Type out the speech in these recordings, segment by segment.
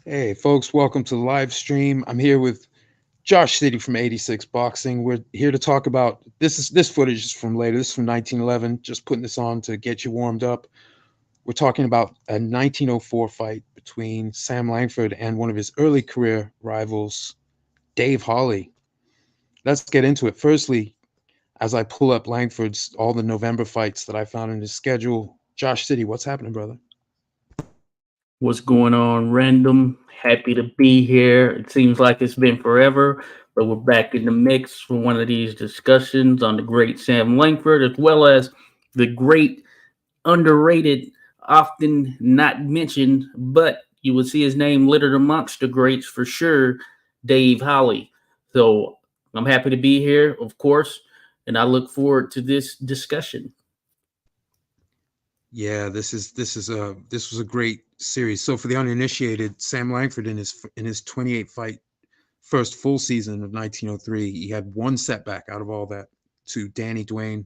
Hey, folks, welcome to the live stream. I'm here with Josh City from 86 Boxing. We're here to talk about this footage is from later. This is from 1911. Just putting this on to get you warmed up. We're talking about a 1904 fight between Sam Langford and one of his early career rivals, Dave Hawley. Let's get into it. Firstly, as I pull up Langford's all the November fights that I found in his schedule, Josh City, what's happening, brother? What's going on, Random? Happy to be here. It seems like it's been forever, but we're back in the mix for one of these discussions on the great Sam Langford, as well as the great, underrated, often not mentioned, but you will see his name littered amongst the greats for sure, Dave Holly. So I'm happy to be here, of course, and I look forward to this discussion. Yeah, this was a great series. So for the uninitiated, Sam Langford in his 28 fight first full season of 1903, he had one setback out of all that to Danny Duane,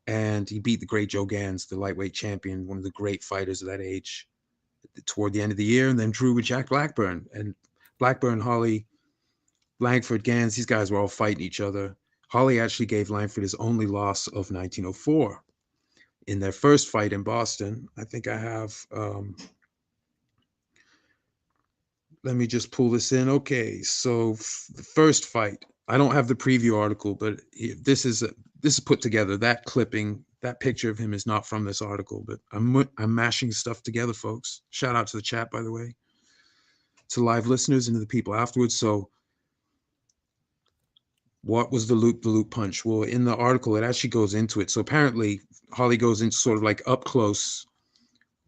and he beat the great Joe Gans, the lightweight champion, one of the great fighters of that age, toward the end of the year, and then drew with Jack Blackburn. And Blackburn, Holly, Langford, Gans, these guys were all fighting each other. Holly actually gave Langford his only loss of 1904 in their first fight in Boston. I think I have. Let me just pull this in. Okay, so the first fight. I don't have the preview article, but this is put together. That clipping, that picture of him is not from this article, but I'm mashing stuff together, folks. Shout out to the chat, by the way, to live listeners and to the people afterwards. So, what was the loop punch? Well, in the article, it actually goes into it. So apparently, Holly goes into sort of like up close,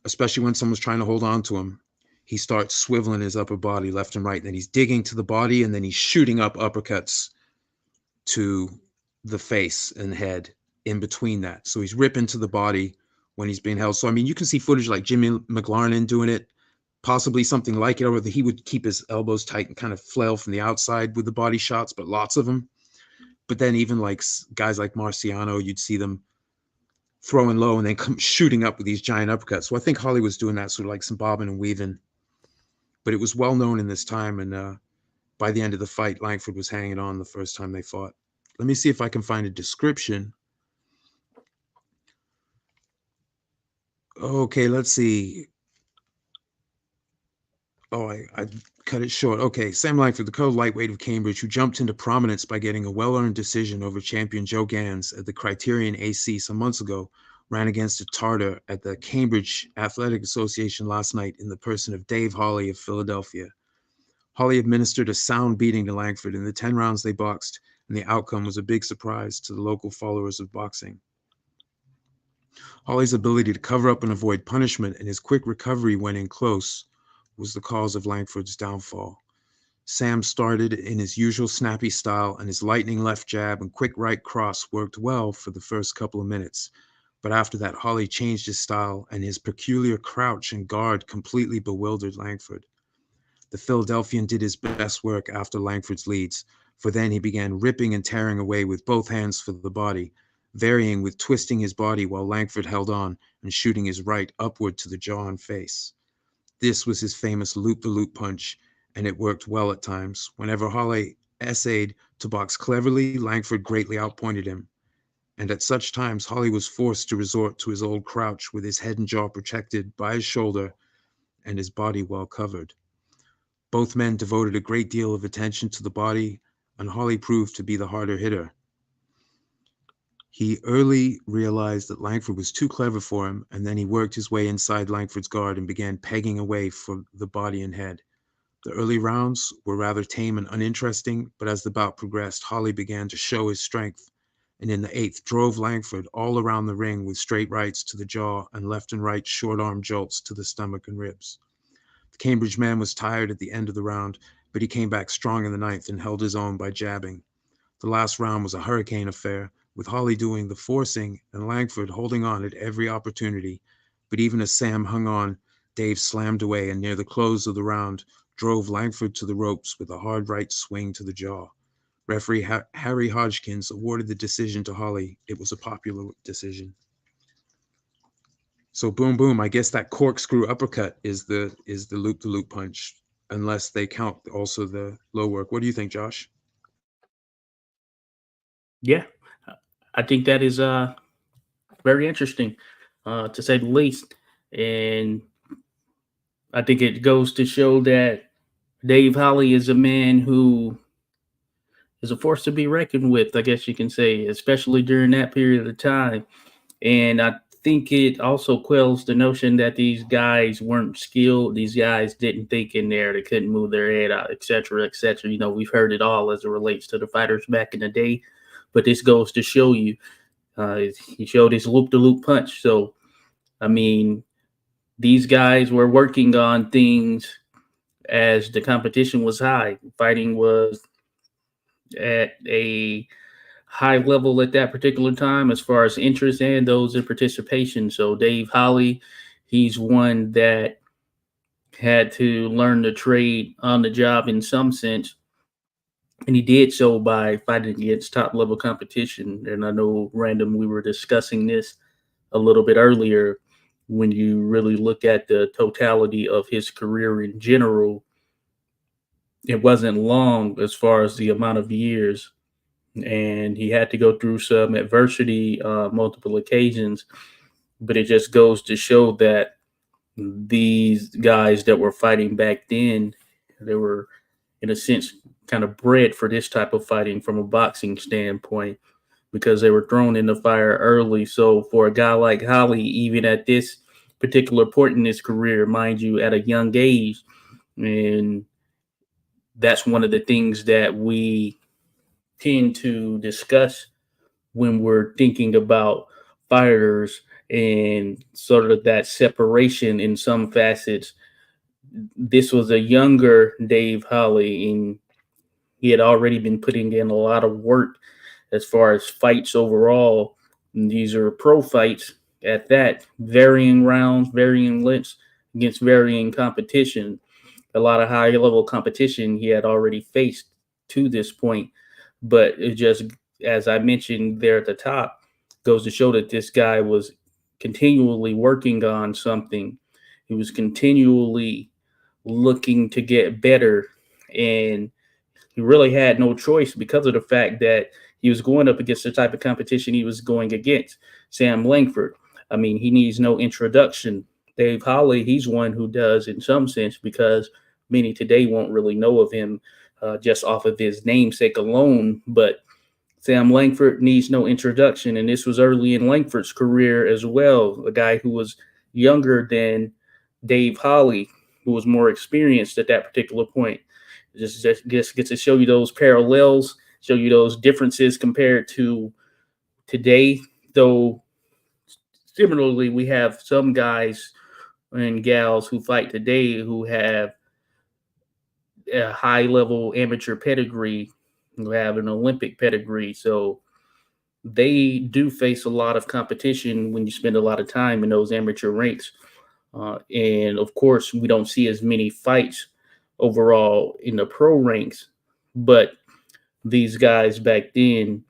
especially when someone's trying to hold on to him. He starts swiveling his upper body left and right. And then he's digging to the body, and then he's shooting up uppercuts to the face and head in between that. So he's ripping to the body when he's being held. So, I mean, you can see footage like Jimmy McLaren doing it, possibly something like it, or he would keep his elbows tight and kind of flail from the outside with the body shots, but lots of them. But then even like guys like Marciano, you'd see them throwing low and then come shooting up with these giant uppercuts. So I think Holly was doing that sort of like some bobbing and weaving, but it was well known in this time. And by the end of the fight, Langford was hanging on the first time they fought. Let me see if I can find a description. Okay, let's see. I cut it short. Okay, Sam Langford, the co-lightweight of Cambridge, who jumped into prominence by getting a well-earned decision over champion Joe Gans at the Criterion AC some months ago, ran against a Tartar at the Cambridge Athletic Association last night in the person of Dave Hawley of Philadelphia. Hawley administered a sound beating to Langford in the 10 rounds they boxed, and the outcome was a big surprise to the local followers of boxing. Hawley's ability to cover up and avoid punishment and his quick recovery when in close was the cause of Langford's downfall. Sam started in his usual snappy style, and his lightning left jab and quick right cross worked well for the first couple of minutes. But after that, Hawley changed his style, and his peculiar crouch and guard completely bewildered Langford. The Philadelphian did his best work after Langford's leads, for then he began ripping and tearing away with both hands for the body, varying with twisting his body while Langford held on and shooting his right upward to the jaw and face. This was his famous loop-the-loop punch, and it worked well at times. Whenever Hawley essayed to box cleverly, Langford greatly outpointed him, and at such times Hawley was forced to resort to his old crouch with his head and jaw protected by his shoulder and his body well covered. Both men devoted a great deal of attention to the body, and Hawley proved to be the harder hitter. He early realized that Langford was too clever for him, and then he worked his way inside Langford's guard and began pegging away for the body and head. The early rounds were rather tame and uninteresting, but as the bout progressed, Hawley began to show his strength, and in the eighth drove Langford all around the ring with straight rights to the jaw and left and right short arm jolts to the stomach and ribs. The Cambridge man was tired at the end of the round, but he came back strong in the ninth and held his own by jabbing. The last round was a hurricane affair, with Hawley doing the forcing and Langford holding on at every opportunity. But even as Sam hung on, Dave slammed away and near the close of the round drove Langford to the ropes with a hard right swing to the jaw. Referee Harry Hodgkins awarded the decision to Hawley. It was a popular decision. So boom boom, I guess that corkscrew uppercut is the loop to loop punch, unless they count also the low work. What do you think, Josh? Yeah, I think that is very interesting, to say the least. And I think it goes to show that Dave Holly is a man who is a force to be reckoned with, I guess you can say, especially during that period of time. And I think it also quells the notion that these guys weren't skilled. These guys didn't think in there. They couldn't move their head out, et cetera, et cetera. You know, we've heard it all as it relates to the fighters back in the day. But this goes to show you, he showed his loop to loop punch. So, I mean, these guys were working on things as the competition was high. Fighting was at a high level at that particular time as far as interest and those in participation. So Dave Holly, he's one that had to learn the trade on the job in some sense. And he did so by fighting against top level competition. And I know, Random, we were discussing this a little bit earlier. When you really look at the totality of his career in general, it wasn't long as far as the amount of years, and he had to go through some adversity, multiple occasions. But it just goes to show that these guys that were fighting back then, they were, in a sense, kind of bred for this type of fighting from a boxing standpoint, because they were thrown in the fire early. So for a guy like Holly, even at this particular point in his career, mind you, at a young age, and that's one of the things that we tend to discuss when we're thinking about fighters and sort of that separation in some facets. This was a younger Dave Holly, and he had already been putting in a lot of work as far as fights overall. And these are pro fights at that, varying rounds, varying lengths against varying competition. A lot of high level competition he had already faced to this point. But it just, as I mentioned there at the top, goes to show that this guy was continually working on something. He was continually looking to get better. And he really had no choice because of the fact that he was going up against the type of competition he was going against. Sam Langford, I mean, he needs no introduction. Dave Holly, he's one who does in some sense, because many today won't really know of him just off of his namesake alone. But Sam Langford needs no introduction. And this was early in Langford's career as well. A guy who was younger than Dave Holly, who was more experienced at that particular point. Just gets to show you those parallels, show you those differences compared to today. Though similarly, we have some guys and gals who fight today who have a high level amateur pedigree, who have an Olympic pedigree. So they do face a lot of competition when you spend a lot of time in those amateur ranks. And of course, we don't see as many fights overall in the pro ranks. But these guys back then,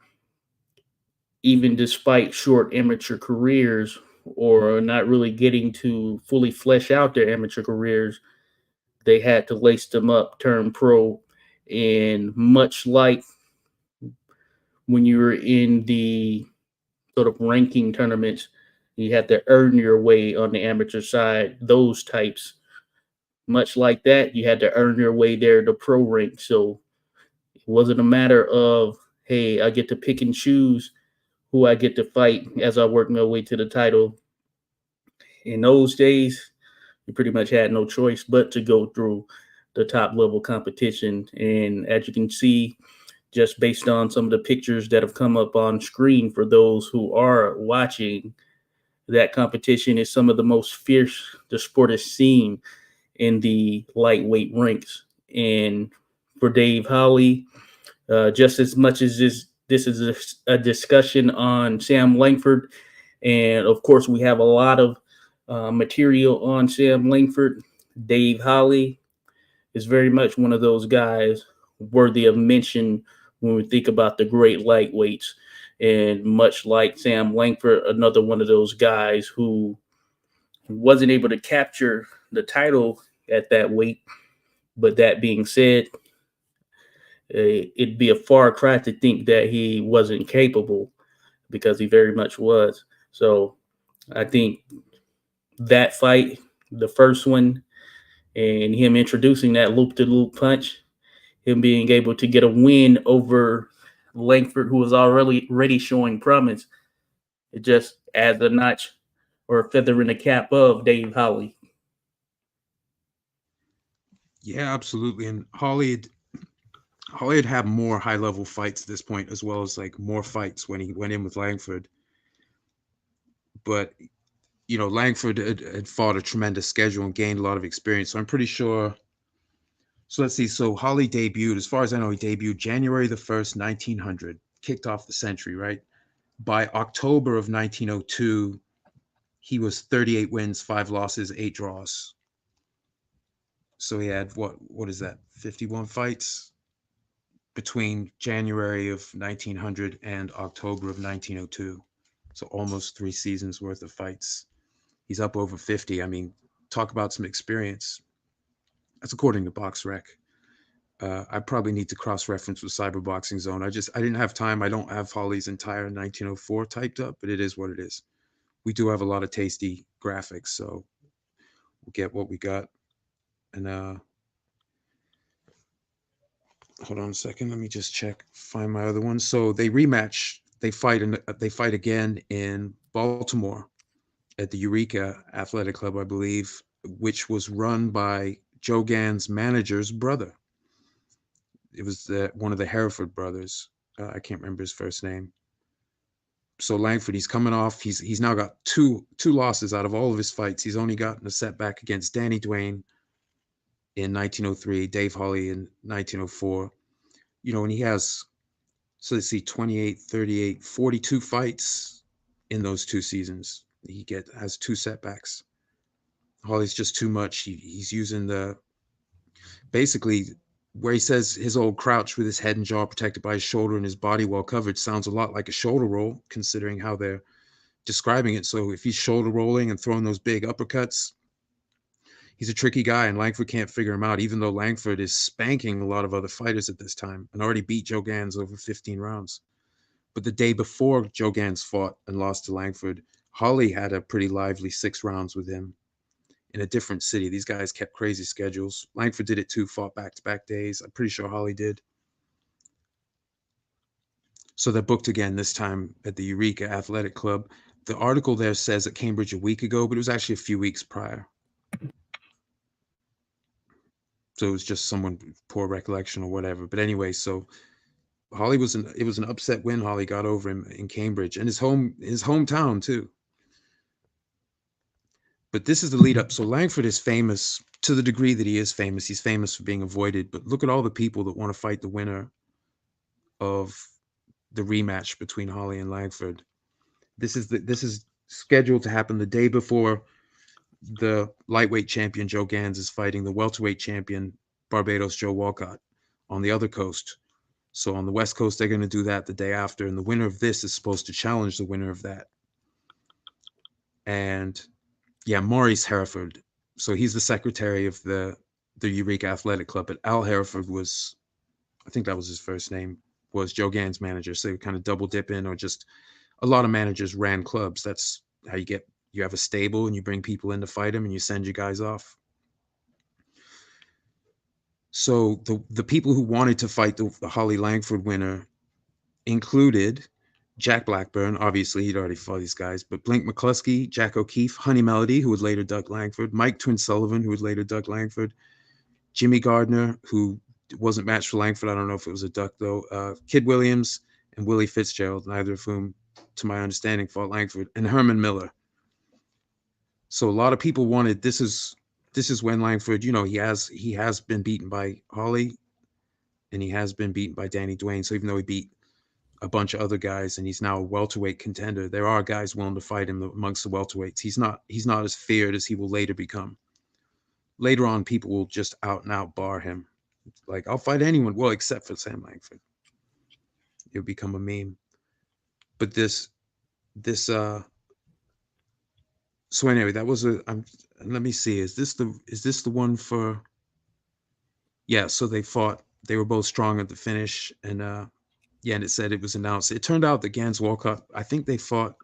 even despite short amateur careers or not really getting to fully flesh out their amateur careers, they had to lace them up, turn pro. And much like when you were in the sort of ranking tournaments, you had to earn your way on the amateur side, those types. Much like that, you had to earn your way there to pro rank. So it wasn't a matter of, hey, I get to pick and choose who I get to fight as I work my way to the title. In those days, you pretty much had no choice but to go through the top level competition. And as you can see, just based on some of the pictures that have come up on screen for those who are watching, that competition is some of the most fierce the sport has seen in the lightweight ranks. And for Dave Holly, just as much as this is a discussion on Sam Langford, and of course we have a lot of material on Sam Langford, Dave Holly is very much one of those guys worthy of mention when we think about the great lightweights. And much like Sam Langford, another one of those guys who wasn't able to capture the title at that weight. But that being said, it'd be a far cry to think that he wasn't capable because he very much was. So I think that fight, the first one, and him introducing that loop to loop punch, him being able to get a win over Langford, who was already showing promise, it just adds a notch or a feather in the cap of Dave Holly. Yeah, absolutely. And Holly had had more high level fights at this point, as well as like more fights when he went in with Langford. But Langford had fought a tremendous schedule and gained a lot of experience. So I'm pretty sure. So let's see. So Holly debuted, as far as I know, he debuted January 1st, 1900, kicked off the century, right? By October of 1902, he was 38 wins, 5 losses, 8 draws. So he had what is that? 51 fights between January of 1900 and October of 1902. So almost 3 seasons worth of fights. He's up over 50. I mean, talk about some experience. That's according to BoxRec. I probably need to cross-reference with Cyberboxing Zone. I didn't have time. I don't have Holly's entire 1904 typed up, but it is what it is. We do have a lot of tasty graphics, so we'll get what we got. And hold on a second. Let me just check, find my other one. So they rematch. They fight again in Baltimore at the Eureka Athletic Club, I believe, which was run by Joe Gann's manager's brother. It was one of the Hereford brothers. I can't remember his first name. So Langford, he's coming off. He's now got two losses out of all of his fights. He's only gotten a setback against Danny Duane in 1903, Dave Holly in 1904. And he has, so let's see, 28, 38, 42 fights in those 2 seasons. He has 2 setbacks. Holly's just too much. He's using basically where he says his old crouch with his head and jaw protected by his shoulder and his body well covered sounds a lot like a shoulder roll, considering how they're describing it. So if he's shoulder rolling and throwing those big uppercuts, he's a tricky guy, and Langford can't figure him out, even though Langford is spanking a lot of other fighters at this time and already beat Joe Gans over 15 rounds. But the day before Joe Gans fought and lost to Langford, Holly had a pretty lively 6 rounds with him in a different city. These guys kept crazy schedules. Langford did it too, fought back-to-back days. I'm pretty sure Holly did. So they're booked again, this time at the Eureka Athletic Club. The article there says at Cambridge a week ago, but it was actually a few weeks prior. So it was just someone poor recollection or whatever. But anyway, so it was an upset win. Holly got over him in Cambridge and his hometown too. But this is the lead up. So Langford is famous to the degree that he is famous. He's famous for being avoided. But look at all the people that want to fight the winner of the rematch between Holly and Langford. This is scheduled to happen the day before the lightweight champion Joe Gans is fighting the welterweight champion Barbados Joe Walcott on the other coast. So on the West Coast, they're going to do that the day after, and the winner of this is supposed to challenge the winner of that. And yeah, Maurice Hereford. So he's the secretary of the Eureka Athletic Club, but Al Hereford was, I think that was his first name, was Joe Gann's manager. So they kind of double dip in, or just a lot of managers ran clubs. That's how you have a stable and you bring people in to fight them and you send you guys off. So the people who wanted to fight the Holly Langford winner included Jack Blackburn. Obviously, he'd already fought these guys, but Blink McCluskey, Jack O'Keefe, Honey Melody, who would later duck Langford, Mike Twin Sullivan, who would later duck Langford, Jimmy Gardner, who wasn't matched for Langford. I don't know if it was a duck, though. Kid Williams and Willie Fitzgerald, neither of whom, to my understanding, fought Langford, and Herman Miller. So a lot of people wanted, this is when Langford, he has been beaten by Holly and he has been beaten by Danny Duane. So even though he beat a bunch of other guys and he's now a welterweight contender, there are guys willing to fight him amongst the welterweights. He's not as feared as he will later become. Later on, people will just out and out bar him. Like, I'll fight anyone, well, except for Sam Langford. It'll become a meme. But this So anyway, that was a. Let me see. Is this the one for? Yeah. So they fought. They were both strong at the finish, and yeah, and it said it was announced. It turned out that Gans Walcott. I think they fought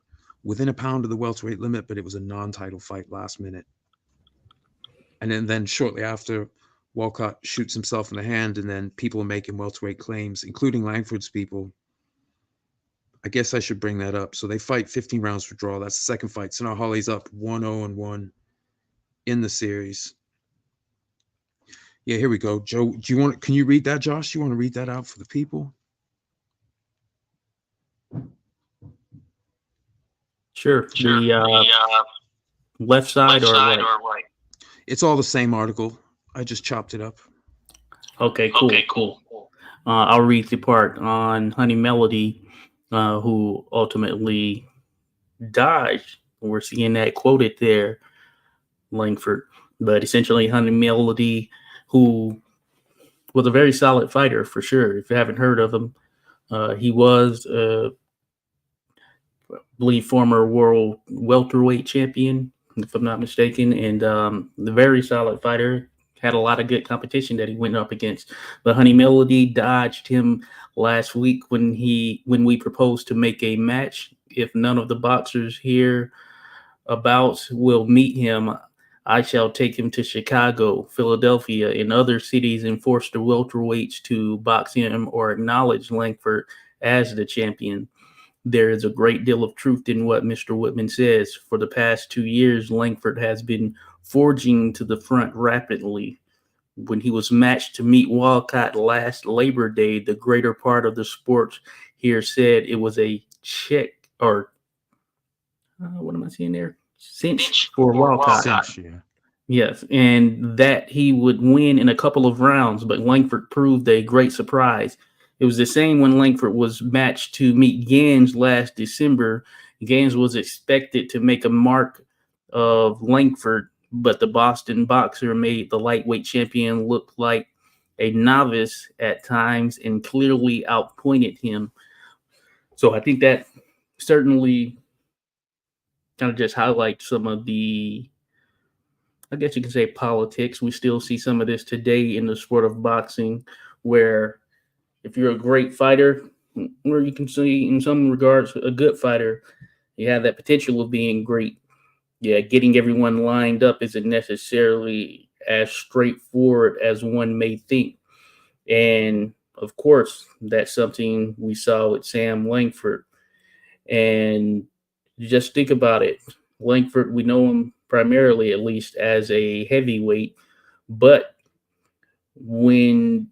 within a pound of the welterweight limit, but it was a non-title fight last minute. And then shortly after, Walcott shoots himself in the hand, and then people are making welterweight claims, including Langford's people. I guess I should bring that up. So they fight 15 rounds for draw. That's the second fight. So now Holly's up 1-0-1 in the series. Yeah, here we go. Joe, do you want? Can you read that, Josh? You want to read that out for the people? Sure. Sure. The left Left side or side right? or right? It's all the same article. I just chopped it up. Okay, Okay, cool, cool. cool. I'll read the part on Honey Melody, who ultimately died. We're seeing that quoted there, Langford. But essentially, Honey Melody, who was a very solid fighter for sure. If you haven't heard of him, he was, I believe, former world welterweight champion, if I'm not mistaken, and the very solid fighter. Had a lot of good competition that he went up against. But Honey Melody dodged him last week when we proposed to make a match. If none of the boxers here about will meet him, I shall take him to Chicago, Philadelphia, and other cities and force the welterweights to box him or acknowledge Langford as the champion. There is a great deal of truth in what Mr. Whitman says. For the past 2 years, Langford has been forging to the front rapidly. When he was matched to meet Walcott last Labor Day, the greater part of the sport here said it was a check or what am I seeing there? Cinch Cinch for for Walcott. Walcott. Cinch, yeah. Yes, and that he would win in a couple of rounds, but Langford proved a great surprise. It was the same when Langford was matched to meet Gans last December. Gans was expected to make a mark of Langford, but the Boston boxer made the lightweight champion look like a novice at times and clearly outpointed him. So I think that certainly kind of just highlights some of the, I guess you can say, politics. We still see some of this today in the sport of boxing, where if you're a great fighter, or you can see in some regards a good fighter, you have that potential of being great. Yeah, getting everyone lined up isn't necessarily as straightforward as one may think. And of course, that's something we saw with Sam Langford. And just think about it. Langford, we know him primarily, at least, as a heavyweight, but when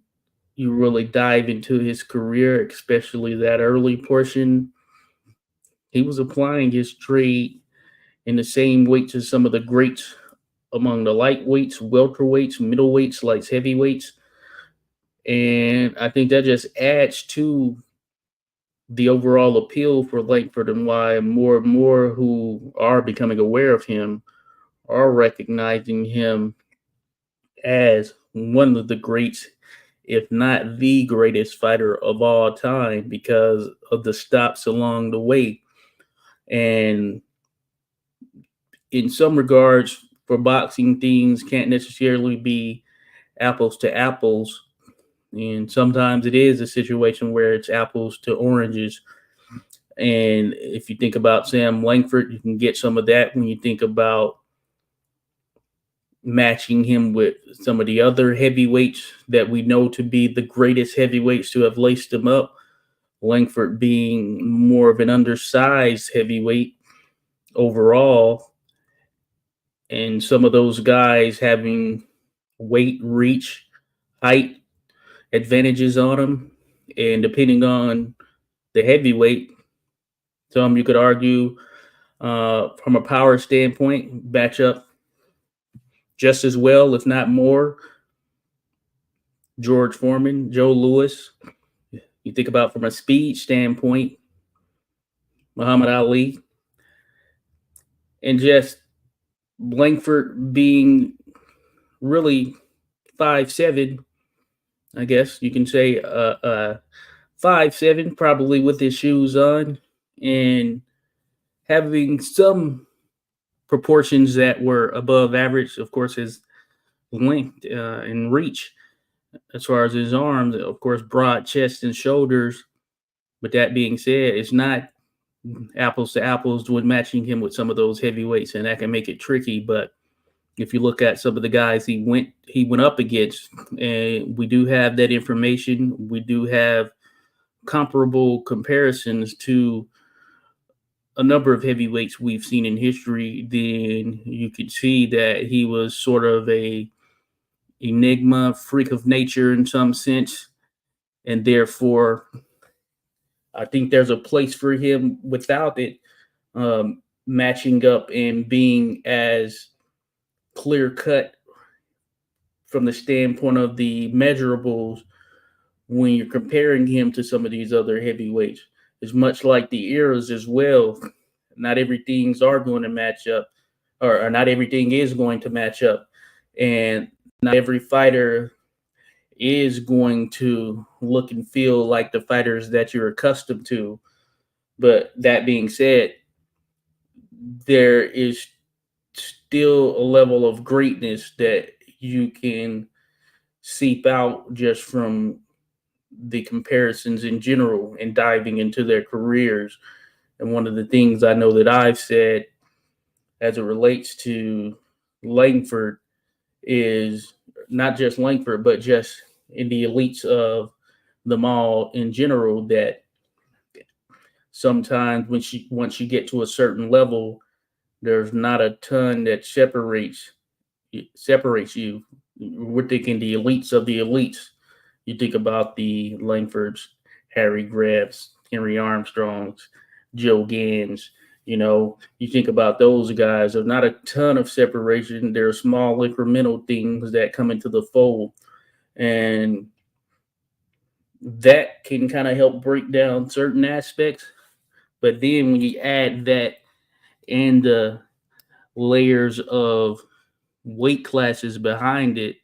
you really dive into his career, especially that early portion, he was applying his trade in the same weights as some of the greats among the lightweights, welterweights, middleweights, like heavyweights. And I think that just adds to the overall appeal for Langford and why more and more who are becoming aware of him are recognizing him as one of the greats, if not the greatest fighter of all time, because of the stops along the way. And in some regards, for boxing, things can't necessarily be apples to apples. And sometimes it is a situation where it's apples to oranges. And if you think about Sam Langford, you can get some of that when you think about matching him with some of the other heavyweights that we know to be the greatest heavyweights to have laced him up. Langford being more of an undersized heavyweight overall, and some of those guys having weight, reach, height advantages on him. And depending on the heavyweight, some you could argue from a power standpoint, match up just as well, if not more. George Foreman, Joe Louis. You think about from a speed standpoint, Muhammad Ali, and just Langford being really 5'7", I guess you can say 5'7", probably with his shoes on, and having some proportions that were above average. Of course, his length and reach, as far as his arms, of course, broad chest and shoulders. But that being said, it's not apples to apples when matching him with some of those heavyweights, and that can make it tricky. But if you look at some of the guys he went up against, and we do have that information, we do have comparable comparisons to a number of heavyweights we've seen in history, then you could see that he was sort of a enigma, freak of nature in some sense, and therefore I think there's a place for him without it matching up and being as clear cut from the standpoint of the measurables when you're comparing him to some of these other heavyweights. It's much like the eras as well. Not everything's are going to match up, or not everything is going to match up, and not every fighter is going to look and feel like the fighters that you're accustomed to. But that being said, there is still a level of greatness that you can seep out just from the comparisons in general and diving into their careers. And one of the things I know that I've said as it relates to Langford is not just Langford, but just in the elites of them all in general, that sometimes once you get to a certain level, there's not a ton that separates you. We're thinking the elites of the elites. You think about the Langfords, Harry Greffs, Henry Armstrongs, Joe Gans. You think about those guys. There's not a ton of separation. There are small incremental things that come into the fold, and that can kind of help break down certain aspects. But then when you add that and the layers of weight classes behind it,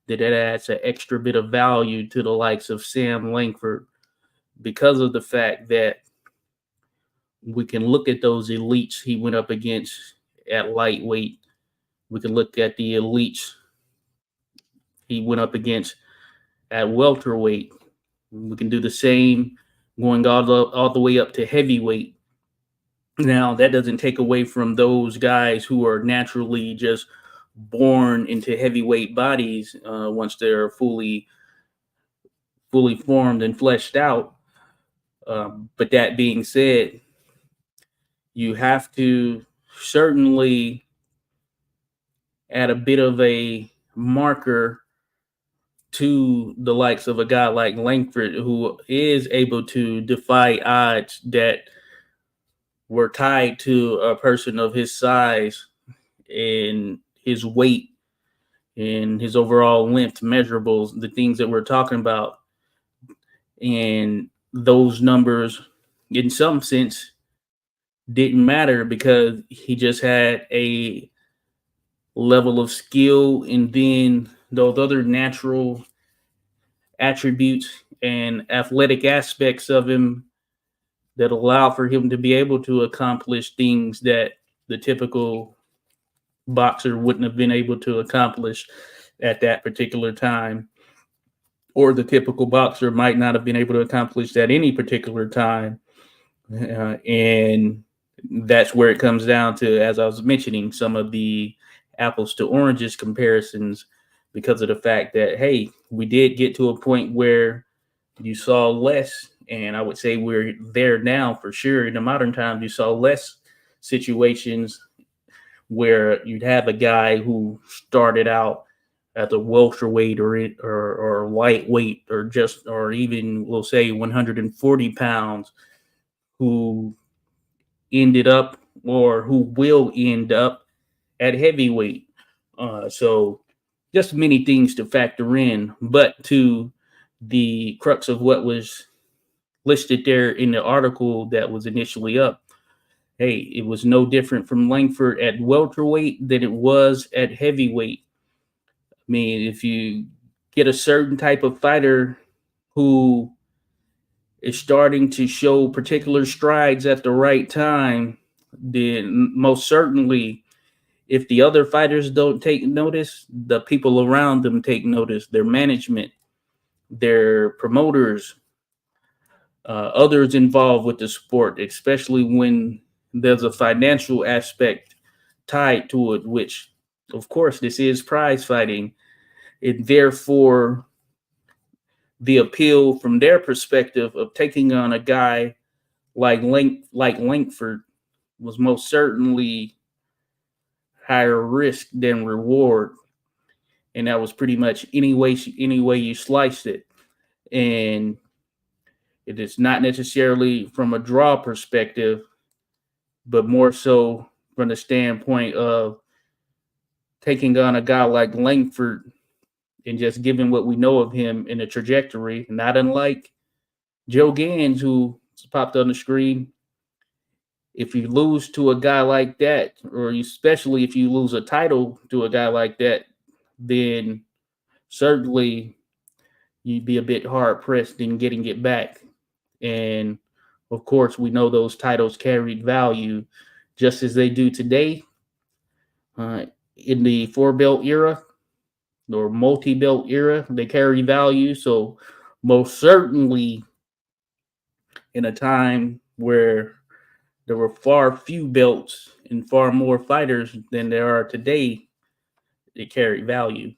that adds an extra bit of value to the likes of Sam Langford, because of the fact that we can look at those elites he went up against at lightweight. We can look at the elites he went up against at welterweight. We can do the same going all the way up to heavyweight. Now, that doesn't take away from those guys who are naturally just born into heavyweight bodies once they're fully formed and fleshed out. But that being said, you have to certainly add a bit of a marker to the likes of a guy like Langford, who is able to defy odds that were tied to a person of his size and his weight and his overall length measurables, the things that we're talking about. And those numbers, in some sense, didn't matter because he just had a level of skill, and then those other natural attributes and athletic aspects of him that allow for him to be able to accomplish things that the typical boxer wouldn't have been able to accomplish at that particular time, or the typical boxer might not have been able to accomplish at any particular time. And that's where it comes down to, as I was mentioning, some of the apples to oranges comparisons, because of the fact that, hey, we did get to a point where you saw less, and I would say we're there now for sure. In the modern times, you saw less situations where you'd have a guy who started out at the welterweight or lightweight or even we'll say 140 pounds, who ended up or who will end up at heavyweight. So just many things to factor in, but to the crux of what was listed there in the article that was initially up, hey, it was no different from Langford at welterweight than it was at heavyweight. I mean, if you get a certain type of fighter who is starting to show particular strides at the right time, then most certainly If the other fighters don't take notice, the people around them take notice. Their management, their promoters, others involved with the sport, especially when there's a financial aspect tied to it, which, of course, this is prize fighting. And therefore, the appeal from their perspective of taking on a guy like Langford was most certainly higher risk than reward, and that was pretty much any way you sliced it. And it is not necessarily from a draw perspective, but more so from the standpoint of taking on a guy like Langford and just given what we know of him in the trajectory, not unlike Joe Gans, who popped on the screen. If you lose to a guy like that, or especially if you lose a title to a guy like that, then certainly you'd be a bit hard pressed in getting it back. And of course, we know those titles carried value just as they do today. In the four belt era or multi belt era, they carry value. So, most certainly, in a time where there were far few belts and far more fighters than there are today, it carried value.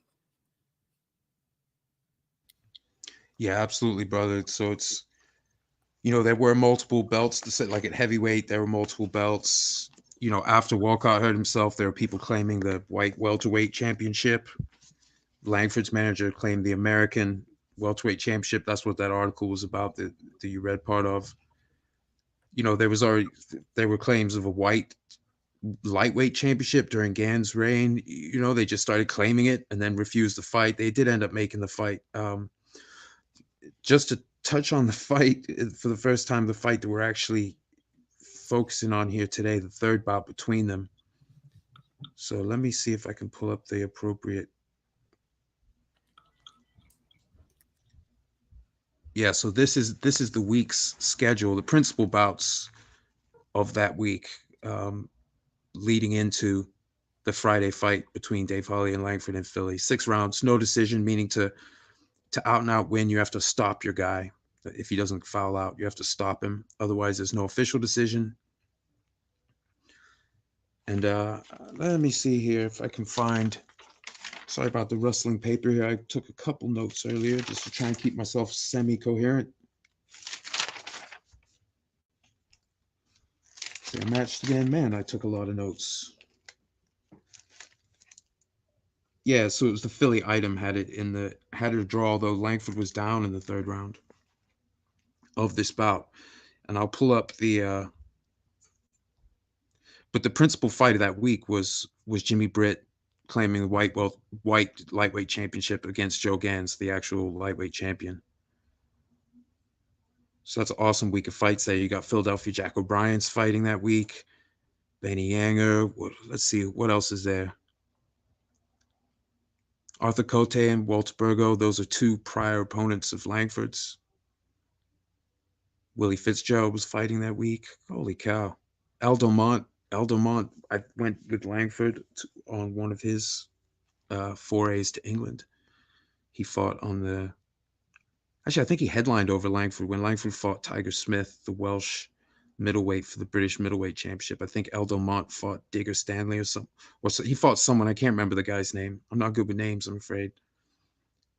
Yeah, absolutely, brother. So it's, there were multiple belts to set, like at heavyweight, there were multiple belts. After Walcott hurt himself, there were people claiming the white welterweight championship. Langford's manager claimed the American welterweight championship. That's what that article was about that you read part of. There were claims of a white lightweight championship during Gans' reign. They just started claiming it and then refused to fight. They did end up making the fight. Just to touch on the fight for the first time, the fight that we're actually focusing on here today, the third bout between them. So let me see if I can pull up the appropriate. Yeah, so this is the week's schedule, the principal bouts of that week, um, leading into the Friday fight between Dave Holly and Langford in Philly. 6 rounds, no decision, meaning to out and out win, you have to stop your guy. If he doesn't foul out, you have to stop him. Otherwise, there's no official decision. And let me see here if I can find. Sorry about the rustling paper here. I took a couple notes earlier just to try and keep myself semi-coherent. See, I matched again. Man, I took a lot of notes. Yeah, so it was the Philly item had it a draw, though Langford was down in the third round of this bout. And I'll pull up but the principal fight of that week was Jimmy Britt claiming the white lightweight championship against Joe Gans, the actual lightweight champion. So that's an awesome week of fights there. You got Philadelphia Jack O'Brien's fighting that week. Benny Yanger. Let's see, what else is there? Arthur Cote and Walter Burgo. Those are two prior opponents of Langford's. Willie Fitzgerald was fighting that week. Holy cow. Aldomont, I went with Langford on one of his forays to England. He fought on the. Actually, I think he headlined over Langford when Langford fought Tiger Smith, the Welsh middleweight for the British middleweight championship. I think Aldomont fought Digger Stanley or he fought someone. I can't remember the guy's name. I'm not good with names, I'm afraid.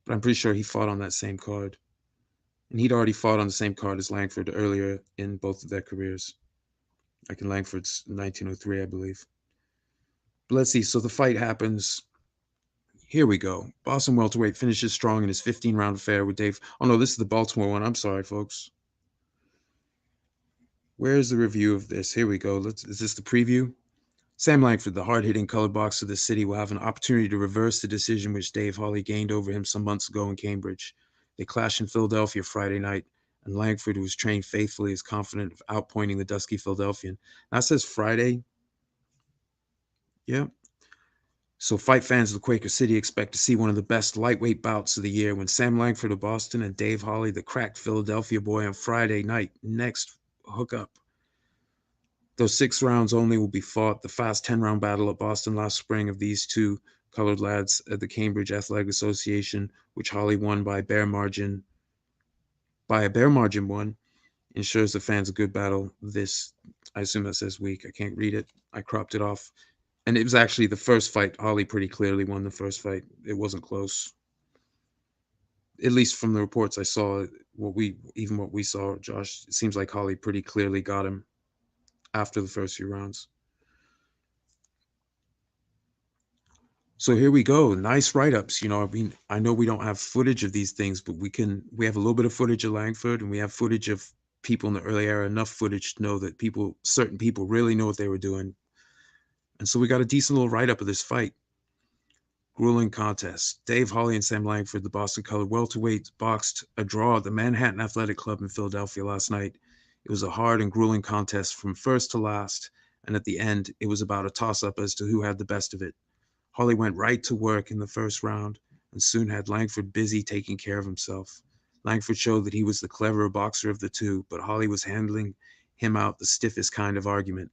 But I'm pretty sure he fought on that same card. And he'd already fought on the same card as Langford earlier in both of their careers. Like in Langford's 1903, I believe. But let's see. So the fight happens. Here we go. Boston welterweight finishes strong in his 15-round affair with Dave. Oh no, this is the Baltimore one. I'm sorry, folks. Where's the review of this? Here we go. Is this the preview? Sam Langford, the hard-hitting color box of the city, will have an opportunity to reverse the decision which Dave Holly gained over him some months ago in Cambridge. They clash in Philadelphia Friday night, and Langford, who was trained faithfully, is confident of outpointing the dusky Philadelphian. Now it says Friday. Yeah. So fight fans of the Quaker City expect to see one of the best lightweight bouts of the year when Sam Langford of Boston and Dave Holly, the cracked Philadelphia boy, on Friday night next hook up. Those 6 rounds only will be fought. The fast 10-round battle at Boston last spring of these two colored lads at the Cambridge Athletic Association, which Holly won by a bare margin won, ensures the fans a good battle this, I assume that says week. I can't read it. I cropped it off. And it was actually the first fight. Holly pretty clearly won the first fight. It wasn't close. At least from the reports I saw, what we saw, Josh, it seems like Holly pretty clearly got him after the first few rounds. So here we go. Nice write-ups. I mean, I know we don't have footage of these things, but we have a little bit of footage of Langford, and we have footage of people in the early era, enough footage to know that certain people really know what they were doing. And so we got a decent little write-up of this fight. Grueling contest. Dave Holly and Sam Langford, the Boston colored welterweights, boxed a draw at the Manhattan Athletic Club in Philadelphia last night. It was a hard and grueling contest from first to last, and at the end, it was about a toss-up as to who had the best of it. Holly went right to work in the first round and soon had Langford busy taking care of himself. Langford showed that he was the cleverer boxer of the two, but Holly was handling him out the stiffest kind of argument.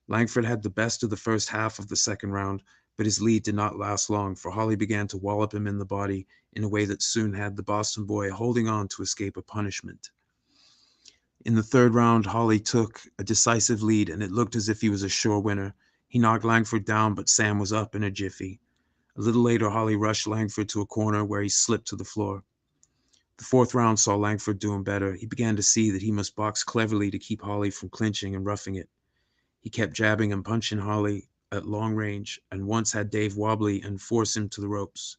Langford had the best of the first half of the second round, but his lead did not last long, for Holly began to wallop him in the body in a way that soon had the Boston boy holding on to escape a punishment. In the third round, Holly took a decisive lead, and it looked as if he was a sure winner. He knocked Langford down, but Sam was up in a jiffy. A little later, Holly rushed Langford to a corner where he slipped to the floor. The fourth round saw Langford doing better. He began to see that he must box cleverly to keep Holly from clinching and roughing it. He kept jabbing and punching Holly at long range, and once had Dave wobbly and forced him to the ropes.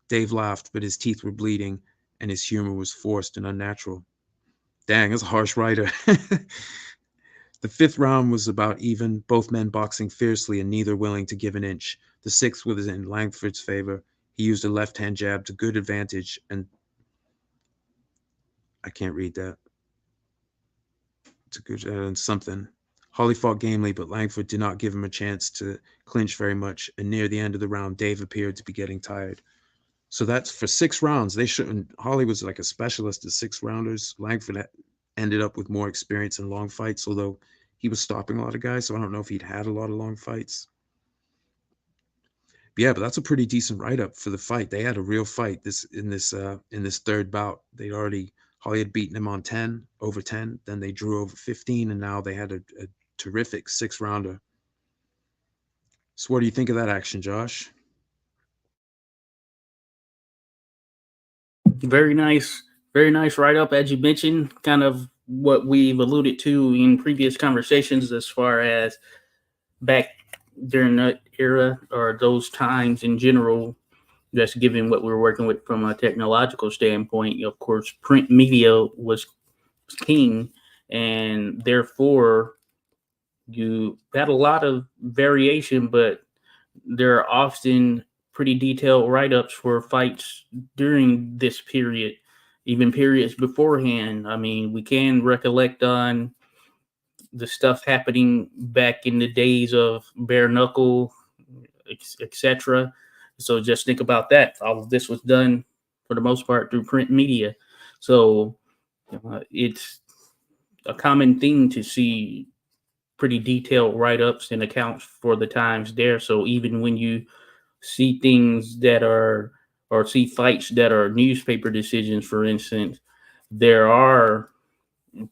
Dave laughed, but his teeth were bleeding, and his humor was forced and unnatural. Dang, that's a harsh writer. The fifth round was about even, both men boxing fiercely and neither willing to give an inch. The sixth was in Langford's favor. He used a left-hand jab to good advantage, and I can't read that. To good and something. Holly fought gamely, but Langford did not give him a chance to clinch very much, and near the end of the round, Dave appeared to be getting tired. So that's for 6 rounds. They shouldn't. Holly was like a specialist at 6 rounders. Langford ended up with more experience in long fights, although he was stopping a lot of guys. So I don't know if he'd had a lot of long fights. But yeah, but that's a pretty decent write up for the fight. They had a real fight in this third bout. Holly had beaten him on 10 over 10. Then they drew over 15, and now they had a terrific 6 rounder. So what do you think of that action, Josh? Very nice write up, as you mentioned, kind of what we've alluded to in previous conversations as far as back during that era or those times in general, just given what we were working with from a technological standpoint. Of course, print media was king, and therefore you had a lot of variation, but there are often pretty detailed write-ups for fights during this period, even periods beforehand. I mean, we can recollect on the stuff happening back in the days of bare knuckle, etc. So just think about that. All of this was done for the most part through print media. So it's a common thing to see pretty detailed write-ups and accounts for the times there. So even when you see things that are or see fights that are newspaper decisions, for instance, there are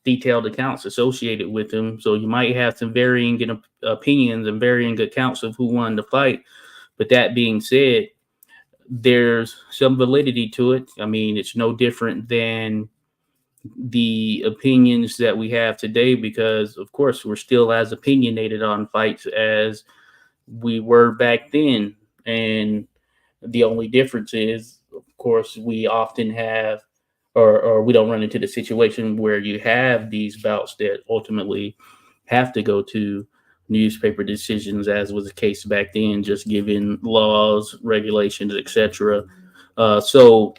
detailed accounts associated with them. So you might have some varying opinions and varying accounts of who won the fight. But that being said, there's some validity to it. I mean, it's no different than the opinions that we have today because, of course, we're still as opinionated on fights as we were back then. And the only difference is, of course, we often have, or we don't run into the situation where you have these bouts that ultimately have to go to newspaper decisions, as was the case back then, just given laws, regulations, etc. So,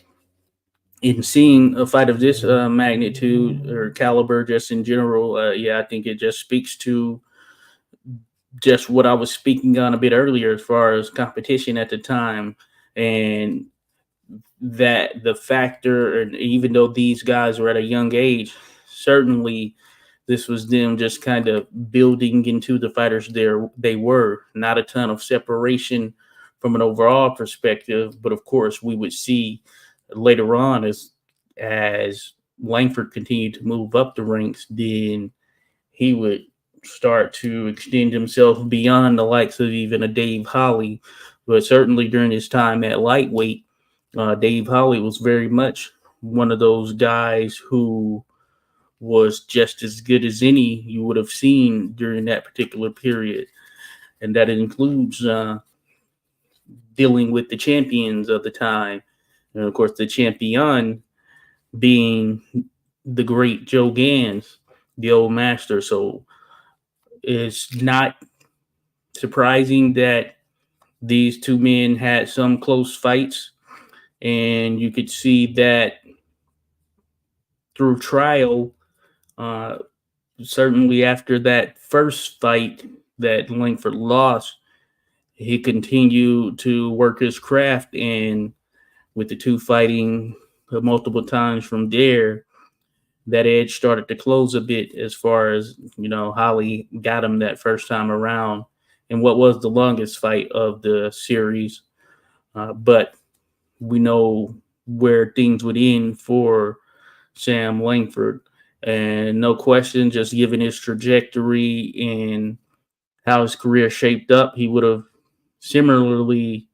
in seeing a fight of this magnitude or caliber, just in general, yeah, I think it just speaks to just what I was speaking on a bit earlier as far as competition at the time, and that the factor, and even though these guys were at a young age, certainly This was them just kind of building into the fighters they were. Not a ton of separation from an overall perspective, but of course we would see later on as Langford continued to move up the ranks, then he would start to extend himself beyond the likes of even a Dave Holly. But certainly during his time at lightweight, Dave Holly was very much one of those guys who was just as good as any you would have seen during that particular period. And that includes dealing with the champions of the time. And of course, the champion being the great Joe Gans, the old master. So it's not surprising that these two men had some close fights. And you could see that through trial, uh, certainly after that first fight that Langford lost, he continued to work his craft, and with the two fighting multiple times from there, that edge started to close a bit as far as Holly got him that first time around, and what was the longest fight of the series. But we know where things would end for Sam Langford, and no question, just given his trajectory and how his career shaped up, he would have similarly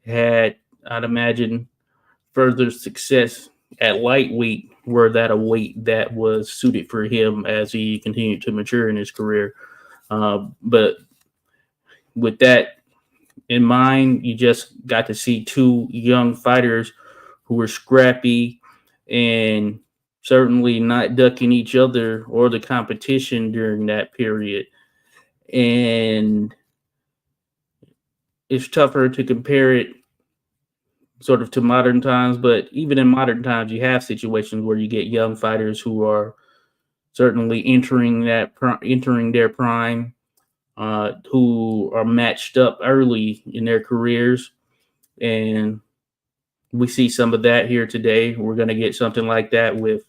had, I'd imagine, further success at lightweight, were that a weight that was suited for him as he continued to mature in his career. But with that in mind, you just got to see two young fighters who were scrappy and certainly not ducking each other or the competition during that period. And it's tougher to compare it sort of to modern times, but even in modern times, you have situations where you get young fighters who are certainly entering their prime, who are matched up early in their careers, and we see some of that here today. We're going to get something like that with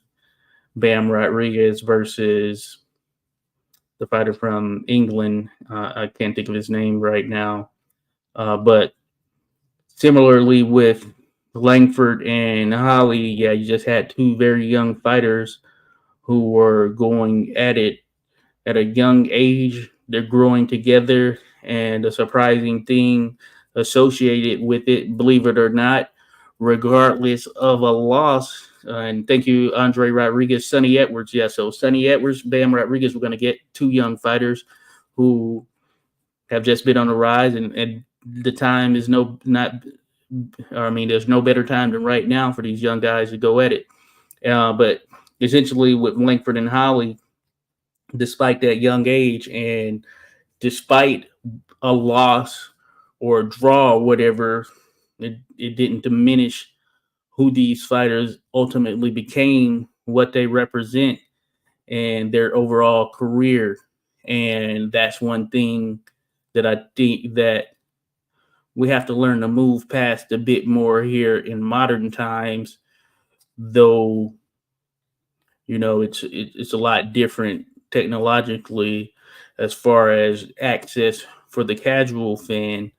Bam Rodriguez versus the fighter from England. I can't think of his name right now, but similarly with Langford and Holly, yeah, you just had two very young fighters who were going at it at a young age. They're growing together, and the surprising thing associated with it, believe it or not, regardless of a loss. And thank you, Andre Rodriguez, Sonny Edwards. Yeah, so Sonny Edwards, Bam Rodriguez, we're going to get two young fighters who have just been on the rise, and the time is not. I mean, there's no better time than right now for these young guys to go at it. But essentially, with Langford and Holly, despite that young age and despite a loss or a draw or whatever, it didn't diminish who these fighters ultimately became, what they represent, and their overall career. And that's one thing that I think that we have to learn to move past a bit more here in modern times, though it's a lot different technologically as far as access for the casual fan,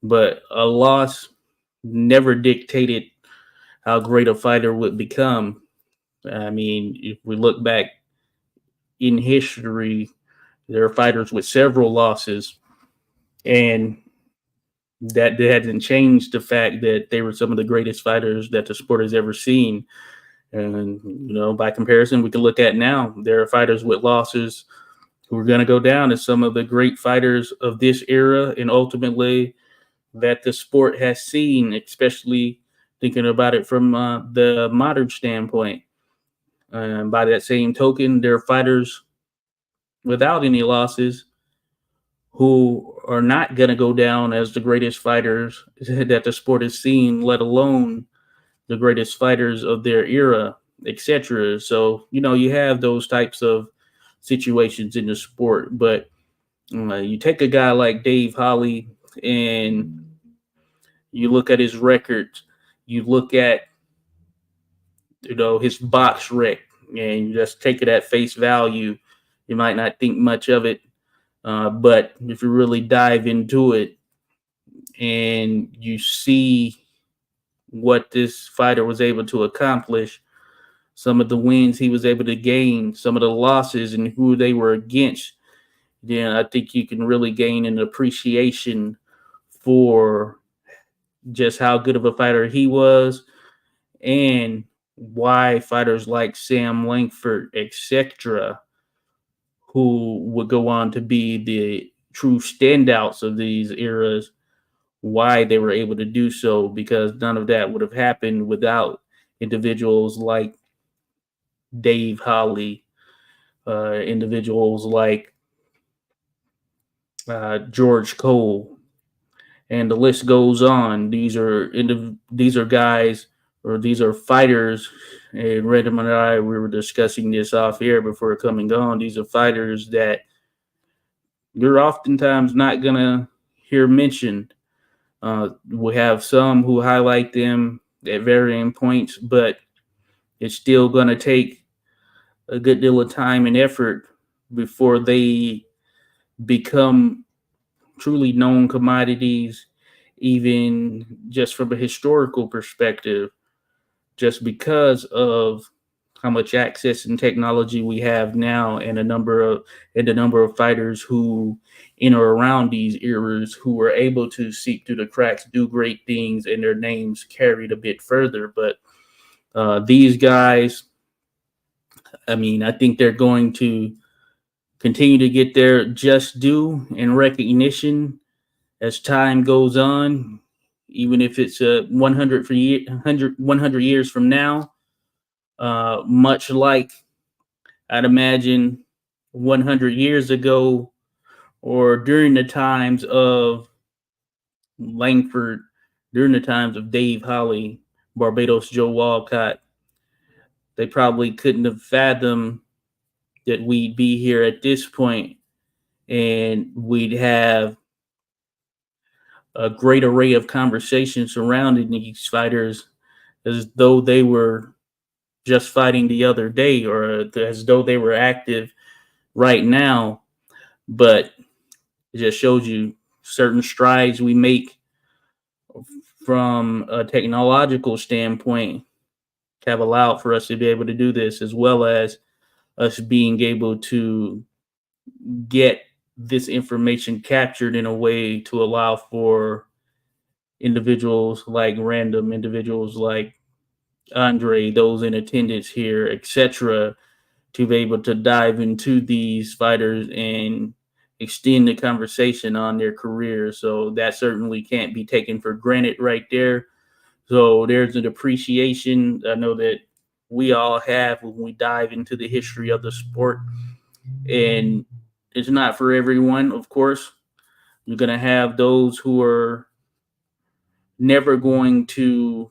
but a loss never dictated how great a fighter would become. I mean, if we look back in history, there are fighters with several losses, and that hasn't changed the fact that they were some of the greatest fighters that the sport has ever seen. And by comparison, we can look at now. There are fighters with losses who are going to go down as some of the great fighters of this era, and ultimately that the sport has seen, especially thinking about it from the modern standpoint. And by that same token, there are fighters without any losses who are not going to go down as the greatest fighters that the sport has seen, let alone the greatest fighters of their era, etc. So, you have those types of situations in the sport, but you take a guy like Dave Holly and you look at his records, you look at his box rec. and you just take it at face value. You might not think much of it, but if you really dive into it and you see what this fighter was able to accomplish, some of the wins he was able to gain, some of the losses, and who they were against, then I think you can really gain an appreciation for just how good of a fighter he was and why fighters like Sam Langford, etc., who would go on to be the true standouts of these eras, why they were able to do so, because none of that would have happened without individuals like Dave Holly, individuals like George Cole, and the list goes on. These are guys, or these are fighters. And Redham and I, we were discussing this off air before coming on. These are fighters that you're oftentimes not gonna hear mentioned. We have some who highlight them at varying points, but it's still gonna take a good deal of time and effort before they become truly known commodities, even just from a historical perspective, just because of how much access and technology we have now, and the number of fighters who in or around these eras who were able to seep through the cracks, do great things, and their names carried a bit further. But these guys, I mean, I think they're going to continue to get their just due and recognition as time goes on, even if it's 100 for 100 years from now. Much like I'd imagine 100 years ago, or during the times of Langford, during the times of Dave Holly, Barbados Joe Walcott, they probably couldn't have fathomed that we'd be here at this point and we'd have a great array of conversation surrounding these fighters as though they were just fighting the other day, or as though they were active right now. But it just shows you certain strides we make from a technological standpoint have allowed for us to be able to do this, as well as us being able to get this information captured in a way to allow for individuals like random individuals like Andre, those in attendance here, etc., to be able to dive into these fighters and extend the conversation on their career. So that certainly can't be taken for granted right there. So there's an appreciation I know that we all have when we dive into the history of the sport. And it's not for everyone, of course. You're going to have those who are never going to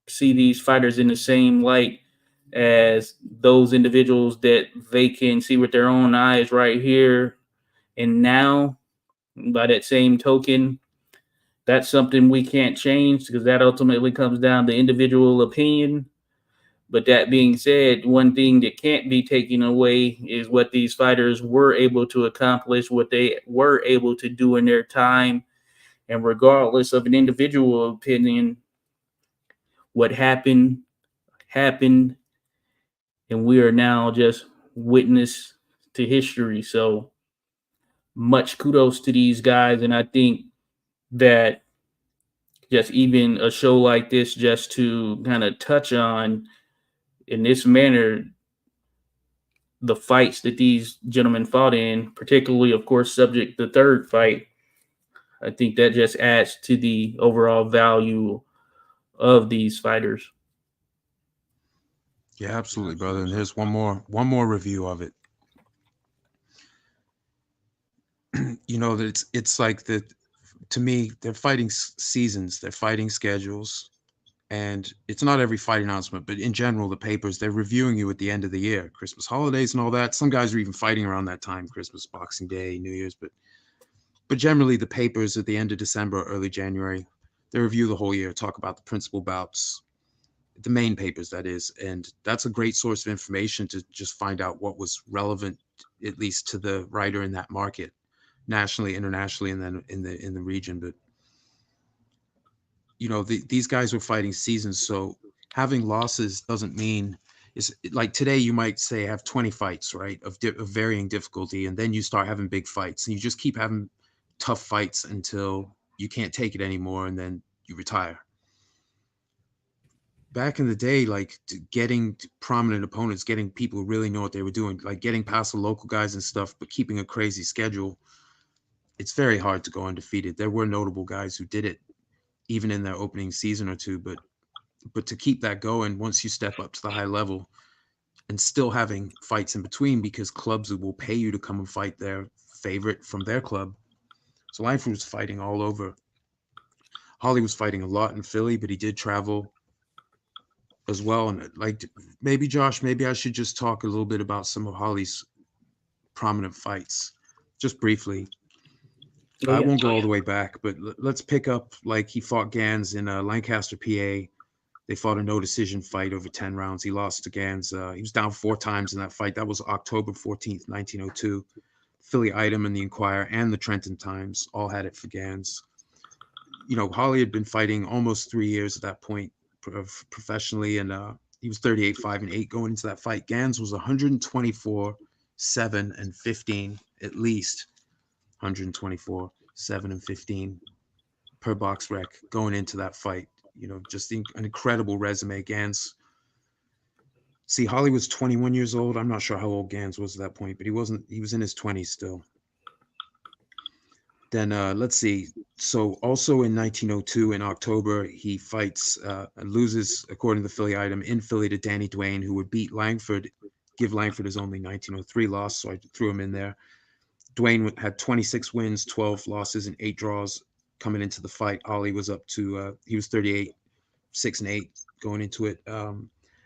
see these fighters in the same light as those individuals that they can see with their own eyes right here and now. By that same token, that's something we can't change because that ultimately comes down to individual opinion. But that being said, one thing that can't be taken away is what these fighters were able to accomplish, what they were able to do in their time. And regardless of an individual opinion, what happened, and we are now just witness to history. So much kudos to these guys, and I think that just even a show like this, just to kind of touch on in this manner the fights that these gentlemen fought in, particularly, of course, subject the third fight, I think that just adds to the overall value of these fighters. Yeah, absolutely, brother. And here's one more review of it. That it's like that. To me, they're fighting seasons, they're fighting schedules, and it's not every fight announcement, but in general, the papers, they're reviewing you at the end of the year, Christmas holidays and all that. Some guys are even fighting around that time, Christmas, Boxing Day, New Year's, but generally the papers at the end of December, early January, they review the whole year, talk about the principal bouts. the main papers, that is, and that's a great source of information to just find out what was relevant, at least to the writer in that market, nationally, internationally, and then in the region. But these guys were fighting seasons, so having losses doesn't mean it's like today you might say have 20 fights, right, of varying difficulty, and then you start having big fights, and you just keep having tough fights until you can't take it anymore, and then you retire. Back in the day, like getting prominent opponents, getting people who really know what they were doing, like getting past the local guys and stuff, but keeping a crazy schedule, it's very hard to go undefeated. There were notable guys who did it even in their opening season or two, but to keep that going once you step up to the high level and still having fights in between because clubs will pay you to come and fight their favorite from their club. So Langford was fighting all over. Holly was fighting a lot in Philly, but he did travel as well. And like maybe Josh, maybe I should just talk a little bit about some of Holly's prominent fights, just briefly. Oh I yeah. won't go all the way back, but let's pick up like he fought Gans in Lancaster, PA. They fought a no decision fight over 10 rounds. He lost to Gans. He was down 4 times in that fight. That was October 14th, 1902. Philly Item and the Inquirer and the Trenton Times all had it for Gans. Holly had been fighting almost 3 years at that point professionally, and he was 38, 5 and 8 going into that fight. Gans was 124, 7 and 15, at least 124, 7 and 15 per box rec going into that fight. Just an incredible resume. Gans. See, Holly was 21 years old. I'm not sure how old Gans was at that point, but he wasn't. He was in his 20s still. Then let's see. So also in 1902, in October, he fights and loses, according to the Philly Item, in Philly to Danny Duane, who would beat Langford, give Langford his only 1903 loss. So I threw him in there. Duane had 26 wins, 12 losses, and 8 draws coming into the fight. Holly was up to he was 38, 6 and 8 going into it.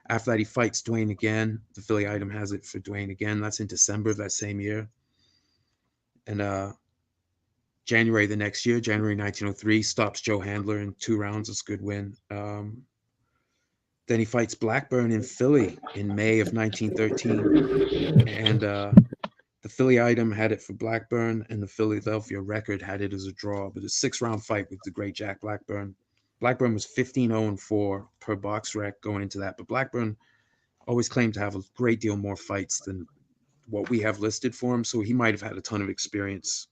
After that, he fights Duane again. The Philly Item has it for Duane again. That's in December of that same year. And January the next year, January 1903, stops Joe Handler in 2 rounds. It's a good win. Then he fights Blackburn in Philly in May of 1913. And the Philly Item had it for Blackburn, and the Philadelphia Record had it as a draw. But a 6-round fight with the great Jack Blackburn. Blackburn was 15-0-4 per box rec going into that. But Blackburn always claimed to have a great deal more fights than what we have listed for him. So he might have had a ton of experience.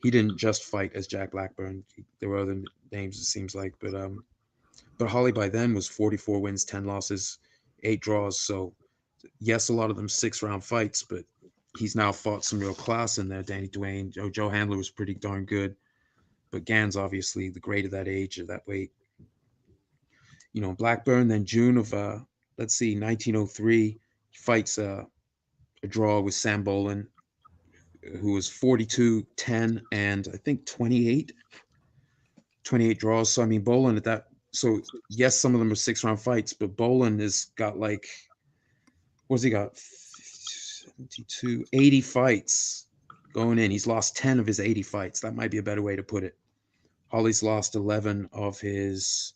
He didn't just fight as Jack Blackburn. There were other names, it seems like. But Holly by then was 44 wins, 10 losses, 8 draws. So yes, a lot of them 6-round fights, but he's now fought some real class in there. Danny Duane, Joe Handler was pretty darn good. But Gans, obviously, the great of that age, of that weight. Blackburn, then June of, 1903, he fights a draw with Sam Bolin, who was 42, 10, and I think 28 draws. So, I mean, Bolin at that, so yes, some of them are 6-round fights, but Bolin has got like, what's he got? 72, 80 fights going in. He's lost 10 of his 80 fights. That might be a better way to put it. Holly's lost 11 of his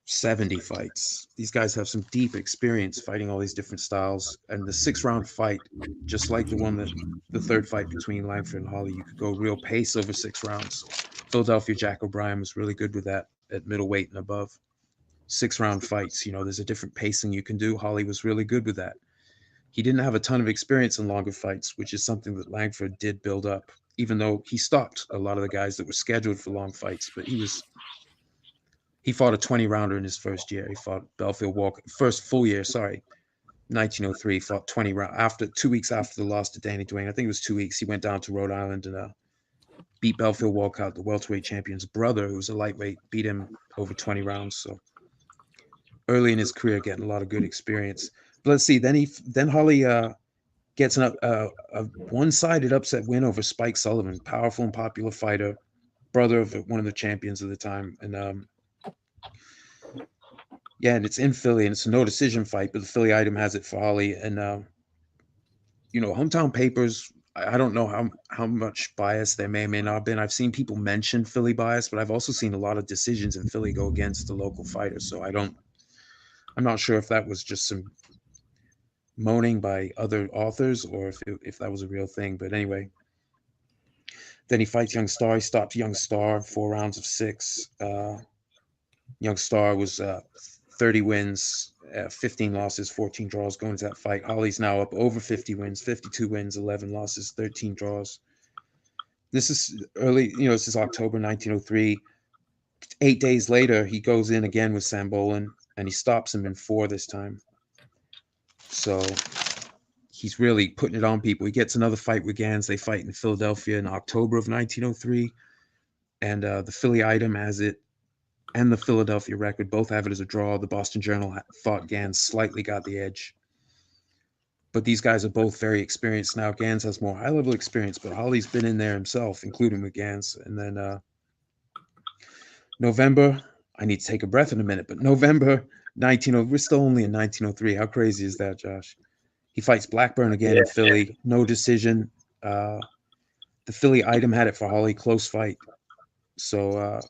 70 fights. These guys have some deep experience fighting all these different styles. And the 6-round fight, just like the third fight between Langford and Holly, you could go real pace over 6 rounds. Philadelphia Jack O'Brien was really good with that at middleweight and above. 6-round fights, there's a different pacing you can do. Holly was really good with that. He didn't have a ton of experience in longer fights, which is something that Langford did build up, even though he stopped a lot of the guys that were scheduled for long fights. But he fought a 20-rounder in his first year. He fought Belfield Walker, first full year, sorry, 1903. He fought 20 rounds after 2 weeks after the loss to Danny Duane. I think it was 2 weeks. He went down to Rhode Island and beat Belfield Walcott, the welterweight champion's brother, who was a lightweight, beat him over 20 rounds. So early in his career, getting a lot of good experience. But let's see. Then Holly gets a one-sided upset win over Spike Sullivan, powerful and popular fighter, brother of one of the champions of the time. And and it's in Philly, and it's a no decision fight, but the Philly Item has it for Holly. And hometown papers I don't know how much bias there may or may not have been. I've seen people mention Philly bias, but I've also seen a lot of decisions in Philly go against the local fighters. So I'm not sure if that was just some moaning by other authors or if that was a real thing. But anyway, then he fights Young Star. He stopped Young Star 4 rounds of six. Young Star was 30 wins, 15 losses, 14 draws going into that fight. Holly's now up over 50 wins, 52 wins, 11 losses, 13 draws. This is early, this is October 1903. 8 days later, he goes in again with Sambolin and he stops him in four this time. So he's really putting it on people. He gets another fight with Gans. They fight in Philadelphia in October of 1903. And the Philly item has it and the Philadelphia record both have it as a draw. The Boston Journal thought Gans slightly got the edge. But these guys are both very experienced now. Gans has more high level experience, but Holly's been in there himself, including with Gans. And then November, I need to take a breath in a minute, but November 1900, we're still only in 1903. How crazy is that, Josh? He fights Blackburn again in Yeah. Philly. No decision. The Philly item had it for Holly. Close fight. So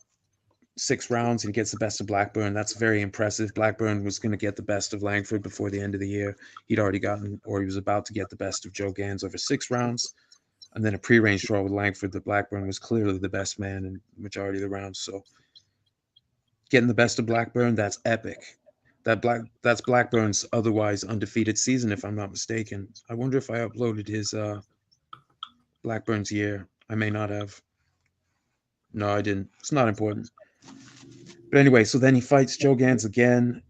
6 rounds and he gets the best of Blackburn. That's very impressive. Blackburn was going to get the best of Langford before the end of the year. He'd already gotten, or he was about to get the best of Joe Gans over 6 rounds. And then a prearranged draw with Langford that Blackburn was clearly the best man in the majority of the rounds. So getting the best of Blackburn, that's epic. That's Blackburn's otherwise undefeated season, if I'm not mistaken. I wonder if I uploaded his Blackburn's year. I may not have. No, I didn't. It's not important. But anyway, so then he fights Joe Gans again.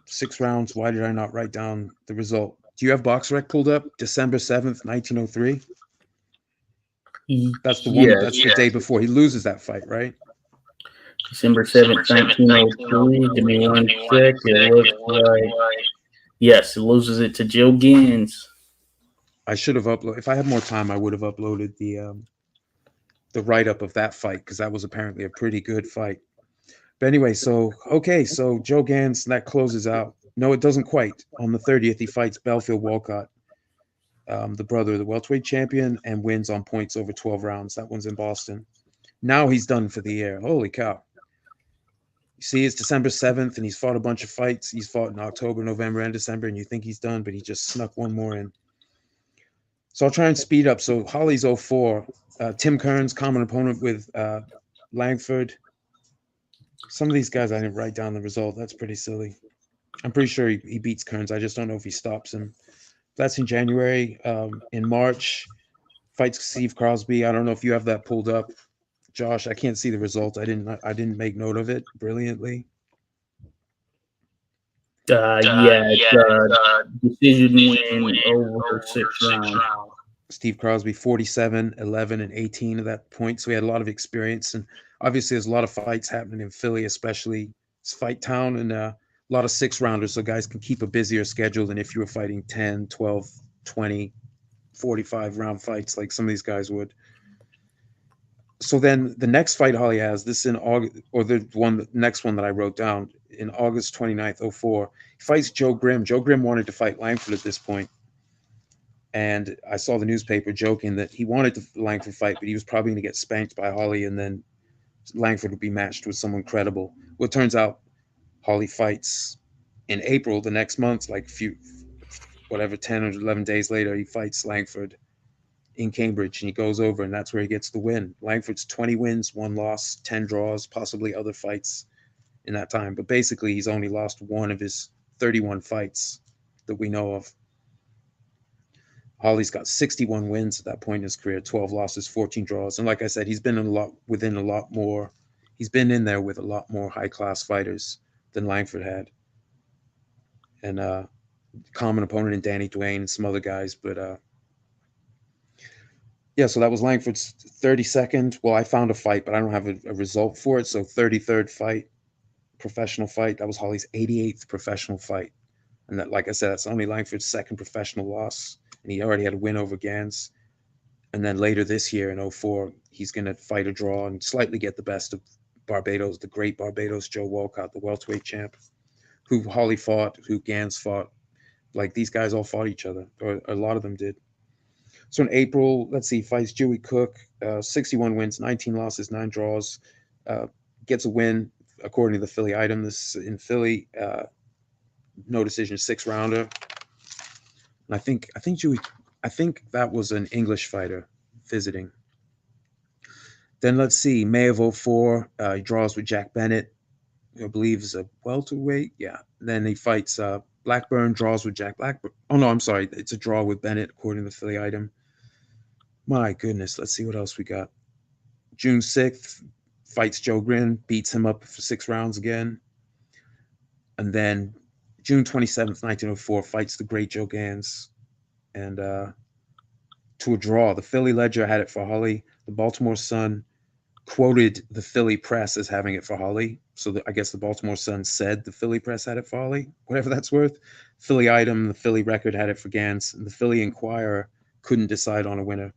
6 rounds. Why did I not write down the result? Do you have BoxRec pulled up? December 7th, 1903. That's the one. Yes. That's the day before he loses that fight, right? December 7th, 1903. Give me one sec. It looks like, yes, it loses it to Joe Gans. I should have uploaded. If I had more time, I would have uploaded the write up of that fight because that was apparently a pretty good fight. But anyway, so okay, so Joe Gans that closes out. No, it doesn't quite. On the 30th, he fights Belfield Walcott, the brother of the welterweight champion, and wins on points over 12 rounds. That one's in Boston. Now he's done for the year. Holy cow. You see, it's December 7th, and he's fought a bunch of fights. He's fought in October, November, and December, and you think he's done, but he just snuck one more in. So I'll try and speed up. So Holly's 04. Tim Kearns, common opponent with Langford. Some of these guys, I didn't write down the result. That's pretty silly. I'm pretty sure he beats Kearns. I just don't know if he stops him. That's in January. In March, fights Steve Crosby. I don't know if you have that pulled up, Josh. I can't see the result. I didn't make note of it brilliantly. Yeah, it's decision win over 6 rounds. Steve Crosby, 47, 11, and 18 at that point. So he had a lot of experience. And obviously, there's a lot of fights happening in Philly, especially it's fight town, and a lot of 6 rounders. So guys can keep a busier schedule than if you were fighting 10, 12, 20, 45 round fights like some of these guys would. So then the next fight Holly has, this in August, or the next one that I wrote down in August 29th, 04, he fights Joe Grimm. Joe Grimm wanted to fight Langford at this point. And I saw the newspaper joking that he wanted the Langford fight, but he was probably going to get spanked by Holly, and then Langford would be matched with someone credible. Well, it turns out Holly fights in April the next month, like whatever, 10 or 11 days later, he fights Langford in Cambridge, and he goes over, and that's where he gets the win. Langford's 20 wins, 1 loss, 10 draws, possibly other fights in that time. But basically, he's only lost one of his 31 fights that we know of. Holly's got 61 wins at that point in his career, 12 losses, 14 draws. And like I said, he's been within a lot more. He's been in there with a lot more high class fighters than Langford had. And common opponent in Danny Duane and some other guys. But yeah, so that was Langford's 32nd. Well, I found a fight, but I don't have a result for it. So 33rd fight, professional fight. That was Holly's 88th professional fight. And that, like I said, that's only Langford's second professional loss. And he already had a win over Gans. And then later this year in 04, he's going to fight a draw and slightly get the best of Barbados, the great Barbados Joe Walcott, the welterweight champ, who Holly fought, who Gans fought. Like these guys all fought each other, or a lot of them did. So in April, let's see, fights Dewey Cook, 61 wins, 19 losses, 9 draws, uh, gets a win according to the Philly item. This in Philly, no decision, 6 rounder. And I think that was an English fighter visiting. Then let's see, May of '04, he draws with Jack Bennett, who I believe is a welterweight. Yeah. Then he fights Blackburn, draws with Jack Blackburn. Oh no, I'm sorry, it's a draw with Bennett according to the Philly item. My goodness, let's see what else we got. June 6th, fights Joe Grin, beats him up for 6 rounds again. And then June 27th, 1904, fights the great Joe Gans. And to a draw. The Philly Ledger had it for Holly. The Baltimore Sun quoted the Philly press as having it for Holly. So I guess the Baltimore Sun said the Philly press had it for Holly, whatever that's worth. Philly item, the Philly Record had it for Gans. And the Philly Inquirer couldn't decide on a winner.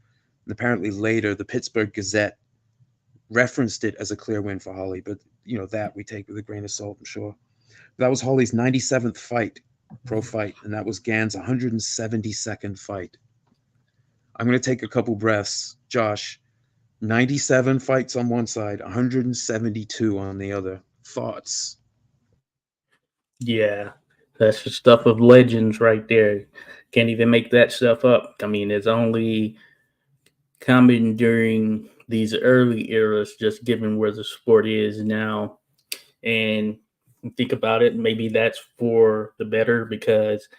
And apparently later, the Pittsburgh Gazette referenced it as a clear win for Holly, but that we take with a grain of salt, I'm sure. That was Holly's 97th fight, pro fight, and that was Gans' 172nd fight. I'm going to take a couple breaths. Josh, 97 fights on one side, 172 on the other. Thoughts? Yeah, that's the stuff of legends right there. Can't even make that stuff up. I mean, it's only common during these early eras, just given where the sport is now. And think about it, maybe that's for the better because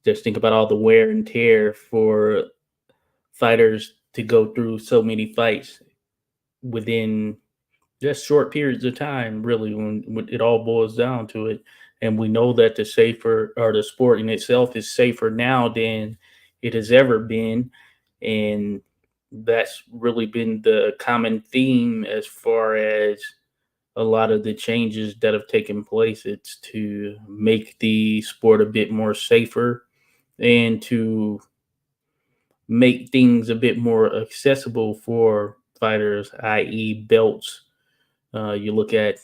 just think about all the wear and tear for fighters to go through so many fights within just short periods of time, really, when it all boils down to it. And we know that the sport in itself is safer now than it has ever been. And that's really been the common theme as far as a lot of the changes that have taken place. It's to make the sport a bit more safer and to make things a bit more accessible for fighters, i.e., belts. You look at,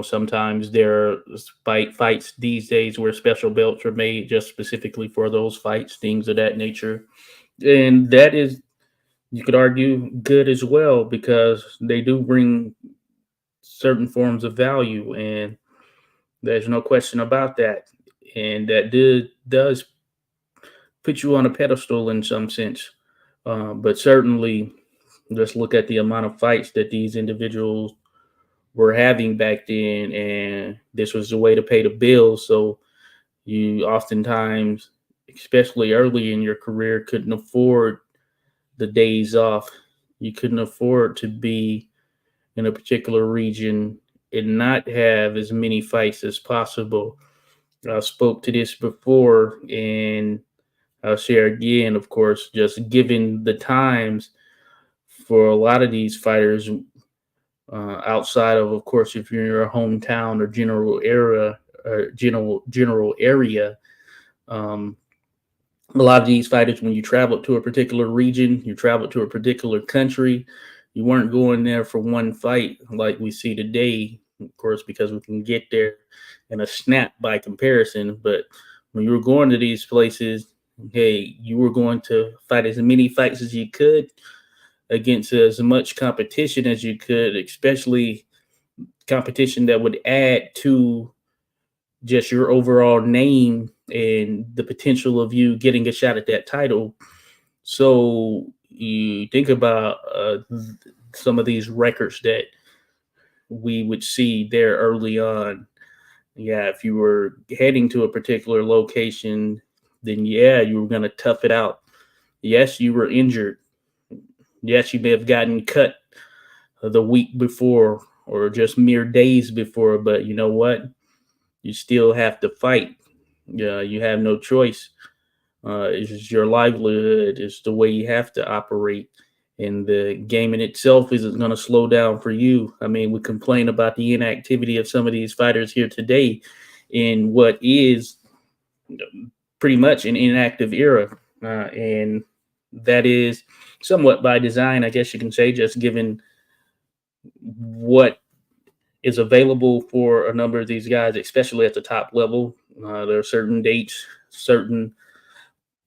sometimes there are fights these days where special belts are made just specifically for those fights, things of that nature. And that is, you could argue, good as well because they do bring certain forms of value, and there's no question about that. And that does put you on a pedestal in some sense. But certainly, just look at the amount of fights that these individuals were having back then, and this was the way to pay the bills. So you oftentimes, especially early in your career, couldn't afford the days off. You couldn't afford to be in a particular region and not have as many fights as possible. I spoke to this before, and I'll share again, of course, just given the times for a lot of these fighters, outside of course, if you're in your hometown or general area, um, a lot of these fighters, when you travel to a particular region, you travel to a particular country, you weren't going there for one fight like we see today, of course, because we can get there in a snap by comparison. But when you were going to these places, hey, you were going to fight as many fights as you could against as much competition as you could, especially competition that would add to just your overall name and the potential of you getting a shot at that title. So you think about some of these records that we would see there early on. Yeah, if you were heading to a particular location, then yeah, you were going to tough it out. Yes, you were injured. Yes, you may have gotten cut the week before or just mere days before, but you know what? You still have to fight. Yeah, you have no choice. It's your livelihood. It's the way you have to operate. And the game in itself isn't going to slow down for you. I mean, we complain about the inactivity of some of these fighters here today in what is pretty much an inactive era. And that is somewhat by design, I guess you can say, just given what is available for a number of these guys, especially at the top level. There are certain dates, certain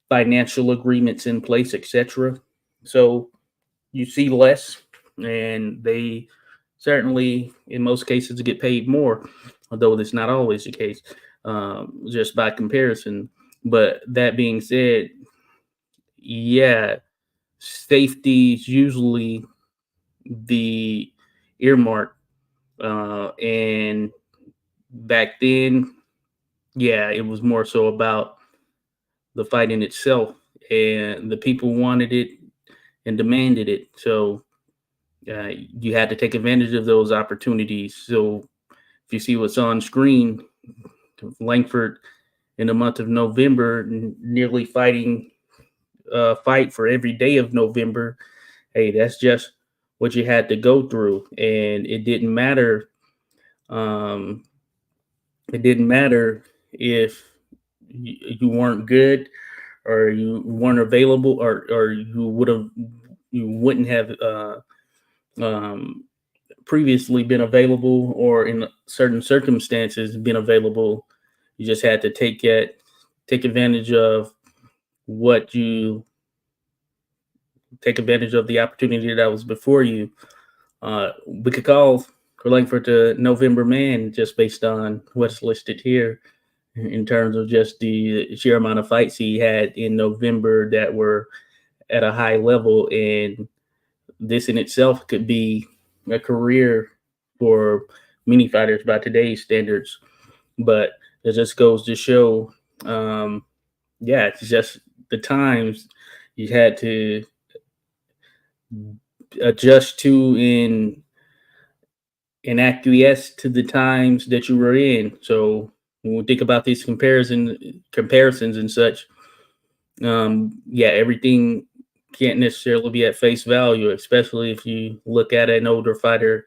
financial agreements in place, etc. So you see less, and they certainly, in most cases, get paid more, although that's not always the case, just by comparison. But that being said, yeah, safety is usually the earmark. And back then, yeah, it was more so about the fight in itself, and the people wanted it and demanded it. So you had to take advantage of those opportunities. So if you see what's on screen, Langford in the month of November, nearly fighting fight for every day of November. Hey, that's just what you had to go through, and it didn't matter. Um, it didn't matter if you weren't good, or you weren't available, or you wouldn't have um, previously been available, or in certain circumstances been available. You just had to take advantage of what you take advantage of the opportunity that was before you. We could call Langford the November Man just based on what's listed here in terms of just the sheer amount of fights he had in November that were at a high level. And this in itself could be a career for many fighters by today's standards. But it just goes to show, um, yeah, it's just the times you had to adjust to and acquiesce to the times that you were in. So when we think about these comparisons and such, yeah, everything can't necessarily be at face value, especially if you look at an older fighter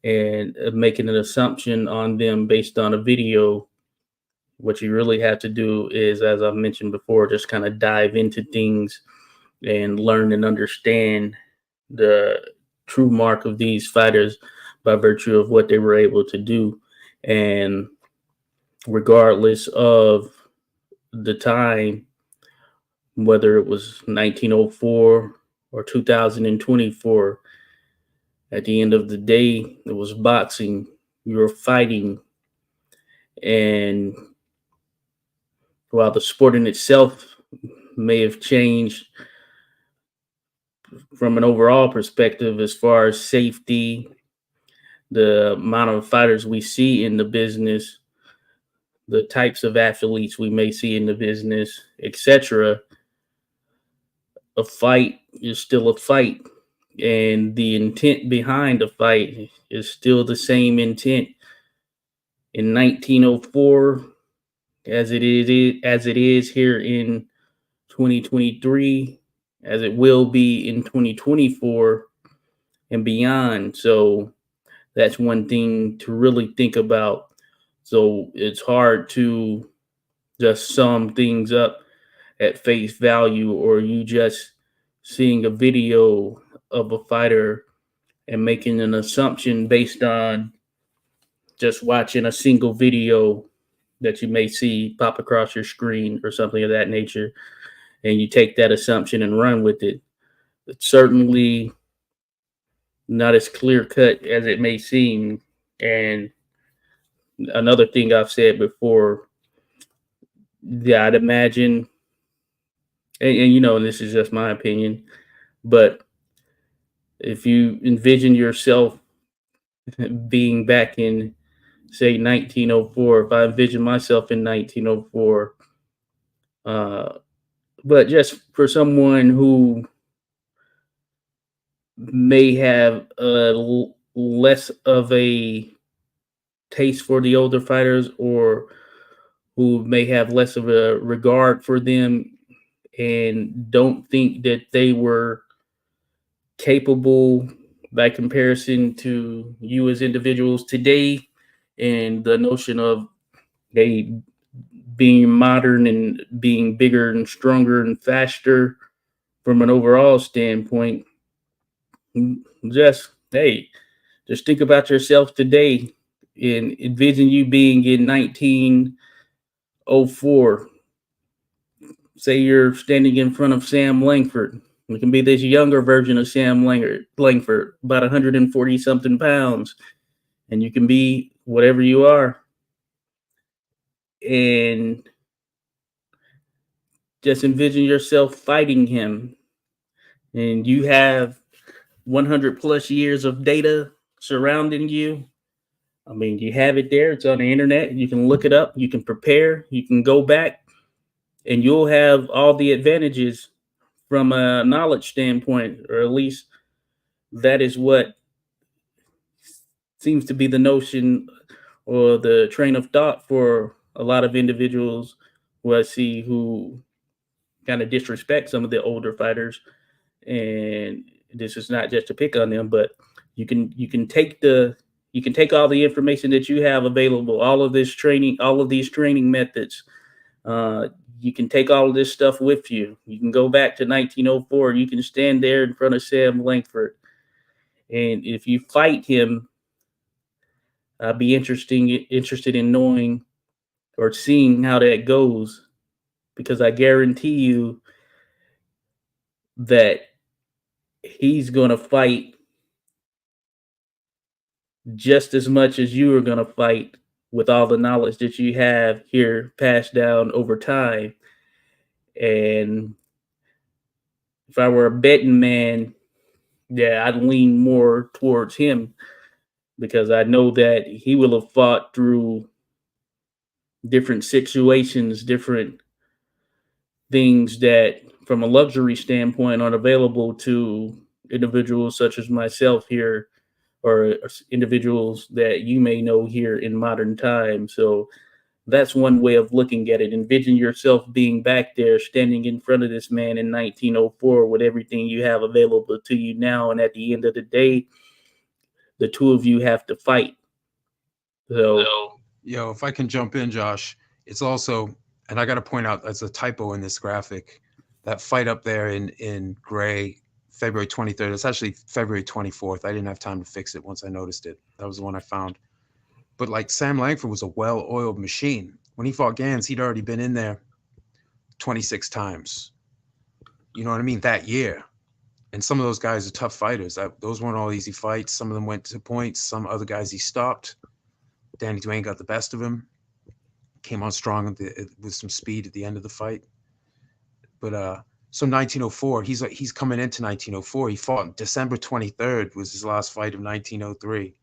and making an assumption on them based on a video. What you really have to do is, as I mentioned before, just kind of dive into things and learn and understand the true mark of these fighters by virtue of what they were able to do. And regardless of the time, whether it was 1904 or 2024, at the end of the day, it was boxing. You were fighting. And while the sport in itself may have changed from an overall perspective as far as safety, the amount of fighters we see in the business, the types of athletes we may see in the business, etc., a fight is still a fight. And the intent behind a fight is still the same intent in 1904 as it is here in 2023, as it will be in 2024 and beyond. So that's one thing to really think about. So it's hard to just sum things up at face value, or you just seeing a video of a fighter and making an assumption based on just watching a single video that you may see pop across your screen or something of that nature, and you take that assumption and run with it. It's certainly not as clear cut as it may seem. And another thing I've said before, yeah, I'd imagine, and this is just my opinion, but if you envision yourself being back in, say, 1904, if I envision myself in 1904, uh, but just for someone who may have less of a taste for the older fighters, or who may have less of a regard for them and don't think that they were capable by comparison to you as individuals today, and the notion of they being modern and being bigger and stronger and faster from an overall standpoint. Just hey, just think about yourself today and envision you being in 1904. say you're standing in front of Sam Langford. It can be this younger version of Langford, about 140 something pounds, and you can be whatever you are. And just envision yourself fighting him. And you have 100 plus years of data surrounding you. I mean, you have it there. It's on the internet. You can look it up. You can prepare. You can go back, and you'll have all the advantages from a knowledge standpoint, or at least that is what seems to be the notion or the train of thought for a lot of individuals who I see who kind of disrespect some of the older fighters. And this is not just to pick on them, but you can take the you can take all the information that you have available, all of this training, all of these training methods. Uh, you can take all of this stuff with you. You can go back to 1904. You can stand there in front of Sam Langford, and if you fight him, I'd be interested in knowing or seeing how that goes, because I guarantee you that he's going to fight just as much as you are going to fight with all the knowledge that you have here passed down over time. And if I were a betting man, yeah, I'd lean more towards him because I know that he will have fought through different situations, different things that, from a luxury standpoint, aren't available to individuals such as myself here, or individuals that you may know here in modern times. So that's one way of looking at it. Envision yourself being back there, standing in front of this man in 1904 with everything you have available to you now. And at the end of the day, the two of you have to fight. So, Yo, if I can jump in, Josh, it's also, and I got to point out, that's a typo in this graphic. That fight up there in gray, February 23rd. It's actually February 24th. I didn't have time to fix it once I noticed it. That was the one I found. But like Sam Langford was a well-oiled machine. When he fought Gans, he'd already been in there 26 times. You know what I mean? That year. And some of those guys are tough fighters. Those weren't all easy fights. Some of them went to points. Some other guys he stopped. Danny Dwayne got the best of him. Came on strong with some speed at the end of the fight. But so 1904, he's coming into 1904. He fought December 23rd was his last fight of 1903.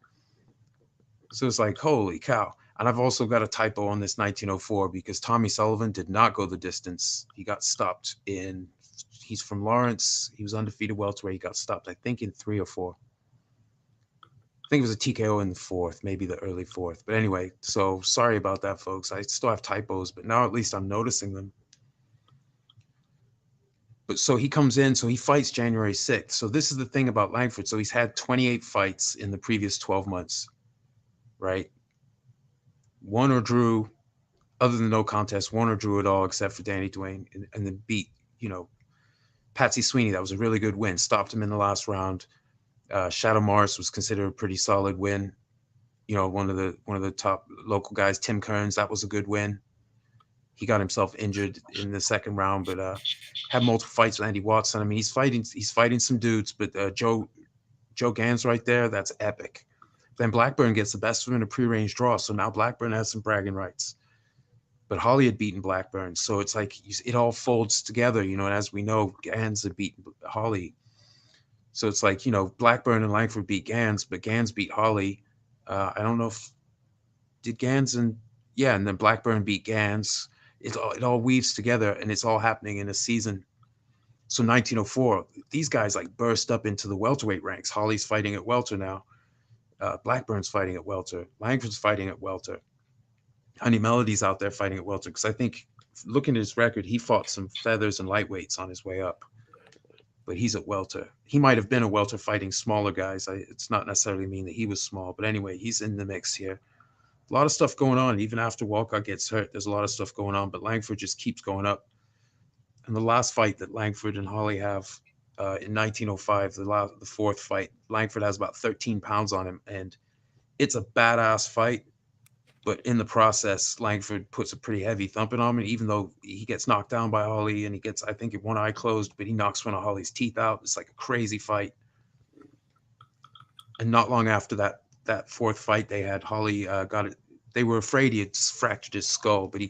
So it's like, holy cow. And I've also got a typo on this 1904 because Tommy Sullivan did not go the distance. He got stopped in, he's from Lawrence. He was undefeated welterweight. He got stopped, I think, in 3 or 4. I think it was a TKO in the fourth, maybe the early fourth. But anyway, so sorry about that, folks. I still have typos, but now at least I'm noticing them. But so he comes in, so he fights January 6th. So this is the thing about Langford. So he's had 28 fights in the previous 12 months, right? Won or drew, other than no contest, won or drew it all except for Danny Dwayne, and then beat, you know, Patsy Sweeney. That was a really good win. Stopped him in the last round. Shadow Morris was considered a pretty solid win. You know, one of the top local guys, Tim Kearns, that was a good win. He got himself injured in the second round, but had multiple fights with Andy Watson. I mean, he's fighting some dudes, but Joe Gans right there, that's epic. Then Blackburn gets the best of him in a pre-range draw, so now Blackburn has some bragging rights. But Holly had beaten Blackburn, so it's like it all folds together, you know. And as we know, Gans had beaten Holly, so it's like, you know, Blackburn and Langford beat Gans, but Gans beat Holly. I don't know if did Gans and yeah, and then Blackburn beat Gans. It all weaves together, and it's all happening in a season. So 1904, these guys like burst up into the welterweight ranks. Holly's fighting at welter now. Blackburn's fighting at welter. Langford's fighting at welter. Honey Melody's out there fighting at welter, because I think, looking at his record, he fought some feathers and lightweights on his way up, but he's at welter. He might have been a welter fighting smaller guys. It's not necessarily mean that he was small, but anyway, he's in the mix here. A lot of stuff going on. Even after Walcott gets hurt, there's a lot of stuff going on, but Langford just keeps going up. And the last fight that Langford and Holly have in 1905, the fourth fight, Langford has about 13 pounds on him, and it's a badass fight. But in the process, Langford puts a pretty heavy thumping on him. Even though he gets knocked down by Holly and he gets, I think, one eye closed, but he knocks one of Holly's teeth out. It's like a crazy fight. And not long after that fourth fight they had, Holly got it. They were afraid he had fractured his skull, but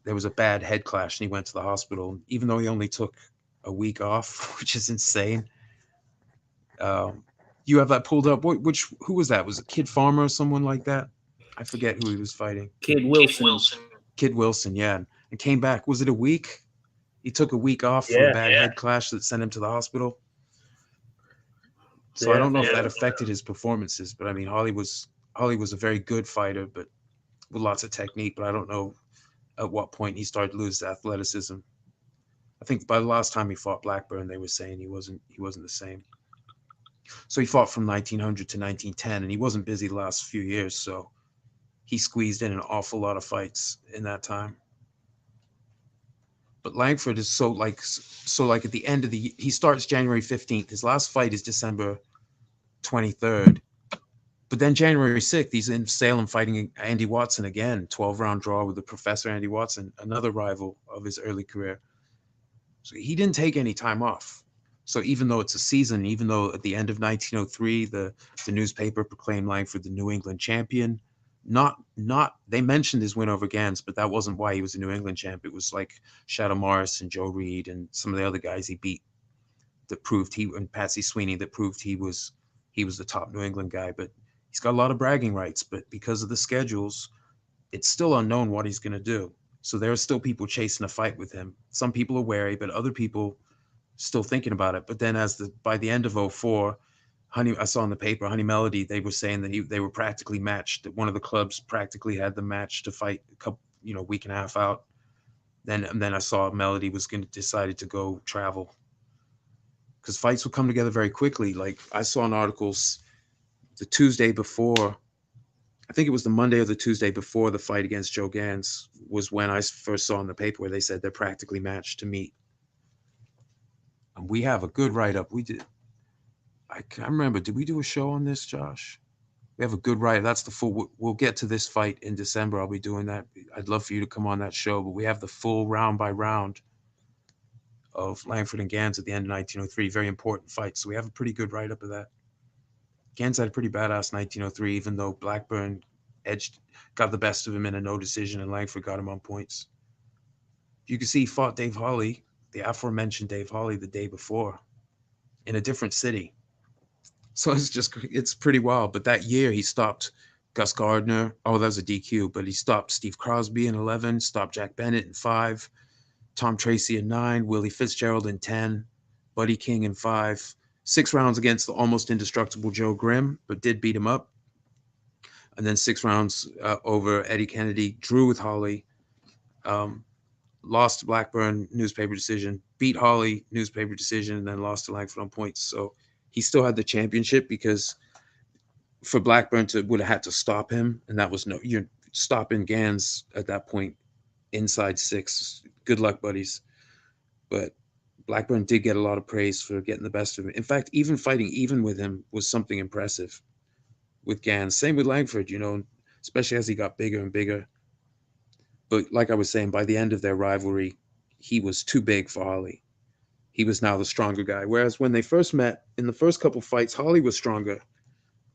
there was a bad head clash and he went to the hospital. Even though he only took a week off, which is insane. Um, you have that pulled up. Who was that? Was it Kid Farmer or someone like that? I forget who he was fighting. Kid Wilson. Kid Wilson, yeah, and came back. Was it a week? He took a week off for a Yeah, bad head clash that sent him to the hospital. So I yeah. don't know if that affected his performances, but I mean, Holly was a very good fighter, but with lots of technique. But I don't know at what point he started to lose athleticism. I think by the last time he fought Blackburn, they were saying he wasn't the same. So he fought from 1900 to 1910, and he wasn't busy the last few years. So he squeezed in an awful lot of fights in that time. But Langford is so like at the end of he starts January 15th. His last fight is December 23rd. But then January 6th, he's in Salem fighting Andy Watson again, 12-round draw with the Professor Andy Watson, another rival of his early career. So he didn't take any time off. So even though it's a season, even though at the end of 1903, the newspaper proclaimed Langford the New England champion, not they mentioned his win over Gans, but that wasn't why he was a New England champ. It was like Shadow Morris and Joe Reed and some of the other guys he beat that proved and Patsy Sweeney that proved he was the top New England guy. But he's got a lot of bragging rights. But because of the schedules, it's still unknown what he's going to do. So there are still people chasing a fight with him. Some people are wary, but other people still thinking about it. But then by the end of '04, I saw in the paper, Honey Melody, they were saying that they were practically matched. That one of the clubs practically had the match to fight a couple, week and a half out. Then I saw Melody was going to decided to go travel because fights would come together very quickly. Like I saw in articles the Tuesday before, I think it was the Monday or the Tuesday before the fight against Joe Gans was when I first saw in the paper where they said they're practically matched to meet. And we have a good write up. We did. I can't remember. Did we do a show on this, Josh? We have a good write. That's the full. We'll get to this fight in December. I'll be doing that. I'd love for you to come on that show. But we have the full round by round of Langford and Gans at the end of 1903. Very important fight. So we have a pretty good write up of that. Gans had a pretty badass 1903, even though Blackburn got the best of him in a no decision, and Langford got him on points. You can see he fought Dave Holly, the aforementioned Dave Holly, the day before in a different city. So it's pretty wild. But that year he stopped Gus Gardner. Oh, that was a DQ, but he stopped Steve Crosby in 11, stopped Jack Bennett in 5, Tom Tracy in 9, Willie Fitzgerald in 10, Buddy King in 5. 6 rounds against the almost indestructible Joe Grimm, but did beat him up. And then 6 rounds over Eddie Kennedy, drew with Holly, um, lost to Blackburn, newspaper decision, beat Holly, newspaper decision, and then lost to Langford on points. So he still had the championship because for Blackburn to would have had to stop him, and that was you're stopping Gans at that point inside 6. Good luck, buddies. But Blackburn did get a lot of praise for getting the best of him. In fact, even fighting even with him was something impressive with Gans. Same with Langford, especially as he got bigger and bigger. But like I was saying, by the end of their rivalry, he was too big for Holly. He was now the stronger guy. Whereas when they first met, in the first couple fights, Holly was stronger.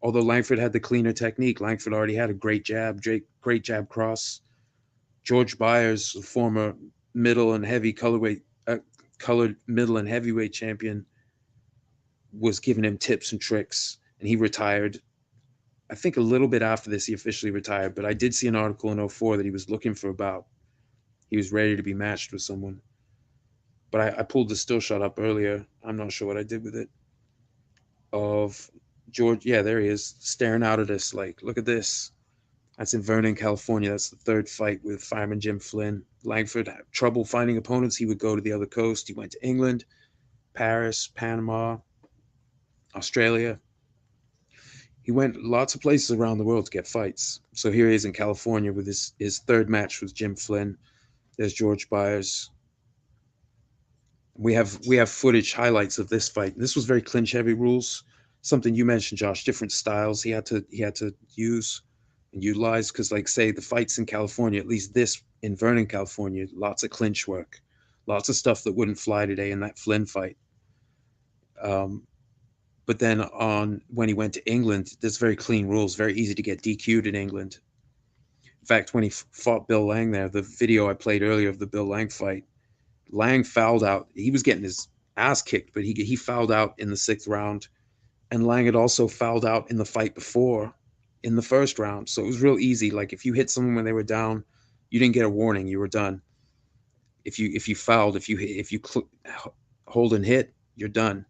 Although Langford had the cleaner technique. Langford already had a great jab, great jab cross. George Byers, a former middle and heavy colored middle and heavyweight champion, was giving him tips and tricks, and he retired. I think a little bit after this, he officially retired, but I did see an article in '04 that he was looking for he was ready to be matched with someone. But I pulled the still shot up earlier. I'm not sure what I did with it. Of George, yeah, there he is, staring out at us like, look at this. That's in Vernon, California. That's the third fight with fireman Jim Flynn. Langford had trouble finding opponents. He would go to the other coast. He went to England, Paris, Panama, Australia. He went lots of places around the world to get fights. So here he is in California with his third match with Jim Flynn. There's George Byers. We have footage highlights of this fight. This was very clinch heavy rules. Something you mentioned, Josh. Different styles he had to use. and utilized because, like, say, the fights in California, at least this in Vernon, California, lots of clinch work, lots of stuff that wouldn't fly today in that Flynn fight. Um, but then on when he went to England, there's very clean rules, very easy to get DQ'd in England. In fact, when he fought Bill Lang there, the video I played earlier of the Bill Lang fight, Lang fouled out. He was getting his ass kicked, but he fouled out in the sixth round, and Lang had also fouled out in the fight before, in the first round. So it was real easy. Like if you hit someone when they were down, you didn't get a warning. You were done. If you fouled, if you hold and hit, you're done.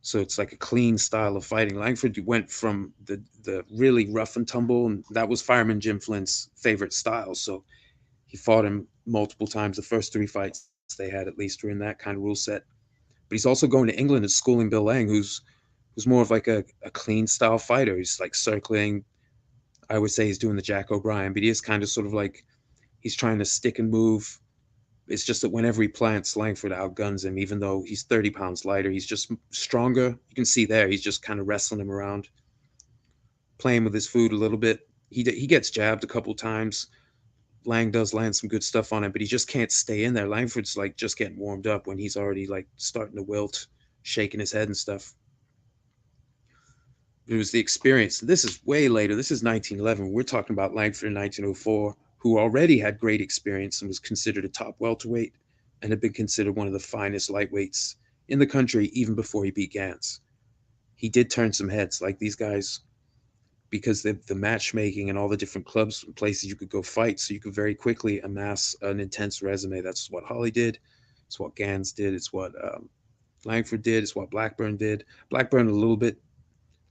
So it's like a clean style of fighting. Langford went from the really rough and tumble, and that was Fireman Jim Flynn's favorite style. So he fought him multiple times. The first three fights they had, at least, were in that kind of rule set. But he's also going to England and schooling Bill Lang, who's more of like a clean style fighter. He's like circling. I would say he's doing the Jack O'Brien, but he is kind of sort of like he's trying to stick and move. It's just that whenever he plants, Langford outguns him, even though he's 30 pounds lighter. He's just stronger. You can see there, he's just kind of wrestling him around, playing with his food a little bit. He gets jabbed a couple times. Lang does land some good stuff on him, but he just can't stay in there. Langford's like just getting warmed up when he's already like starting to wilt, shaking his head and stuff. It was the experience. This is way later. This is 1911. We're talking about Langford in 1904, who already had great experience and was considered a top welterweight and had been considered one of the finest lightweights in the country even before he beat Gantz. He did turn some heads, like these guys, because the matchmaking and all the different clubs and places you could go fight, so you could very quickly amass an intense resume. That's what Holly did. It's what Gans did. It's what Langford did. It's what Blackburn did. Blackburn a little bit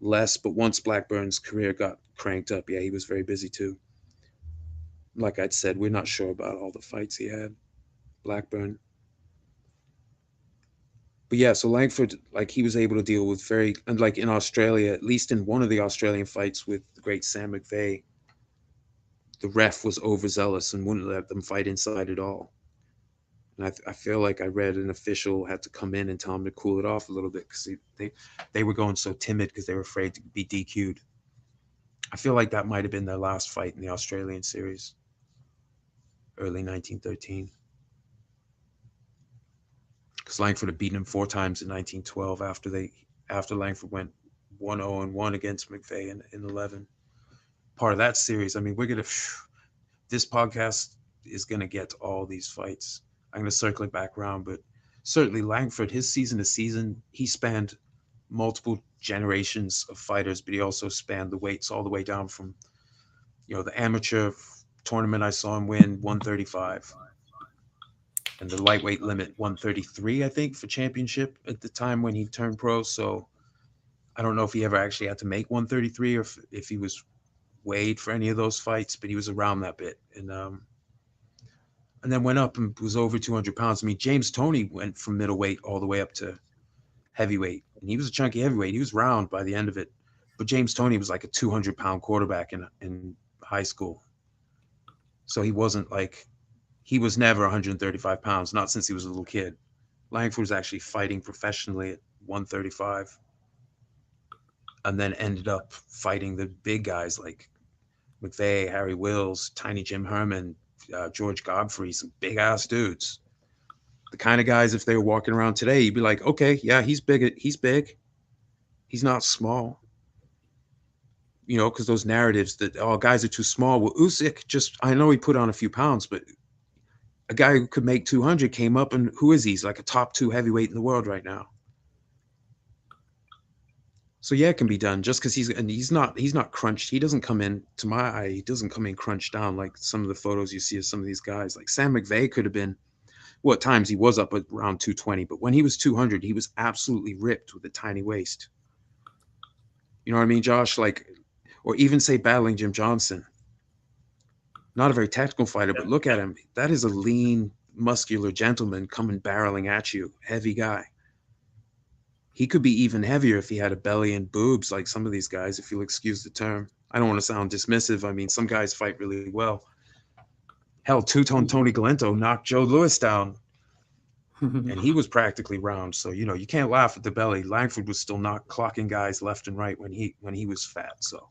less, but once Blackburn's career got cranked up, yeah, he was very busy too. Like I'd said, we're not sure about all the fights he had, Blackburn. But yeah, so Langford, like he was able to deal with very, and like in Australia, at least in one of the Australian fights with the great Sam McVeigh, the ref was overzealous and wouldn't let them fight inside at all. And I feel like I read an official had to come in and tell him to cool it off a little bit because they were going so timid because they were afraid to be DQ'd. I feel like that might have been their last fight in the Australian series, early 1913. Because Langford had beaten him four times in 1912 after Langford went 1-0-1 against McVeigh in 11. Part of that series. I mean, we're gonna this podcast is gonna get to all these fights. I'm gonna circle it back around, but certainly Langford, his season to season, he spanned multiple generations of fighters, but he also spanned the weights all the way down from the amateur tournament I saw him win 135, and the lightweight limit 133, I think, for championship at the time when he turned pro. So I don't know if he ever actually had to make 133 or if he was weighed for any of those fights, but he was around that bit. And then went up and was over 200 pounds. I mean, James Toney went from middleweight all the way up to heavyweight, and he was a chunky heavyweight. He was round by the end of it. But James Toney was like a 200-pound quarterback in high school. So he was never 135 pounds, not since he was a little kid. Langford was actually fighting professionally at 135, and then ended up fighting the big guys like McVeigh, Harry Wills, Tiny Jim Herman, George Godfrey, some big ass dudes. The kind of guys, if they were walking around today, you'd be like, okay, yeah, he's big. He's big. He's not small. Because those narratives that guys are too small. Well, Usyk I know he put on a few pounds, but a guy who could make 200 came up, and who is he? He's like a top 2 heavyweight in the world right now. So yeah, it can be done just because he's not crunched. He doesn't come in, to my eye, he doesn't come in crunched down like some of the photos you see of some of these guys. Like Sam McVeigh could have been, well, at times he was up at around 220, but when he was 200, he was absolutely ripped with a tiny waist. You know what I mean, Josh? Like, or even say battling Jim Johnson. Not a very technical fighter, but look at him. That is a lean, muscular gentleman coming barreling at you, heavy guy. He could be even heavier if he had a belly and boobs like some of these guys, if you'll excuse the term. I don't want to sound dismissive. I mean, some guys fight really well. Hell, two-tone Tony Galento knocked Joe Louis down, and he was practically round. So, you can't laugh at the belly. Langford was still not clocking guys left and right when he was fat. So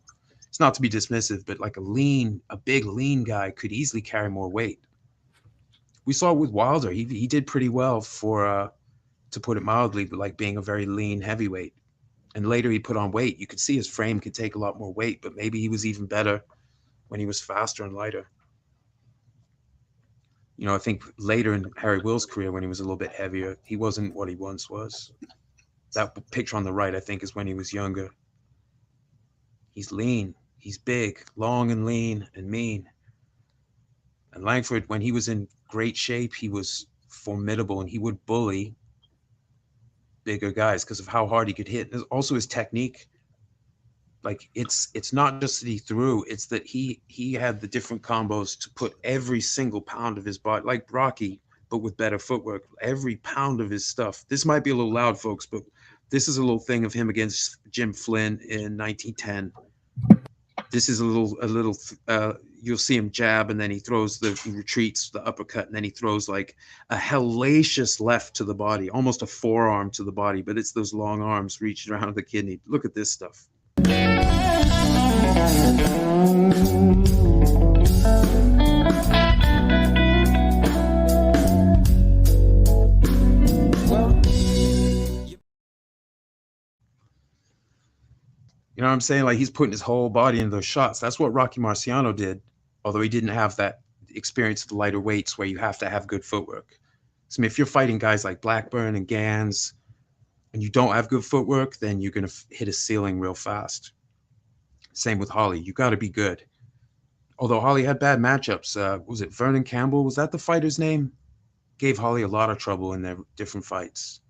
It's not to be dismissive, but like a big lean guy could easily carry more weight. We saw it with Wilder. He did pretty well for to put it mildly, but like being a very lean heavyweight. And later he put on weight. You could see his frame could take a lot more weight, but maybe he was even better when he was faster and lighter. I think later in Harry Will's career, when he was a little bit heavier, he wasn't what he once was. That picture on the right, I think, is when he was younger. He's lean, he's big, long and lean and mean. And Langford, when he was in great shape, he was formidable and he would bully bigger guys because of how hard he could hit. And also his technique. Like it's not just that he threw, it's that he had the different combos to put every single pound of his body, like Rocky, but with better footwork. Every pound of his stuff. This might be a little loud, folks, but this is a little thing of him against Jim Flynn in 1910. This is a little. You'll see him jab, and then he retreats the uppercut, and then he throws like a hellacious left to the body, almost a forearm to the body, but it's those long arms reaching around the kidney. Look at this stuff. You know what I'm saying? Like he's putting his whole body into those shots. That's what Rocky Marciano did, although he didn't have that experience of the lighter weights where you have to have good footwork. So I mean, if you're fighting guys like Blackburn and Gans and you don't have good footwork, then you're going to hit a ceiling real fast. Same with Holly. You got to be good. Although Holly had bad matchups. Was it Vernon Campbell? Was that the fighter's name? Gave Holly a lot of trouble in their different fights.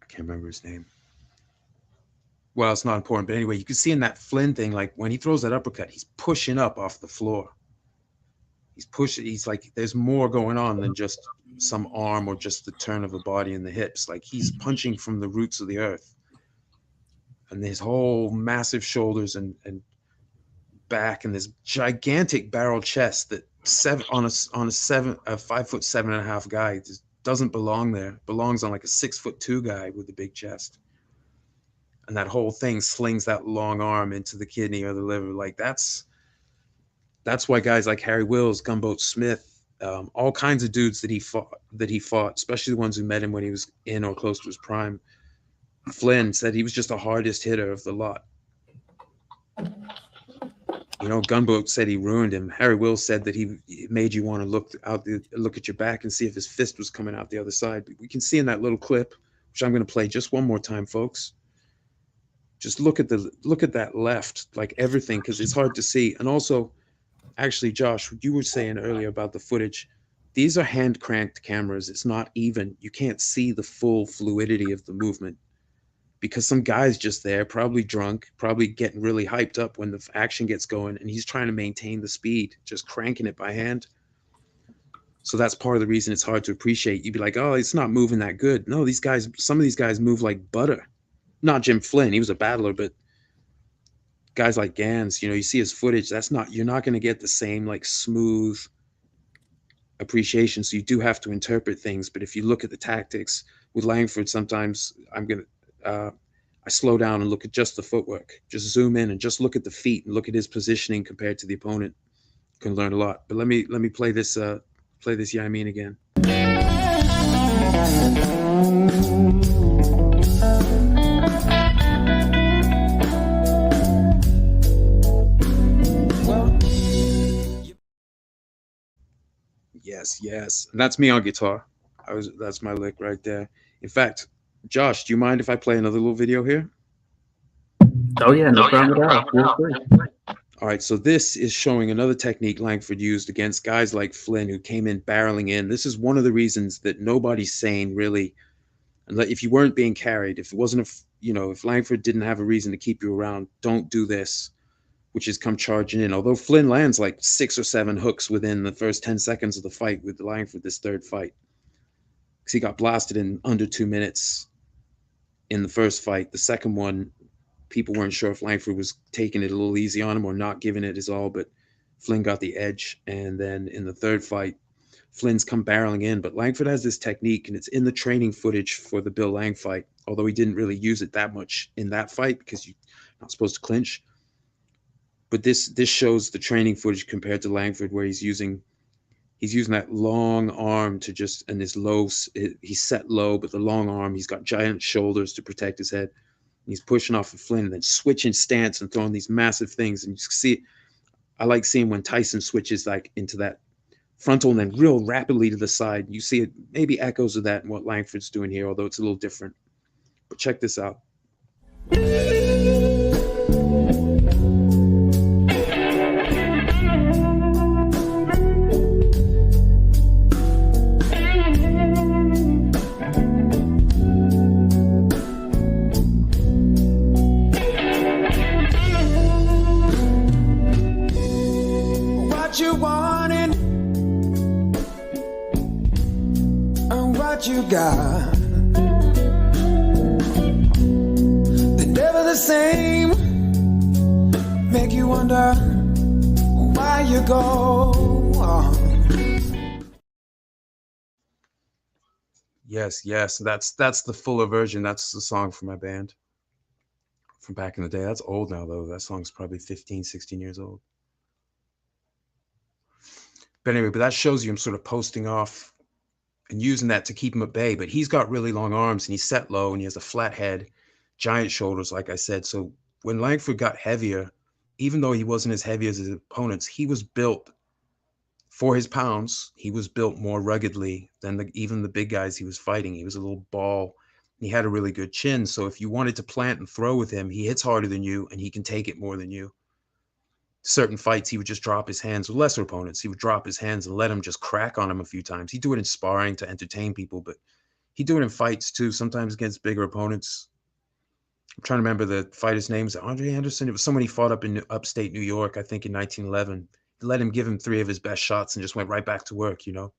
I can't remember his name. Well, it's not important, but anyway, you can see in that Flynn thing, like when he throws that uppercut, he's pushing up off the floor. He's pushing. He's like, there's more going on than just some arm or just the turn of the body and the hips. Like he's punching from the roots of the earth, and his whole massive shoulders and back and this gigantic barrel chest that a 5'7.5" guy just doesn't belong there. Belongs on like a 6'2" guy with a big chest. And that whole thing slings that long arm into the kidney or the liver. Like that's why guys like Harry Wills, Gunboat Smith, all kinds of dudes that he fought, especially the ones who met him when he was in or close to his prime. Flynn said he was just the hardest hitter of the lot. Gunboat said he ruined him. Harry Wills said that he made you want to look at your back and see if his fist was coming out the other side. But we can see in that little clip, which I'm going to play just one more time, folks. Just look at that left, like everything, because it's hard to see. And also, actually, Josh, what you were saying earlier about the footage, these are hand cranked cameras. It's not even. You can't see the full fluidity of the movement because some guy's just there, probably drunk, probably getting really hyped up when the action gets going, and he's trying to maintain the speed, just cranking it by hand. So that's part of the reason it's hard to appreciate. You'd be like, oh, it's not moving that good. No, some of these guys move like butter. Not Jim Flynn, he was a battler, but guys like Gans, you see his footage. You're not going to get the same like smooth appreciation. So you do have to interpret things. But if you look at the tactics with Langford, sometimes I slow down and look at just the footwork, just zoom in and just look at the feet and look at his positioning compared to the opponent. You can learn a lot. But let me play this Yeah I Mean again. Yes. And that's me on guitar. That's my lick right there. In fact, Josh, do you mind if I play another little video here? Oh yeah, no problem at all. Feel free. All right, so this is showing another technique Langford used against guys like Flynn who came in barreling in. This is one of the reasons that nobody's sane really, if you weren't being carried, if it wasn't if Langford didn't have a reason to keep you around, don't do this, which is come charging in. Although Flynn lands like 6 or 7 hooks within the first 10 seconds of the fight with Langford, this third fight, because he got blasted in under 2 minutes in the first fight. The second one, people weren't sure if Langford was taking it a little easy on him or not giving it his all, but Flynn got the edge. And then in the third fight, Flynn's come barreling in, but Langford has this technique, and it's in the training footage for the Bill Lang fight, although he didn't really use it that much in that fight because you're not supposed to clinch. But this shows the training footage compared to Langford, where he's using that long arm to just and his low. He's set low, but the long arm. He's got giant shoulders to protect his head. He's pushing off of Flynn and then switching stance and throwing these massive things. And you see, I like seeing when Tyson switches like into that frontal and then real rapidly to the side. You see it maybe echoes of that in what Langford's doing here, although it's a little different. But check this out. What you wanted and what you got, they're never the same. Make you wonder why you go on. Yes, that's the fuller version. That's the song for my band from back in the day. That's old now though. That song's probably 15, 16 years old. But anyway, but that shows you him sort of posting off and using that to keep him at bay. But he's got really long arms and he's set low and he has a flat head, giant shoulders, like I said. So when Langford got heavier, even though he wasn't as heavy as his opponents, he was built for his pounds. He was built more ruggedly than even the big guys he was fighting. He was a little ball. He had a really good chin. So if you wanted to plant and throw with him, he hits harder than you and he can take it more than you. Certain fights, he would just drop his hands with lesser opponents. He would drop his hands and let him just crack on him a few times. He'd do it in sparring to entertain people, but he'd do it in fights too, sometimes against bigger opponents. I'm trying to remember the fighter's name. Was it Andre Anderson? It was someone he fought up in upstate New York, I think in 1911. He let him give him 3 of his best shots and just went right back to work, you know?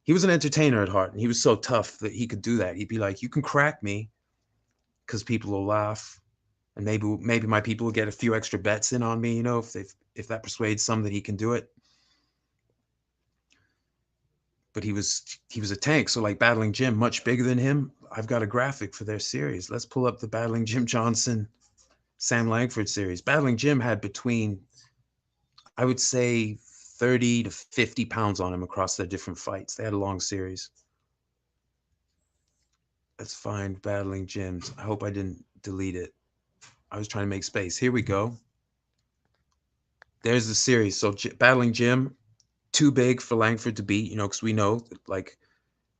He was an entertainer at heart, and he was so tough that he could do that. He'd be like, you can crack me because people will laugh. And maybe my people will get a few extra bets in on me, you know, if that persuades some that he can do it. But he was a tank. So like Battling Jim, much bigger than him. I've got a graphic for their series. Let's pull up the Battling Jim Johnson, Sam Langford series. Battling Jim had between, I would say, 30 to 50 pounds on him across their different fights. They had a long series. Let's find Battling Jim's. I hope I didn't delete it. I was trying to make space. Here we go. There's the series. So Battling Jim, too big for Langford to beat, you know, because we know like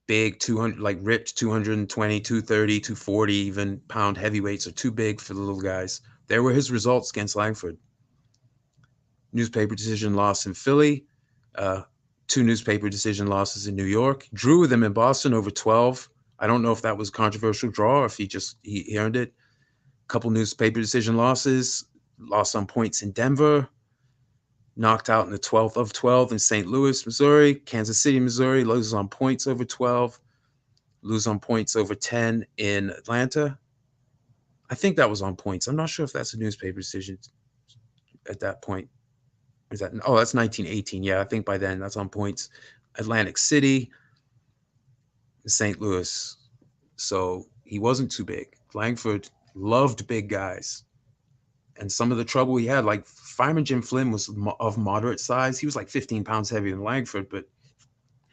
big 200, like ripped 220, 230, 240 even pound heavyweights are too big for the little guys. There were his results against Langford. Newspaper decision loss in Philly, 2 newspaper decision losses in New York. Drew with him in Boston over 12. I don't know if that was a controversial draw or if he earned it. Couple newspaper decision losses, lost on points in Denver, knocked out in the 12th of 12 in St. Louis, Missouri, Kansas City, Missouri, loses on points over 12, lose on points over 10 in Atlanta. I think that was on points. I'm not sure if that's a newspaper decision at that point. Is that, oh, that's 1918. Yeah, I think by then that's on points. Atlantic City, St. Louis. So he wasn't too big. Langford loved big guys. And some of the trouble he had, like Fireman Jim Flynn was of moderate size. He was like 15 pounds heavier than Langford, but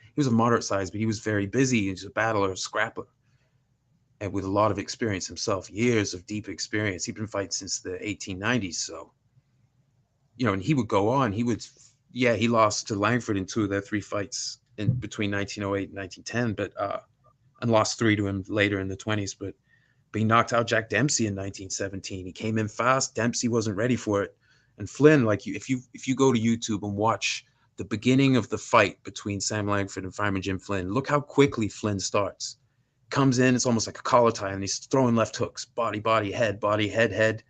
he was of moderate size, but he was very busy. He was a battler, a scrapper, and with a lot of experience himself, years of deep experience. He'd been fighting since the 1890s. So, you know, and he would go on. He lost to Langford in 2 of their 3 fights in between 1908 and 1910, but and lost 3 to him later in the 20s. But he knocked out Jack Dempsey in 1917. He came in fast. Dempsey wasn't ready for it. And Flynn, like if you go to YouTube and watch the beginning of the fight between Sam Langford and Fireman Jim Flynn, look how quickly Flynn starts. Comes in, it's almost like a collar tie, and he's throwing left hooks, body, head, head.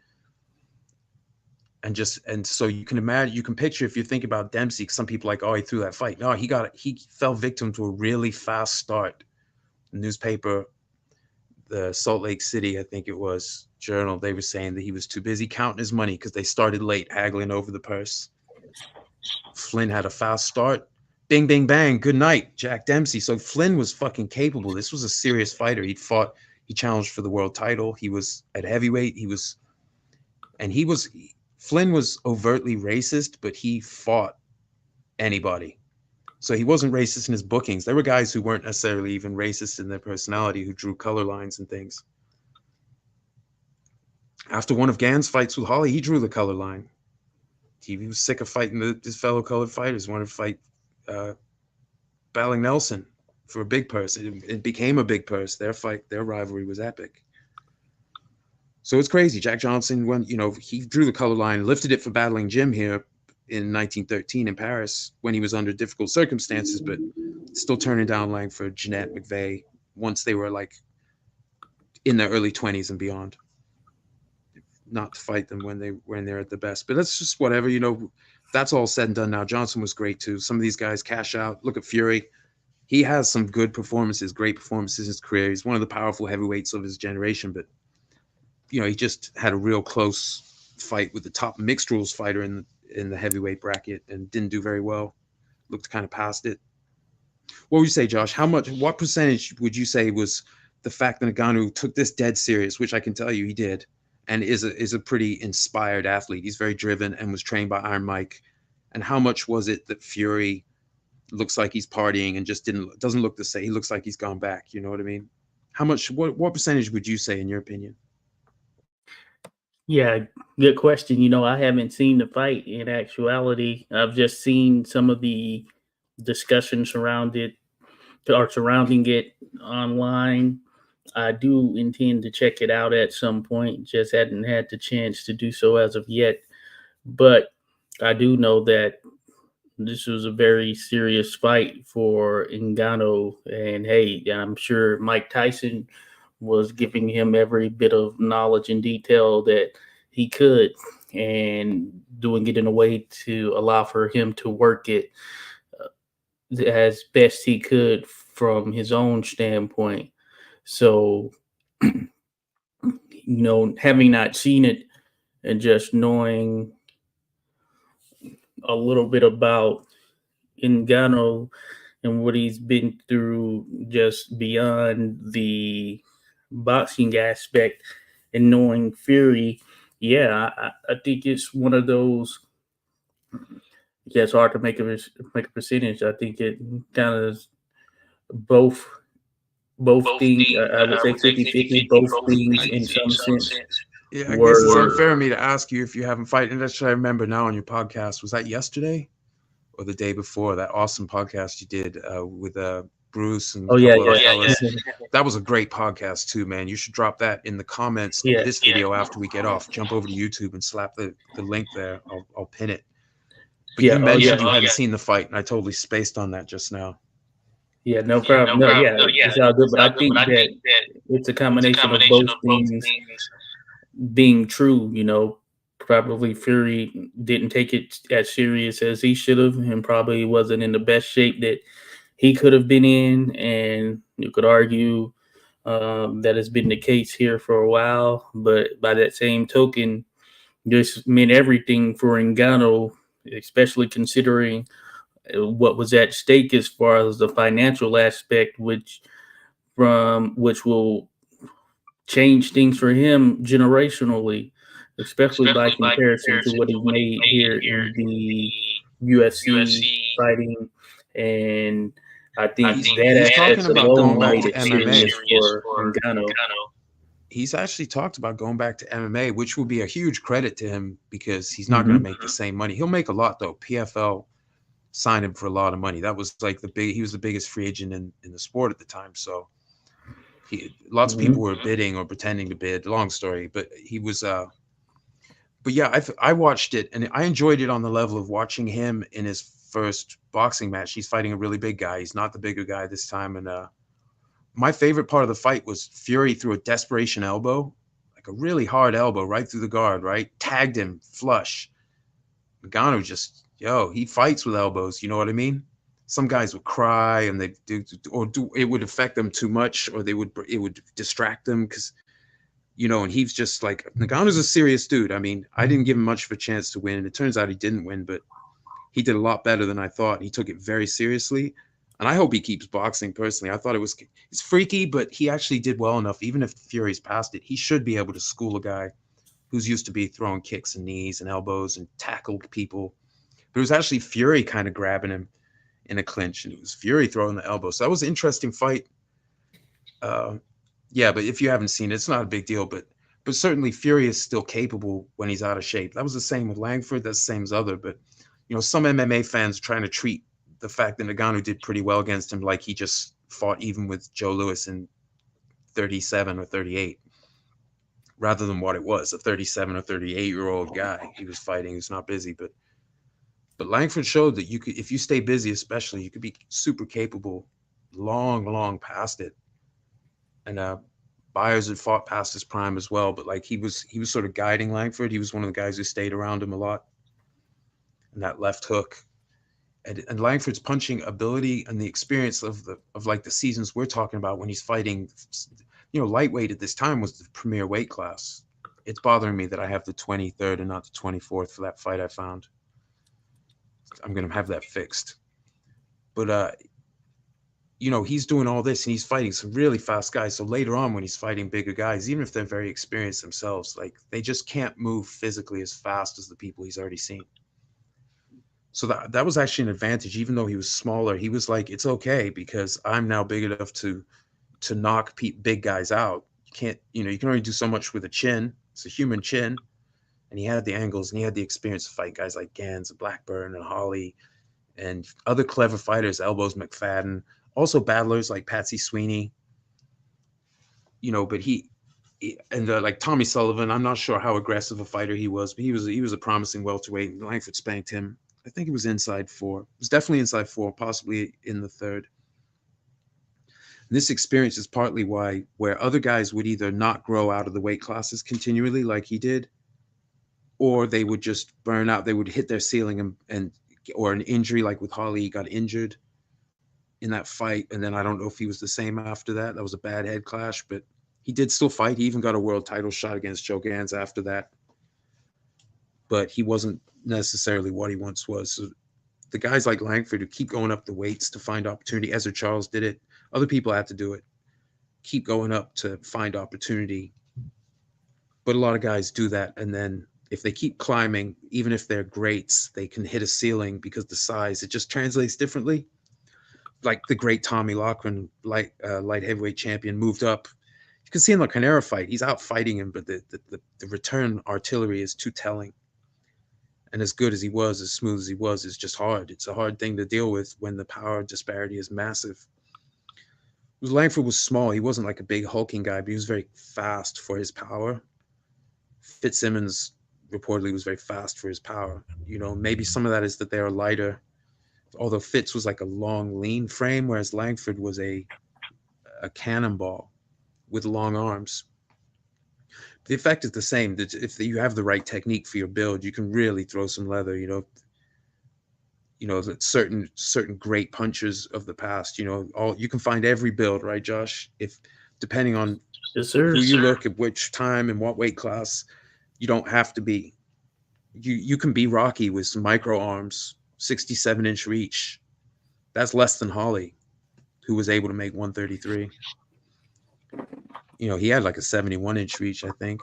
And so you can imagine, you can picture if you think about Dempsey, some people like, oh, he threw that fight. No, he fell victim to a really fast start. The newspaper, the Salt Lake City, I think it was, Journal, they were saying that he was too busy counting his money because they started late, haggling over the purse. Flynn had a fast start. Bing, bing, bang. Good night, Jack Dempsey. So Flynn was fucking capable. This was a serious fighter. He challenged for the world title. He was at heavyweight. He was And Flynn was overtly racist, but he fought anybody. So he wasn't racist in his bookings. There were guys who weren't necessarily even racist in their personality who drew color lines and things. After one of Gann's fights with Holly, he drew the color line. He was sick of fighting his fellow colored fighters, wanted to fight uh, battling Nelson for a big purse. It became a big purse. Their rivalry was epic. So it's crazy. Jack Johnson, when he drew the color line, lifted it for battling Jim here in 1913 in Paris when he was under difficult circumstances, but still turning down Langford, Jeanette, McVeigh once they were like in their early 20s and beyond. Not to fight them when they're at the best, but that's just whatever. That's all said and done now. Johnson was great too. Some of these guys cash out. Look at Fury. He has some good performances, great performances in his career. He's one of the powerful heavyweights of his generation, but he just had a real close fight with the top mixed rules fighter in the heavyweight bracket and didn't do very well. Looked kind of past it. What would you say, Josh? What percentage would you say was the fact that Ngannou took this dead serious, which I can tell you he did, and is a pretty inspired athlete. He's very driven and was trained by Iron Mike. And how much was it that Fury looks like he's partying and just doesn't look the same? He looks like he's gone back. You know what I mean? What percentage would you say in your opinion? Yeah, good question. I haven't seen the fight in actuality. I've just seen some of the discussions surrounding it online. I do intend to check it out at some point. Just hadn't had the chance to do so as of yet. But I do know that this was a very serious fight for Ngannou. And hey, I'm sure Mike Tyson was giving him every bit of knowledge and detail that he could and doing it in a way to allow for him to work it as best he could from his own standpoint. So, having not seen it and just knowing a little bit about Ngannou and what he's been through just beyond the boxing aspect and knowing Fury, yeah, I think it's one of those. Yeah, it's hard to make a percentage. I think it kind of both things. I would say 50-50. Both things in some sense. Yeah, I guess it's unfair of me to ask you if you haven't fight. And that's what I remember now on your podcast. Was that yesterday or the day before? That awesome podcast you did with Bruce and fellas. That was a great podcast too, man. You should drop that in the comments of this video after we get off. Jump over to YouTube and slap the link there. I'll pin it. But you mentioned you hadn't seen the fight, and I totally spaced on that just now. Yeah, no problem. It's all good. But I think that it's a combination of both things being true. Probably Fury didn't take it as serious as he should have, and probably wasn't in the best shape that he could have been in. And you could argue that has been the case here for a while. But by that same token, this meant everything for Ngannou, especially considering what was at stake as far as the financial aspect, which will change things for him generationally, especially by comparison to what he made here in the UFC fighting. And I think he's talking about going back to MMA for Ngannou. He's actually talked about going back to MMA, which will be a huge credit to him because he's not going to make the same money. He'll make a lot though. PFL signed him for a lot of money. That was like he was the biggest free agent in the sport at the time. So lots of people were bidding or pretending to bid. Long story, but he was. But yeah, I watched it and I enjoyed it on the level of watching him in his first boxing match. He's fighting a really big guy. He's not the bigger guy this time. And my favorite part of the fight was Fury threw a desperation elbow, like a really hard elbow right through the guard, right? Tagged him flush. Ngannou just, he fights with elbows. You know what I mean? Some guys would cry and it would affect them too much, or it would distract them because, and he's just like, Ngannou's a serious dude. I mean, I didn't give him much of a chance to win. And it turns out he didn't win, but he did a lot better than I thought. He took it very seriously. And I hope he keeps boxing personally. I thought it's freaky, but he actually did well enough. Even if Fury's past it, he should be able to school a guy who's used to be throwing kicks and knees and elbows and tackled people. But it was actually Fury kind of grabbing him in a clinch, and it was Fury throwing the elbow. So that was an interesting fight. Uh, yeah, but if you haven't seen it, it's not a big deal. But certainly Fury is still capable when he's out of shape. That was the same with Langford. That's the same as other. But some MMA fans are trying to treat the fact that Nagano did pretty well against him like he just fought even with Joe Louis in 37 or 38, rather than what it was, a 37 or 38-year-old guy he was fighting who's not busy. But Langford showed that you could, if you stay busy, especially, you could be super capable, long past it. And Byers had fought past his prime as well, but like he was sort of guiding Langford. He was one of the guys who stayed around him a lot. And that left hook, and Langford's punching ability and the experience of like the seasons we're talking about when he's fighting, lightweight at this time was the premier weight class. It's bothering me that I have the 23rd and not the 24th for that fight I found. I'm gonna have that fixed. But he's doing all this and he's fighting some really fast guys. So later on, when he's fighting bigger guys, even if they're very experienced themselves, like they just can't move physically as fast as the people he's already seen. So that was actually an advantage. Even though he was smaller, he was like, it's okay because I'm now big enough to knock big guys out. You can't, you can only do so much with a chin. It's a human chin. And he had the angles and he had the experience to fight guys like Gans and Blackburn and Holly and other clever fighters, Elbows McFadden, also battlers like Patsy Sweeney. But and like Tommy Sullivan, I'm not sure how aggressive a fighter he was, but he was a promising welterweight. And Langford spanked him. I think it was inside 4. It was definitely inside 4, possibly in the 3rd. And this experience is partly why where other guys would either not grow out of the weight classes continually like he did, or they would just burn out. They would hit their ceiling and or an injury like with Holly, he got injured in that fight. And then I don't know if he was the same after that. That was a bad head clash, but he did still fight. He even got a world title shot against Joe Gans after that. But he wasn't necessarily what he once was. So the guys like Langford who keep going up the weights to find opportunity, Ezra Charles did it. Other people had to do it. Keep going up to find opportunity. But a lot of guys do that. And then if they keep climbing, even if they're greats, they can hit a ceiling because the size, it just translates differently. Like the great Tommy Loughran, light heavyweight champion, moved up. You can see in the Canera fight, he's out fighting him, but the return artillery is too telling. And as good as he was, as smooth as he was, is just hard. It's a hard thing to deal with when the power disparity is massive. Langford was small. He wasn't like a big hulking guy, but he was very fast for his power. Fitzsimmons reportedly was very fast for his power. Maybe some of that is that they are lighter, although Fitz was like a long, lean frame, whereas Langford was a cannonball with long arms. The effect is the same. That if you have the right technique for your build, you can really throw some leather. That certain great punchers of the past. All you can find every build, right, Josh? If depending on Yes, sir. who you look at, which time and what weight class, you don't have to be. You can be Rocky with some micro arms, 67-inch reach. That's less than Holly, who was able to make 133. He had like a 71-inch reach, I think.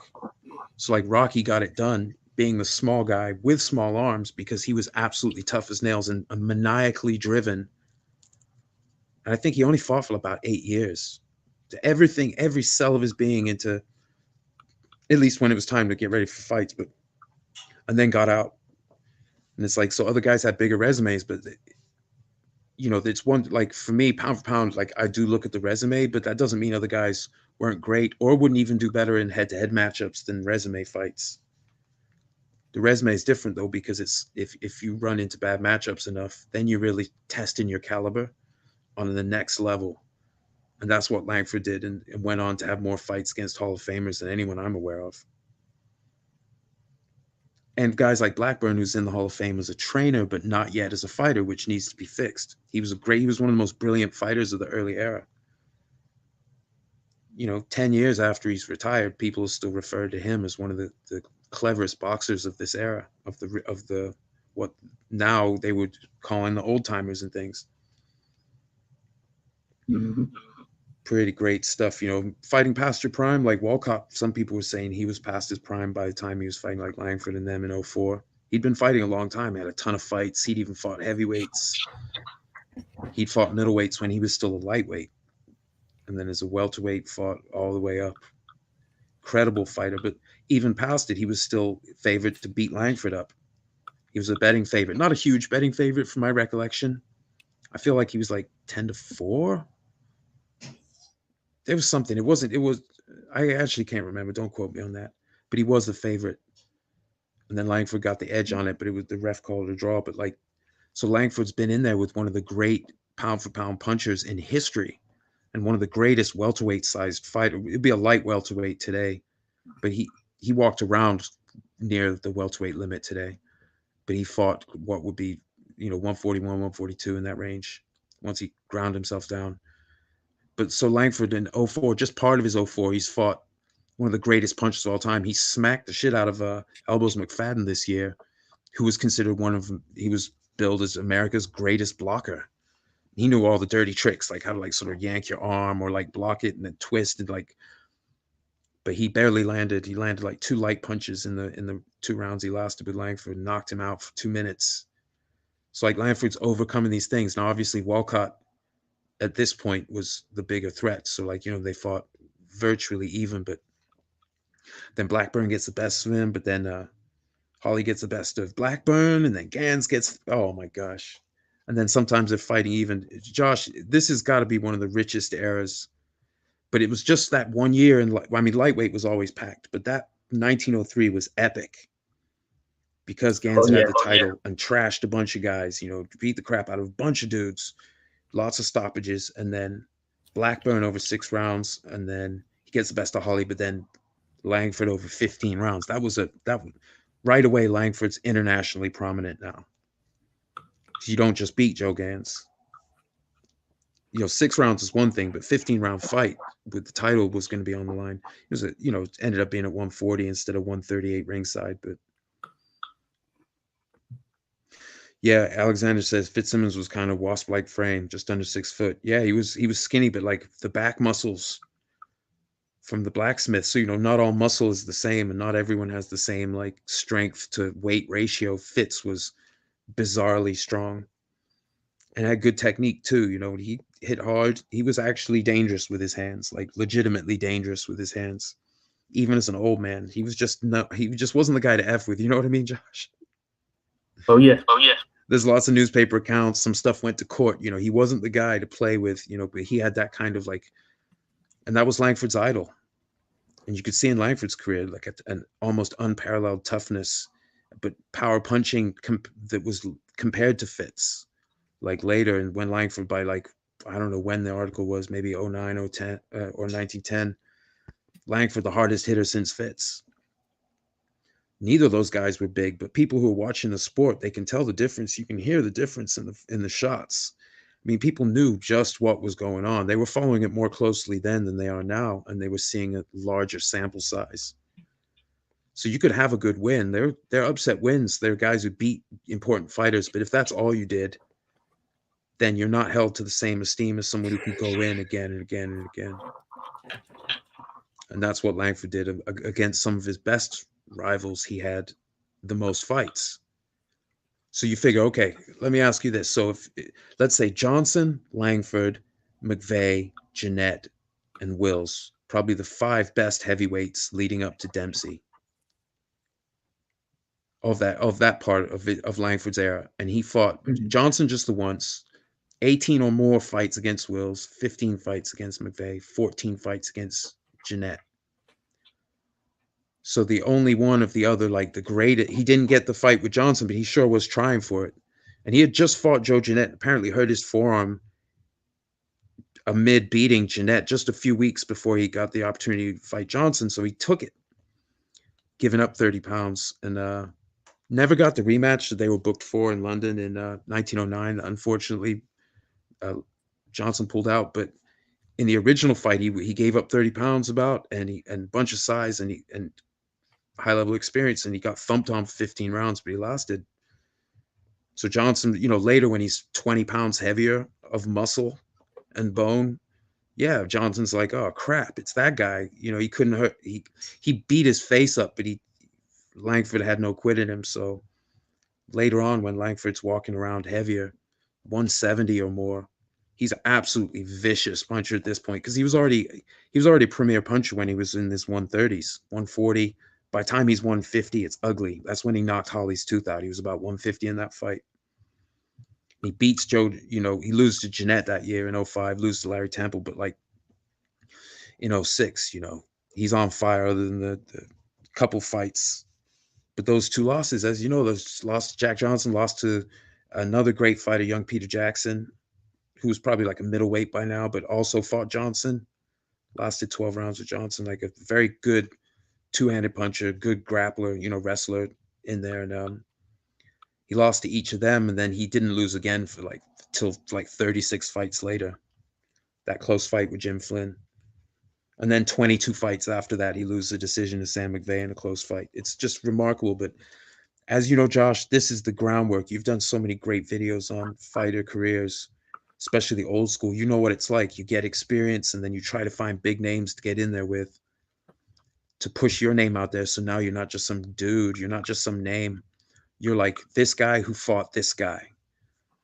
So like Rocky got it done being the small guy with small arms because he was absolutely tough as nails and maniacally driven. And I think he only fought for about 8 years. To everything, every cell of his being into, at least when it was time to get ready for fights, and then got out. And it's like, so other guys had bigger resumes, but it's one, like for me, pound for pound, like I do look at the resume, but that doesn't mean other guys weren't great or wouldn't even do better in head-to-head matchups than resume fights. The resume is different though, because it's if you run into bad matchups enough, then you're really testing your caliber on the next level. And that's what Langford did, and went on to have more fights against Hall of Famers than anyone I'm aware of. And guys like Blackburn, who's in the Hall of Fame as a trainer, but not yet as a fighter, which needs to be fixed. He was one of the most brilliant fighters of the early era. 10 years after he's retired, people still refer to him as one of the cleverest boxers of this era, of the what now they would call in the old timers and things. Mm-hmm. Pretty great stuff. Fighting past your prime, like Walcott, some people were saying he was past his prime by the time he was fighting like Langford and them in '04. He'd been fighting a long time, had a ton of fights. He'd even fought heavyweights. He'd fought middleweights when he was still a lightweight. And then as a welterweight, fought all the way up. Credible fighter, but even past it, he was still favored to beat Langford up. He was a betting favorite. Not a huge betting favorite from my recollection. I feel like he was like 10-4. There was something. I actually can't remember. Don't quote me on that. But he was the favorite. And then Langford got the edge on it, but it was the ref called a draw. But so Langford's been in there with one of the great pound for pound punchers in history and one of the greatest welterweight sized fighter. It'd be a light welterweight today, but he walked around near the welterweight limit today. But he fought what would be, 141, 142 in that range once he ground himself down. But so Langford in '04, just part of his '04, he's fought one of the greatest punchers of all time. He smacked the shit out of Elbows McFadden this year, who was considered he was billed as America's greatest blocker. He knew all the dirty tricks, like how to sort of yank your arm or block it and then twist and but he barely landed. He landed like 2 light punches in the 2 rounds he lasted with Langford, knocked him out for 2 minutes. So Langford's overcoming these things. Now, obviously, Walcott at this point was the bigger threat. So they fought virtually even, but then Blackburn gets the best of him, but then Holly gets the best of Blackburn, and then Gans gets, oh my gosh. And then sometimes they're fighting even. Josh, this has got to be one of the richest eras. But it was just that one year, and lightweight was always packed, but that 1903 was epic because Gans had the title and trashed a bunch of guys, beat the crap out of a bunch of dudes, lots of stoppages, and then Blackburn over 6 rounds, and then he gets the best of Holly, but then Langford over 15 rounds. Right away, Langford's internationally prominent now. You don't just beat Joe Gans. 6 rounds is one thing, but 15-round fight with the title was going to be on the line. It was ended up being at 140 instead of 138 ringside. But yeah, Alexander says Fitzsimmons was kind of wasp-like frame, just under 6 foot. Yeah, he was skinny, but the back muscles from the blacksmith. So not all muscle is the same, and not everyone has the same strength to weight ratio. Fitz was bizarrely strong and had good technique too. He hit hard. He was actually dangerous with his hands, legitimately dangerous with his hands. Even as an old man, he just wasn't the guy to F with. You know what I mean, Josh? Oh yeah. There's lots of newspaper accounts. Some stuff went to court. He wasn't the guy to play with. But he had that kind of and that was Langford's idol. And you could see in Langford's career an almost unparalleled toughness, but power punching that was compared to Fitz. Later, and when Langford by I don't know when the article was, maybe 09, 010 or 1910, Langford the hardest hitter since Fitz. Neither of those guys were big, but people who are watching the sport, they can tell the difference. You can hear the difference in the shots. I mean, people knew just what was going on. They were following it more closely then than they are now, and they were seeing a larger sample size. So you could have a good win. They're upset wins. They're guys who beat important fighters, but if that's all you did, then you're not held to the same esteem as someone who can go in again and again and again. And that's what Langford did against some of his best rivals. He had the most fights. So you figure, okay, let me ask you this. So if, let's say Johnson, Langford, McVeigh, Jeanette, and Wills, probably the 5 best heavyweights leading up to Dempsey of that part of Langford's era. And he fought Johnson just the once, 18 or more fights against Wills, 15 fights against McVeigh, 14 fights against Jeanette. So the only one of the other, the greatest, he didn't get the fight with Johnson, but he sure was trying for it. And he had just fought Joe Jeanette, apparently hurt his forearm amid beating Jeanette just a few weeks before he got the opportunity to fight Johnson. So he took it, giving up 30 pounds, and never got the rematch that they were booked for in London in 1909. Unfortunately, Johnson pulled out, but in the original fight, he gave up 30 pounds and a bunch of size and high level experience, and he got thumped on for 15 rounds, but he lasted. So Johnson, later when he's 20 pounds heavier of muscle and bone, Yeah, Johnson's like, oh crap, it's that guy. He couldn't hurt. He beat his face up, but he Langford had no quit in him. So later on, when Langford's walking around heavier, 170 or more, he's an absolutely vicious puncher at this point because he was already a premier puncher when he was in his 130s, 140. By the time he's 150, it's ugly. That's when he knocked Holly's tooth out. He was about 150 in that fight. He beats Joe. He loses to Jeanette that year in '05, loses to Larry Temple, but like in '06, he's on fire other than the couple fights. But those two losses, as you know, those lost to Jack Johnson, lost to another great fighter, young Peter Jackson, who was probably like a middleweight by now, but also fought Johnson. Lasted 12 rounds with Johnson, like a very good two-handed puncher, good grappler, wrestler in there. And he lost to each of them, and then he didn't lose again for like till like 36 fights later. That close fight with Jim Flynn. And then 22 fights after that, he loses a decision to Sam McVeigh in a close fight. It's just remarkable. But as you know, Josh, this is the groundwork. You've done so many great videos on fighter careers, especially the old school. You know what it's like. You get experience and then you try to find big names to get in there with to push your name out there. So now you're not just some dude, you're not just some name. You're like this guy who fought this guy.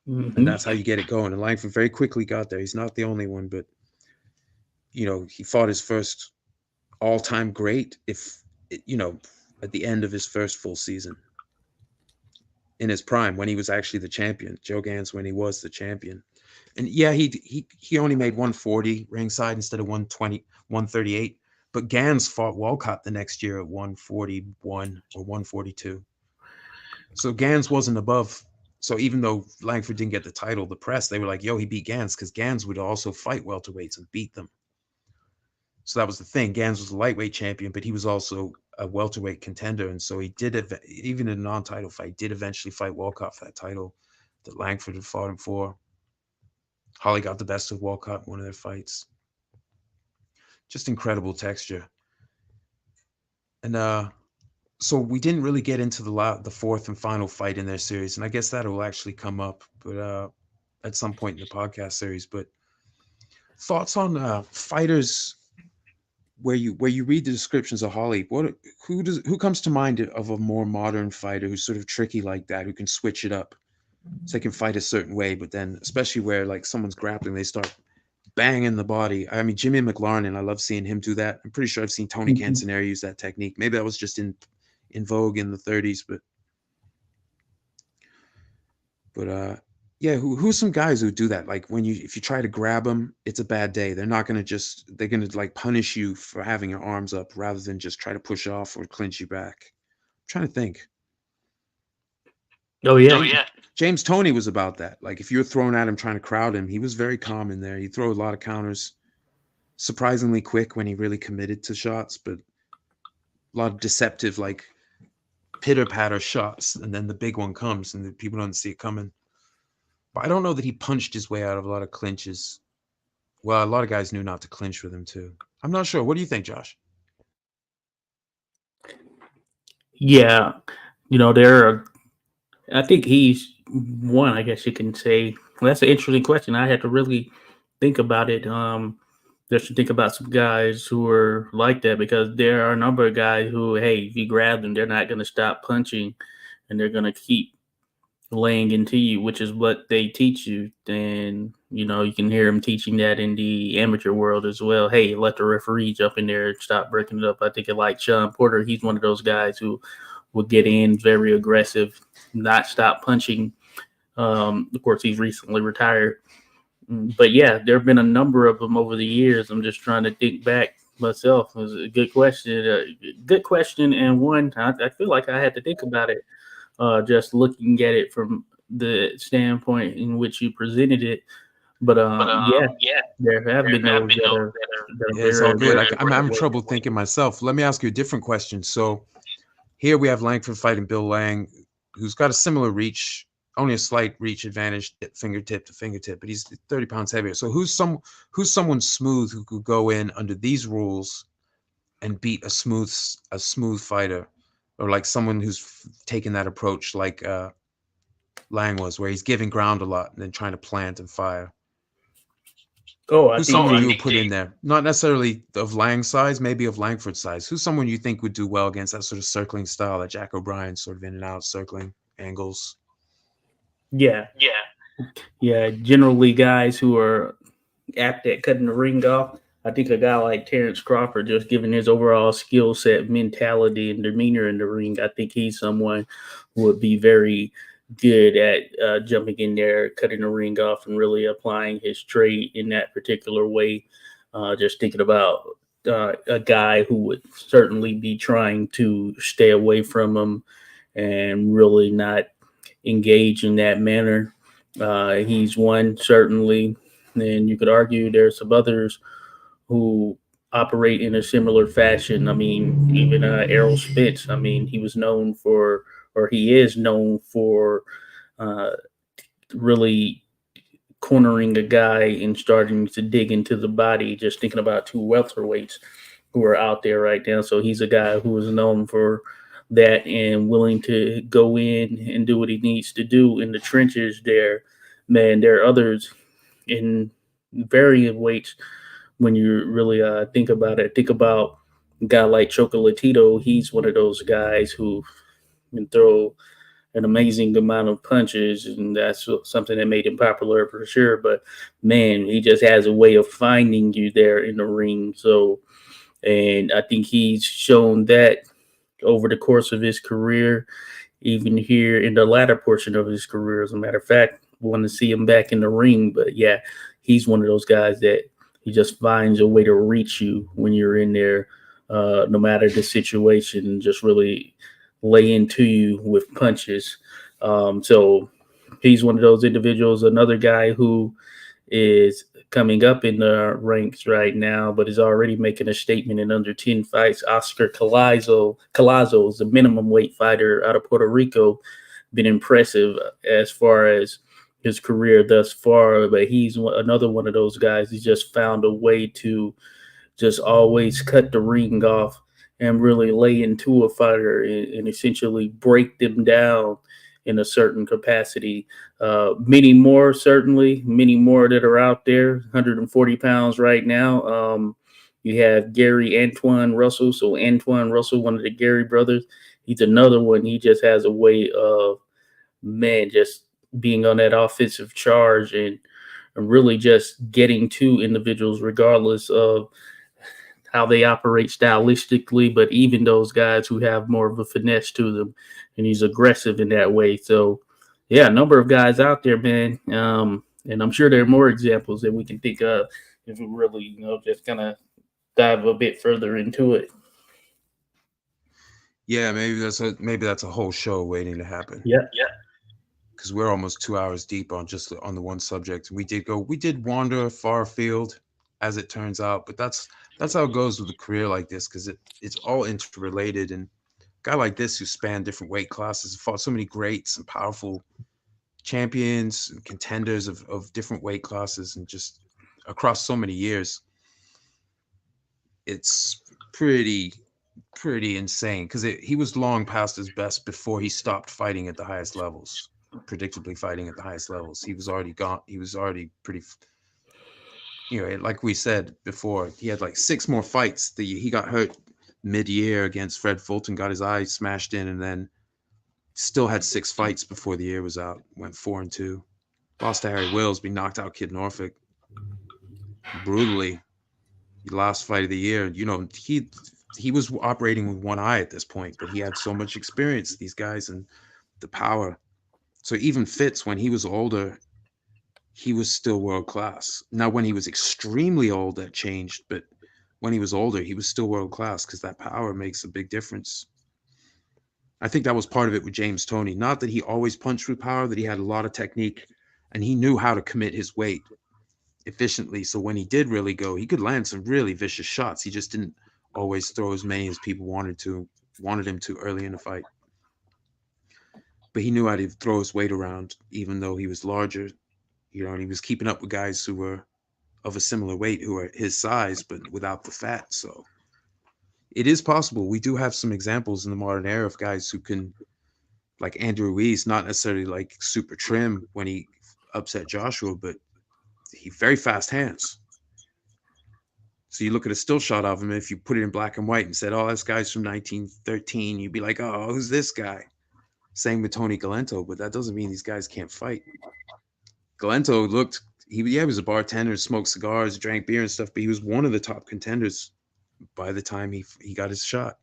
And Hmm. that's how you get it going. And Langford very quickly got there. He's not the only one, but he fought his first all-time great at the end of his first full season in his prime when he was actually the champion. Joe Gans when he was the champion. And yeah, he only made 140 ringside instead of 120, 138. But Gans fought Walcott the next year at 141 or 142. So Gans wasn't above. So even though Langford didn't get the title, the press, they were like, yo, he beat Gans because Gans would also fight welterweights and beat them. So that was the thing. Gans was a lightweight champion, but he was also a welterweight contender. And so he did, even in a non-title fight, did eventually fight Walcott for that title that Langford had fought him for. Holly got the best of Walcott in one of their fights. Just incredible texture. And so we didn't really get into the fourth and final fight in their series. And I guess that will actually come up but at some point in the podcast series. But thoughts on fighters where you read the descriptions of Holly, who comes to mind of a more modern fighter who's sort of tricky like that, who can switch it up, so they can fight a certain way, but then especially where like someone's grappling, they start banging the body. I mean, Jimmy McLaren, I love seeing him do that. I'm pretty sure I've seen Tony Canzoneri use that technique. Maybe that was just in vogue in the 30s, but yeah, who's some guys who do that? Like if you try to grab them, it's a bad day. They're gonna like punish you for having your arms up rather than just try to push off or clinch you back. I'm trying to think. Oh yeah. James Toney was about that. Like if you're throwing at him trying to crowd him, he was very calm in there. He'd throw a lot of counters, surprisingly quick when he really committed to shots, but a lot of deceptive like pitter patter shots, and then the big one comes and the people don't see it coming. But I don't know that he punched his way out of a lot of clinches. Well, a lot of guys knew not to clinch with him too. I'm not sure. What do you think, Josh? Yeah. There are. I think he's one. I guess you can say. Well, that's an interesting question. I had to really think about it. Just to think about some guys who are like that because there are a number of guys who, hey, if you grab them, they're not going to stop punching, and they're going to keep laying into you, which is what they teach you. And you can hear them teaching that in the amateur world as well. Hey, let the referee jump in there and stop breaking it up. I think like Sean Porter, he's one of those guys who will get in very aggressive, not stop punching. Of course, he's recently retired. But yeah, there have been a number of them over the years. I'm just trying to think back myself. It was a good question. Good question. And one, I feel like I had to think about it just looking at it from the standpoint in which you presented it. But yeah, there have been those that are Yeah, it's very all good. aggressive. I'm having trouble thinking myself. Let me ask you a different question. So here we have Langford fighting Bill Lang, who's got a similar reach, only a slight reach advantage, fingertip to fingertip, but he's 30 pounds heavier. So who's someone smooth who could go in under these rules and beat a smooth fighter, or like someone who's taken that approach like Lang was, where he's giving ground a lot and then trying to plant and fire. Oh, I Who's think someone they. you would put in there? Not necessarily of Lang's size, maybe of Langford's size. Who's someone you think would do well against that sort of circling style that Jack O'Brien sort of in and out circling angles? Yeah, yeah. Generally, guys who are apt at cutting the ring off. I think a guy like Terrence Crawford, just given his overall skill set, mentality, and demeanor in the ring, I think he's someone who would be very good at jumping in there, cutting the ring off, and really applying his trade in that particular way. Just thinking about a guy who would certainly be trying to stay away from him and really not engage in that manner. He's one, certainly, and you could argue there's some others who operate in a similar fashion. I mean, even Errol Spence. I mean, he was known for, or he is known for, uh, really cornering a guy and starting to dig into the body. Just thinking about two welterweights who are out there right now. So he's a guy who is known for that and willing to go in and do what he needs to do in the trenches there. Man, there are others in varying weights when you really think about it. Think about a guy like Chocolatito. He's one of those guys who can throw an amazing amount of punches, and that's something that made him popular for sure. But man, he just has a way of finding you there in the ring. So, and I think he's shown that over the course of his career, even here in the latter portion of his career. As a matter of fact, want to see him back in the ring. But yeah, he's one of those guys that he just finds a way to reach you when you're in there, no matter the situation, just really lay into you with punches. So he's one of those individuals. Another guy who is coming up in the ranks right now, but is already making a statement in under 10 fights. Oscar Colazo is a minimum weight fighter out of Puerto Rico. Been impressive as far as his career thus far, but he's another one of those guys. He just found a way to just always cut the ring off and really lay into a fighter and essentially break them down in a certain capacity. Many more, certainly, many more that are out there, 140 pounds right now. You have Gary Antoine Russell. So, Antoine Russell, one of the Gary brothers, he's another one. He just has a way of, man, just being on that offensive charge and really just getting to individuals, regardless of how they operate stylistically, but even those guys who have more of a finesse to them, and he's aggressive in that way. So, yeah, a number of guys out there, man, and I'm sure there are more examples that we can think of if we really, just kind of dive a bit further into it. Yeah, maybe that's a whole show waiting to happen Yeah, because we're almost 2 hours deep on just on the one subject. We did wander far afield, as it turns out, but that's how it goes with a career like this because it's all interrelated. And a guy like this who spanned different weight classes, fought so many greats and powerful champions and contenders of different weight classes, and just across so many years, it's pretty insane because he was long past his best before he stopped fighting at the highest levels, predictably fighting at the highest levels. He was already gone. He was already pretty, like we said before, he had like six more fights. He got hurt mid-year against Fred Fulton, got his eye smashed in, and then still had six fights before the year was out. Went 4-2. Lost to Harry Wills, be knocked out Kid Norfolk brutally. The last fight of the year. He was operating with one eye at this point, but he had so much experience, these guys, and the power. So even Fitz, when he was older, he was still world class. Now, when he was extremely old, that changed, but when he was older, he was still world class because that power makes a big difference. I think that was part of it with James Toney. Not that he always punched with power, that he had a lot of technique and he knew how to commit his weight efficiently. So when he did really go, he could land some really vicious shots. He just didn't always throw as many as people wanted him to early in the fight. But he knew how to throw his weight around, even though he was larger, and he was keeping up with guys who were of a similar weight, who are his size, but without the fat. So it is possible. We do have some examples in the modern era of guys who can, like Andrew Ruiz, not necessarily like super trim when he upset Joshua, but he very fast hands. So you look at a still shot of him, if you put it in black and white and said, "Oh, this guy's from 1913," you'd be like, "Oh, who's this guy?" Same with Tony Galento, but that doesn't mean these guys can't fight. Galento looked, he was a bartender, smoked cigars, drank beer and stuff, but he was one of the top contenders by the time he got his shot.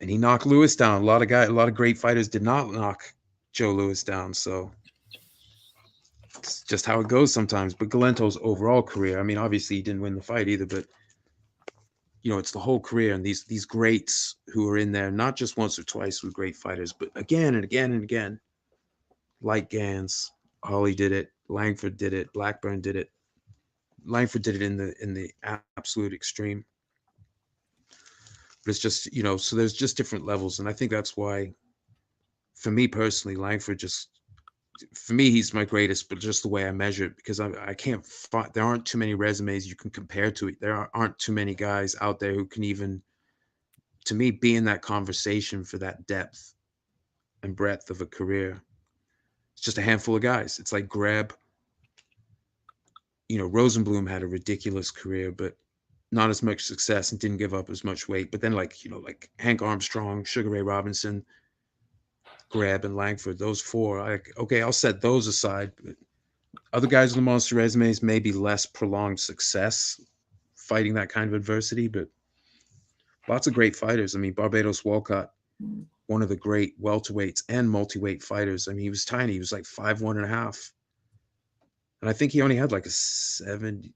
And he knocked Lewis down. A lot of great fighters did not knock Joe Lewis down. So it's just how it goes sometimes. But Galento's overall career, I mean, obviously he didn't win the fight either, but it's the whole career, and these greats who are in there, not just once or twice with great fighters, but again and again and again. Like Gans, Holly did it, Langford did it, Blackburn did it. Langford did it in the absolute extreme. But it's just, so there's just different levels, and I think that's why, for me personally, Langford just, for me, he's my greatest, but just the way I measure it, because I can't find, there aren't too many resumes you can compare to it. There aren't too many guys out there who can even, to me, be in that conversation for that depth and breadth of a career. It's just a handful of guys. It's like grab, Rosenblum had a ridiculous career, but not as much success and didn't give up as much weight. But then, like Hank Armstrong, Sugar Ray Robinson, Greb, and Langford, those four, okay, I'll set those aside. But other guys with the monster resumes, maybe less prolonged success fighting that kind of adversity, but lots of great fighters. I mean, Barbados Walcott, one of the great welterweights and multi-weight fighters. I mean, he was tiny. He was like 5'1.5". And I think he only had like a 7.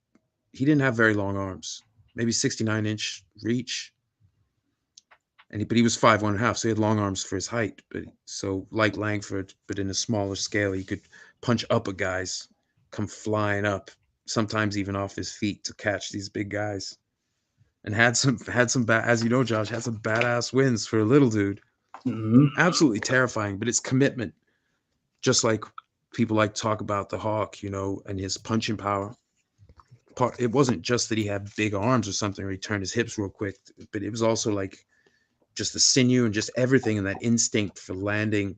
He didn't have very long arms, maybe 69-inch reach. But he was 5'1.5", so he had long arms for his height. But so like Langford, but in a smaller scale, he could punch up at guys, come flying up, sometimes even off his feet to catch these big guys. And had some as you know, Josh, had some badass wins for a little dude. Mm-hmm. Absolutely terrifying, but it's commitment. Just like people like to talk about the Hawk, and his punching power. It wasn't just that he had big arms or something, or he turned his hips real quick, but it was also like just the sinew and just everything, and that instinct for landing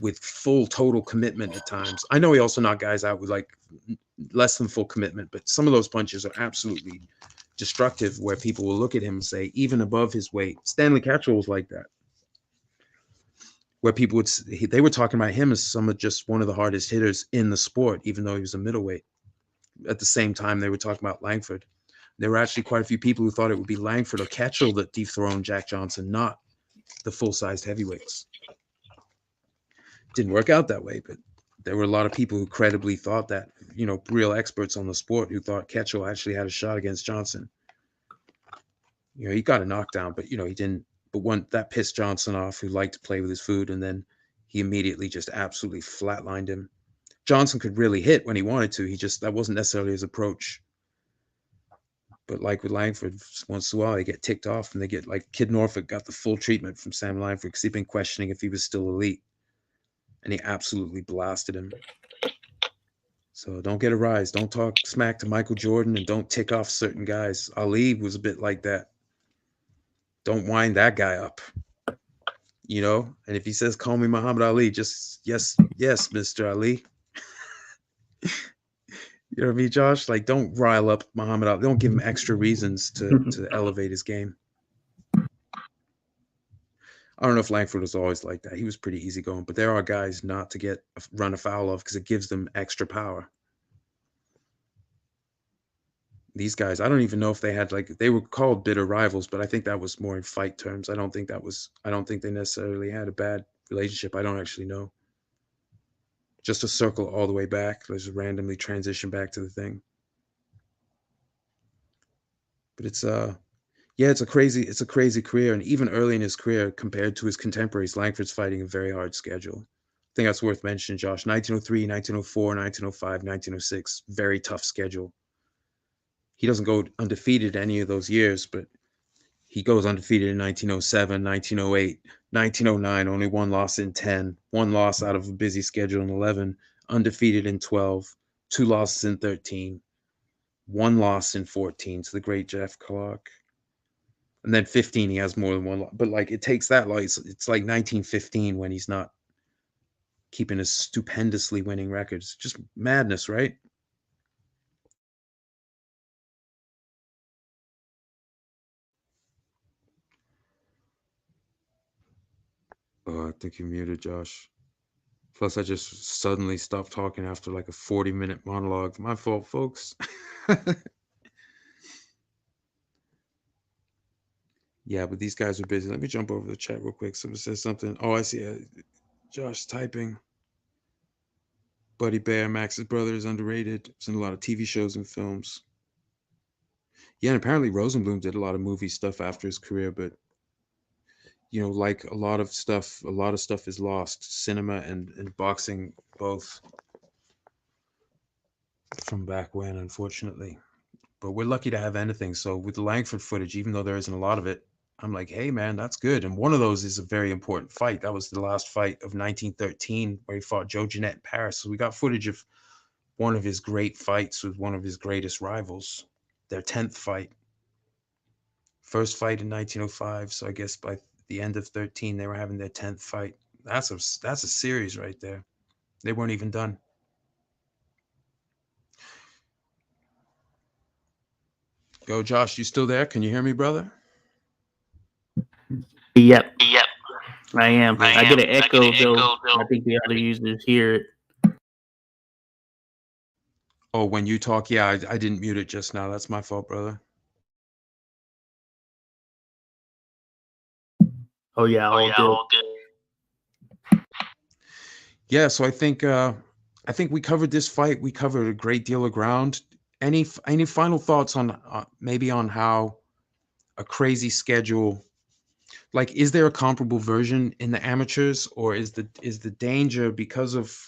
with full total commitment at times. I know he also knocked guys out with like less than full commitment, but some of those punches are absolutely destructive, where people will look at him and say, even above his weight. Stanley Catchell was like that, where people they were talking about him as just one of the hardest hitters in the sport, even though he was a middleweight. At the same time, they were talking about Langford. There were actually quite a few people who thought it would be Langford or Catchell that dethroned Jack Johnson, not the full-sized heavyweights. Didn't work out that way, but there were a lot of people who credibly thought that, real experts on the sport, who thought Catchell actually had a shot against Johnson. He got a knockdown, but, he didn't. But that pissed Johnson off, who liked to play with his food, and then he immediately just absolutely flatlined him. Johnson could really hit when he wanted to. That wasn't necessarily his approach. But like with Langford, once in a while they get ticked off, and they get like Kid Norfolk got the full treatment from Sam Langford because he'd been questioning if he was still elite, and he absolutely blasted him. So don't get a rise. Don't talk smack to Michael Jordan, and don't tick off certain guys. Ali was a bit like that. Don't wind that guy up. And if he says, "Call me Muhammad Ali," just yes, Mr. Ali. You know what I mean, Josh? Like, don't rile up Muhammad Ali. Don't give him extra reasons to elevate his game. I don't know if Langford was always like that. He was pretty easygoing, but there are guys not to get run afoul of because it gives them extra power. These guys, I don't even know if they had they were called bitter rivals, but I think that was more in fight terms. I don't think they necessarily had a bad relationship. I don't actually know. Just to circle all the way back, let's randomly transition back to the thing. But it's it's a crazy career, and even early in his career, compared to his contemporaries, Langford's fighting a very hard schedule. I think that's worth mentioning, Josh. 1903, 1904, 1905, 1906, very tough schedule. He doesn't go undefeated any of those years, but he goes undefeated in 1907, 1908, 1909, only one loss in 10, one loss out of a busy schedule in 11, undefeated in 12, 2 losses in 13, 1 loss in 14 to the great Jeff Clark. And then 15, he has more than one loss. But it takes that long. It's like 1915 when he's not keeping a stupendously winning record. It's just madness, right? think you're muted, Josh. Plus, I just suddenly stopped talking after like a 40-minute monologue. My fault, folks. Yeah, but these guys are busy. Let me jump over the chat real quick. Someone says something. Oh, I see. Josh typing. Buddy Bear, Max's brother, is underrated. He's in a lot of TV shows and films. Yeah, and apparently Rosenblum did a lot of movie stuff after his career, but like a lot of stuff is lost. Cinema and boxing both from back when, unfortunately. But we're lucky to have anything. So with the Langford footage, even though there isn't a lot of it, I'm like, hey man, that's good. And one of those is a very important fight. That was the last fight of 1913 where he fought Joe Jeanette in Paris. So we got footage of one of his great fights with one of his greatest rivals, their 10th fight. First fight in 1905. So I guess by the end of 13, they were having their 10th fight. That's a series right there. They weren't even done. Yo, Josh, you still there? Can you hear me, brother? Yep, Yep, I am. I I get am. an I get echo an though. echo, though. I think the other users hear it. Oh, when you talk, yeah, I didn't mute it just now. That's my fault, brother. Oh yeah, Oh all yeah, good. all good. Yeah, so I think we covered this fight. We covered a great deal of ground. Any final thoughts on maybe on how a crazy schedule, like, is there a comparable version in the amateurs, or is the danger because of,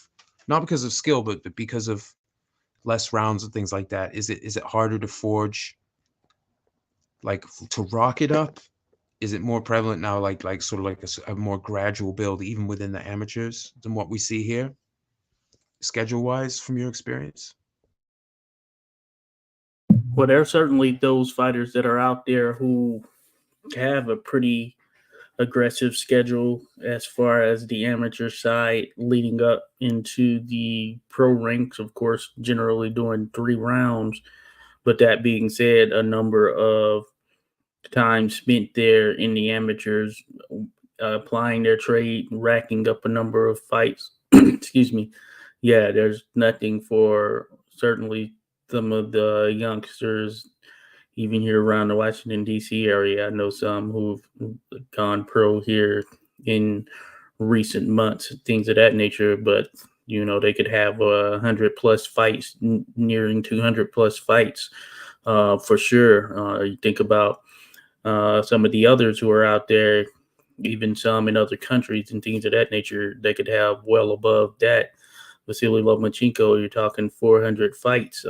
not because of skill, but because of less rounds and things like that? Is it harder to forge, like to rock it up? Is it more prevalent now, like sort of like a more gradual build even within the amateurs than what we see here, schedule wise, from your experience? Well, there are certainly those fighters that are out there who have a pretty aggressive schedule as far as the amateur side leading up into the pro ranks, of course, generally doing 3 rounds. But that being said, a number of time spent there in the amateurs, applying their trade, racking up a number of fights. Excuse me. Yeah, there's nothing for certainly some of the youngsters, even here around the Washington, D.C. area. I know some who've gone pro here in recent months, things of that nature, but they could have 100+ fights, nearing 200+ fights, for sure. You think about some of the others who are out there, even some in other countries and things of that nature, they could have well above that. Vasily Lomachenko, you're talking 400 fights.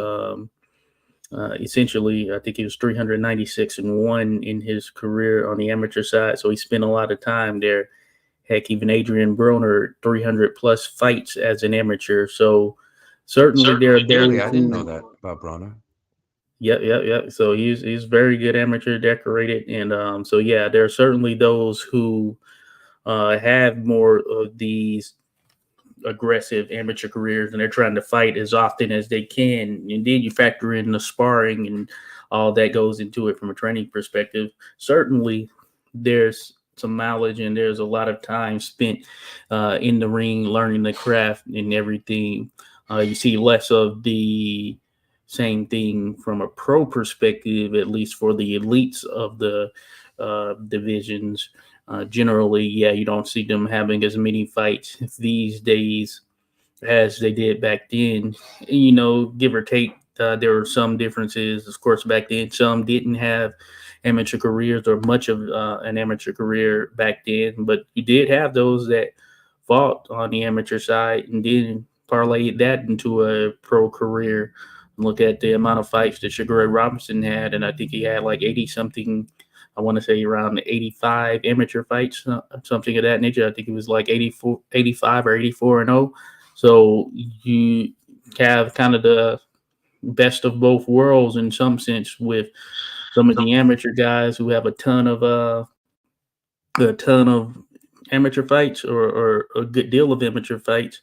Essentially, I think he was 396-1 in his career on the amateur side. So he spent a lot of time there. Heck, even Adrian Broner, 300+ fights as an amateur. So certainly there are Really, those I didn't know that about Bronner. Yep. So he's very good amateur decorated, and so yeah, there are certainly those who have more of these aggressive amateur careers, and they're trying to fight as often as they can. And then you factor in the sparring and all that goes into it from a training perspective. Certainly, there's some mileage and there's a lot of time spent in the ring, learning the craft and everything. You see less of the same thing from a pro perspective, at least for the elites of the divisions. Generally, yeah, you don't see them having as many fights these days as they did back then. Give or take, there were some differences. Of course, back then, some didn't have amateur careers or much of an amateur career back then, but you did have those that fought on the amateur side and then parlayed that into a pro career. Look at the amount of fights that Sugar Ray Robinson had, and I think he had like 80 something. I want to say around 85 amateur fights, something of that nature. I think it was like 84, 85 or 84-0. So you have kind of the best of both worlds in some sense with some of the amateur guys who have a ton of amateur fights or a good deal of amateur fights,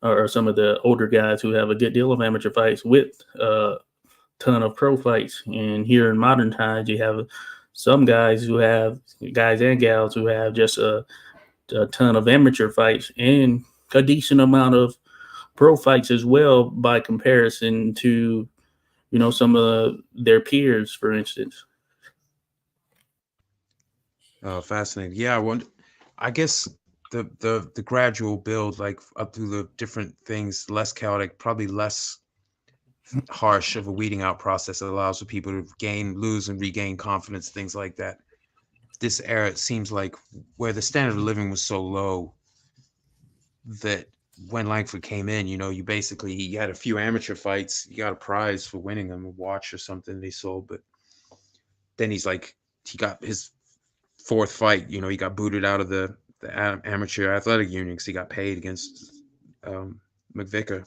or some of the older guys who have a good deal of amateur fights with a ton of pro fights. And here in modern times, you have some guys and gals who have just a ton of amateur fights and a decent amount of pro fights as well by comparison to some of their peers, for instance. Fascinating. Yeah, I guess the gradual build, like up through the different things, less chaotic, probably less harsh of a weeding out process that allows for people to gain, lose, and regain confidence, things like that. This era, it seems like, where the standard of living was so low that when Langford came in, he had a few amateur fights, you got a prize for winning them, a watch or something they sold, but then he got his fourth fight, he got booted out of the amateur athletic union because he got paid against McVicker.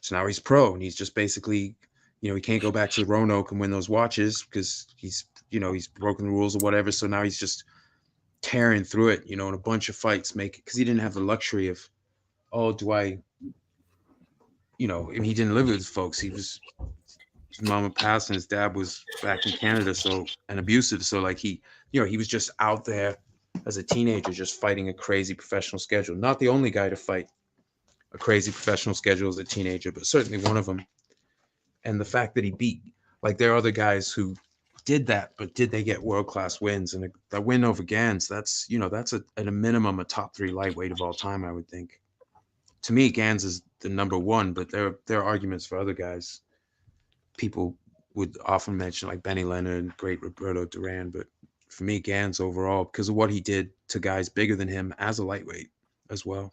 So now he's pro, and he's just basically, he can't go back to Roanoke and win those watches because he's broken the rules or whatever. So now he's just tearing through it, in a bunch of fights, because he didn't have the luxury of, oh, do I, he didn't live with his folks. His mama passed and his dad was back in Canada, and abusive. So like he was just out there as a teenager, just fighting a crazy professional schedule. Not the only guy to fight a crazy professional schedule as a teenager, but certainly one of them. And the fact that he beat, like, there are other guys who did that, but did they get world-class wins? And that win over Gans, that's at a minimum a top 3 lightweight of all time, I would think. To me, Gans is the number 1, but there are arguments for other guys. People would often mention like Benny Leonard and great Roberto Duran, but for me, Gans overall, because of what he did to guys bigger than him as a lightweight as well.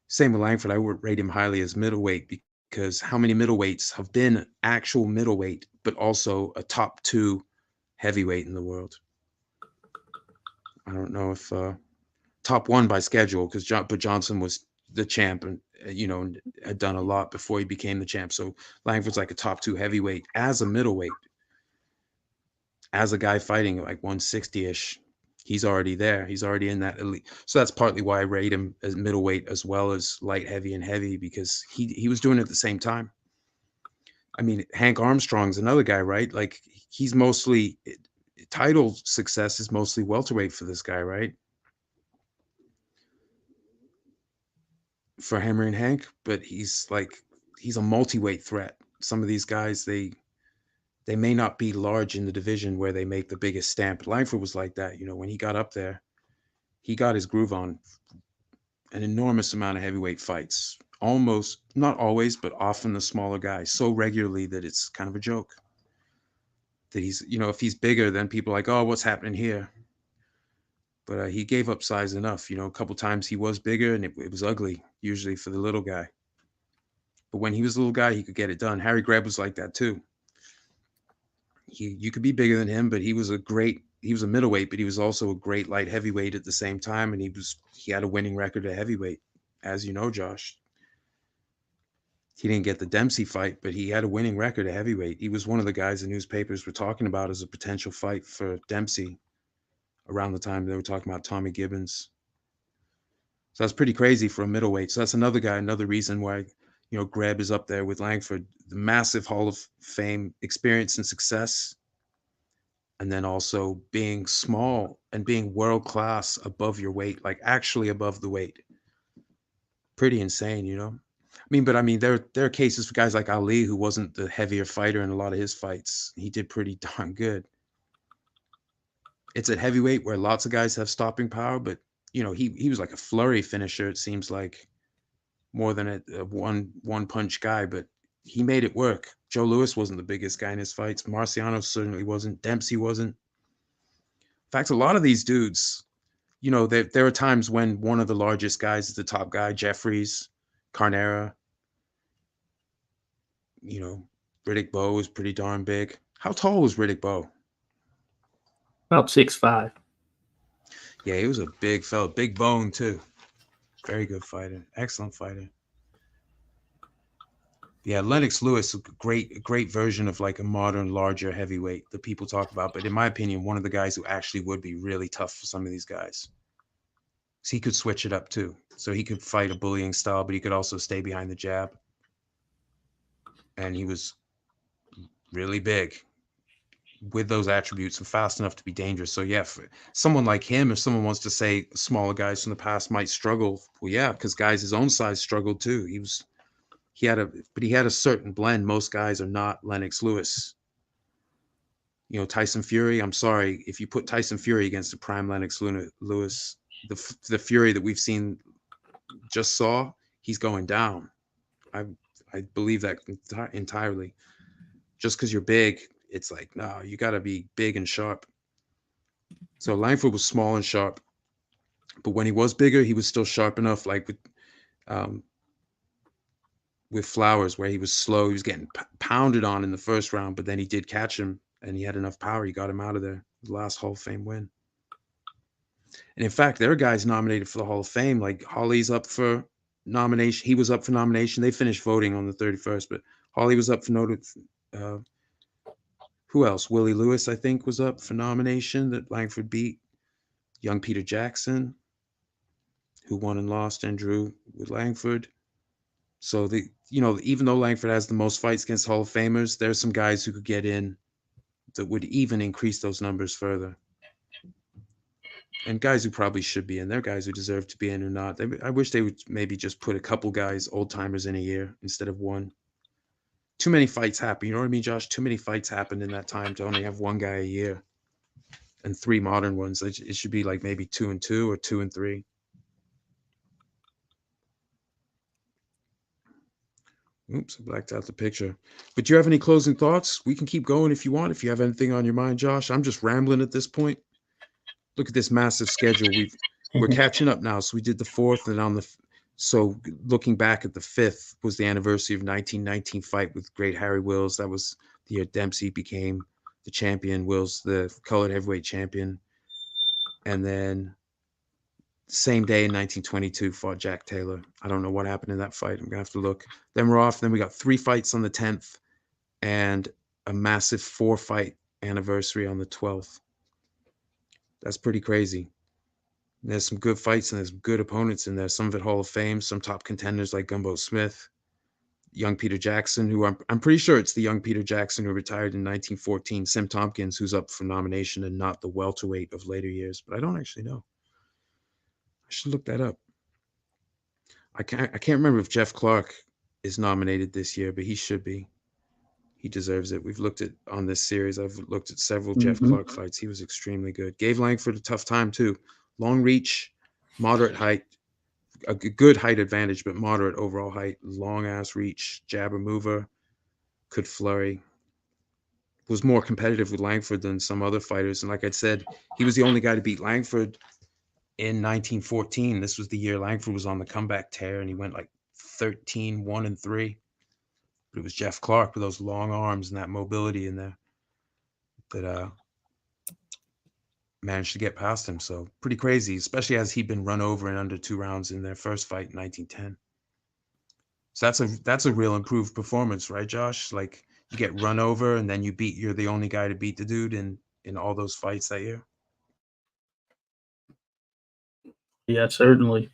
Same with Langford. I would rate him highly as middleweight because how many middleweights have been actual middleweight, but also a top 2 heavyweight in the world? I don't know if top 1 by schedule, but Johnson was the champ and had done a lot before he became the champ. So Langford's like a top 2 heavyweight as a middleweight. As a guy fighting like 160-ish, he's already there. He's already in that elite. So that's partly why I rate him as middleweight as well as light, heavy, and heavy, because he was doing it at the same time. I mean, Hank Armstrong's another guy, right? Like, he's mostly, title success is mostly welterweight for this guy, right? For Henry and Hank, but he's a multi-weight threat. Some of these guys, they may not be large in the division where they make the biggest stamp. Langford was like that, when he got up there, he got his groove on. An enormous amount of heavyweight fights, almost, not always, but often the smaller guys, so regularly that it's kind of a joke. That he's, if he's bigger, then people are like, oh, what's happening here? But he gave up size enough. A couple times he was bigger, and it was ugly, usually for the little guy. But when he was a little guy, he could get it done. Harry Greb was like that too. You could be bigger than him, but he was a middleweight, but he was also a great light heavyweight at the same time, and he had a winning record at heavyweight, as you know, Josh. He didn't get the Dempsey fight, but he had a winning record at heavyweight. He was one of the guys the newspapers were talking about as a potential fight for Dempsey around the time they were talking about Tommy Gibbons. So that's pretty crazy for a middleweight. So that's another guy, another reason why Greb is up there with Langford, the massive Hall of Fame experience and success, and then also being small and being world-class above your weight, like actually above the weight. Pretty insane, I mean, there are cases for guys like Ali, who wasn't the heavier fighter in a lot of his fights. He did pretty darn good. It's at heavyweight where lots of guys have stopping power, but, he was like a flurry finisher, it seems like, more than a one-punch guy, but he made it work. Joe Louis wasn't the biggest guy in his fights. Marciano certainly wasn't. Dempsey wasn't. In fact, a lot of these dudes, there are times when one of the largest guys is the top guy, Jeffries, Carnera, Riddick Bowe was pretty darn big. How tall was Riddick Bowe? About 6'5". Yeah, he was a big fella, big bone too. Very good fighter, excellent fighter. Yeah, Lennox Lewis, a great version of like a modern, larger heavyweight that people talk about. But in my opinion, one of the guys who actually would be really tough for some of these guys. So he could switch it up too. So he could fight a bullying style, but he could also stay behind the jab. And he was really big. with those attributes and fast enough to be dangerous. So yeah, for someone like him, if someone wants to say smaller guys from the past might struggle, well, yeah, because guys his own size struggled too. He had a certain blend. Most guys are not Lennox Lewis. You know, Tyson Fury. I'm sorry if you put Tyson Fury against the prime Lennox Lewis, the Fury that we've seen just saw, he's going down. I I believe that entirely. Just because you're big, it's like no, you got to be big and sharp. So Langford was small and sharp, but when he was bigger, he was still sharp enough. Like um, with Flowers, where he was slow, he was getting pounded on in the first round, but then he did catch him, and he had enough power. He got him out of there. The last Hall of Fame win. And in fact, there are guys nominated for the Hall of Fame. Like Holly's up for nomination. He was up for nomination. They finished voting on the 31st, but Holly was up for uh, who else? Willie Lewis, I think, was up for nomination that Langford beat. Young Peter Jackson, who won and lost and drew with Langford. So even though Langford has the most fights against Hall of Famers, there's some guys who could get in that would even increase those numbers further. And guys who probably should be in. There are guys who deserve to be in or not. I wish they would maybe just put a couple guys, old timers, in a year instead of one. Too many fights happen. You know what I mean, Josh? Too many fights happened in that time to only have one guy a year and 3 modern ones. It should be like maybe 2 and 2 or 2 and 3. Oops, I blacked out the picture. But do you have any closing thoughts? We can keep going if you want. If you have anything on your mind, Josh. I'm just rambling at this point. Look at this massive schedule. We're catching up now. So we did the 4th, and so looking back at the 5th was the anniversary of 1919 fight with great Harry Wills. That was the year Dempsey became the champion, Wills the colored heavyweight champion. And then same day in 1922 fought Jack Taylor. I don't know what happened in that fight. I'm gonna have to look. Then we're off. Then we got 3 fights on the 10th and a massive 4-fight anniversary on the 12th. That's pretty crazy. And there's some good fights and there's good opponents in there. Some of it Hall of Fame, some top contenders like Gumbo Smith, young Peter Jackson, who I'm pretty sure it's the young Peter Jackson who retired in 1914. Sim Tompkins, who's up for nomination and not the welterweight of later years, but I don't actually know. I should look that up. I can't remember if Jeff Clark is nominated this year, but he should be. He deserves it. We've looked at on this series. I've looked at several Jeff Clark fights. He was extremely good. Gave Langford a tough time too. Long reach, moderate height, a good height advantage, but moderate overall height. Long ass reach, jabber mover, could flurry. Was more competitive with Langford than some other fighters. And like I said, he was the only guy to beat Langford in 1914. This was the year Langford was on the comeback tear, and he went like 13-1-3. But it was Jeff Clark with those long arms and that mobility in there that managed to get past him. So pretty crazy, especially as he'd been run over in under 2 rounds in their first fight in 1910. So that's a real improved performance, right, Josh? Like you get run over and then you're the only guy to beat the dude in all those fights that year. Yeah, certainly.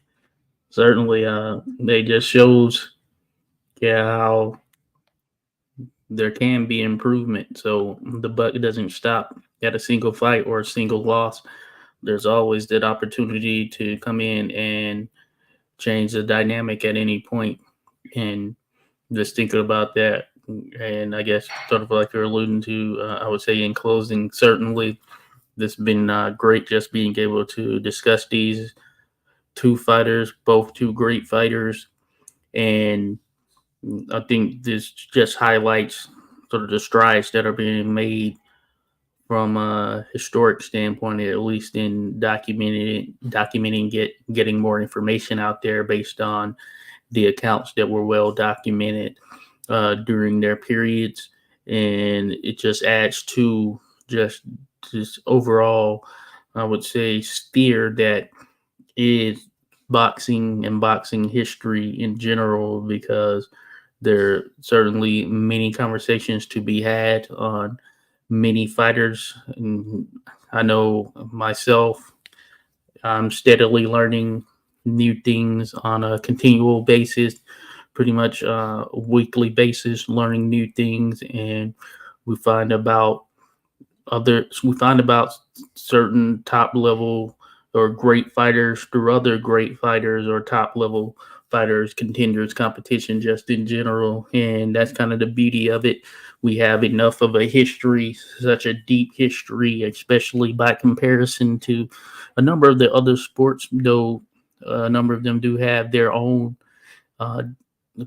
They just shows how there can be improvement. So the buck doesn't stop at a single fight or a single loss. There's always that opportunity to come in and change the dynamic at any point. And just thinking about that, and I guess sort of like you're alluding to, I would say in closing, certainly this has been great just being able to discuss these 2 fighters, both 2 great fighters. And I think this just highlights sort of the strides that are being made from a historic standpoint, at least in getting more information out there based on the accounts that were well documented during their periods. And it just adds to just this overall, I would say, sphere that is boxing and boxing history in general, because there are certainly many conversations to be had on many fighters. And I know myself, I'm steadily learning new things on a continual basis, pretty much weekly basis, learning new things. And we find about other we find about certain top level or great fighters through other great fighters or top level fighters, contenders, competition just in general. And that's kind of the beauty of it. We have enough of a history, such a deep history, especially by comparison to a number of the other sports, though a number of them do have their own uh,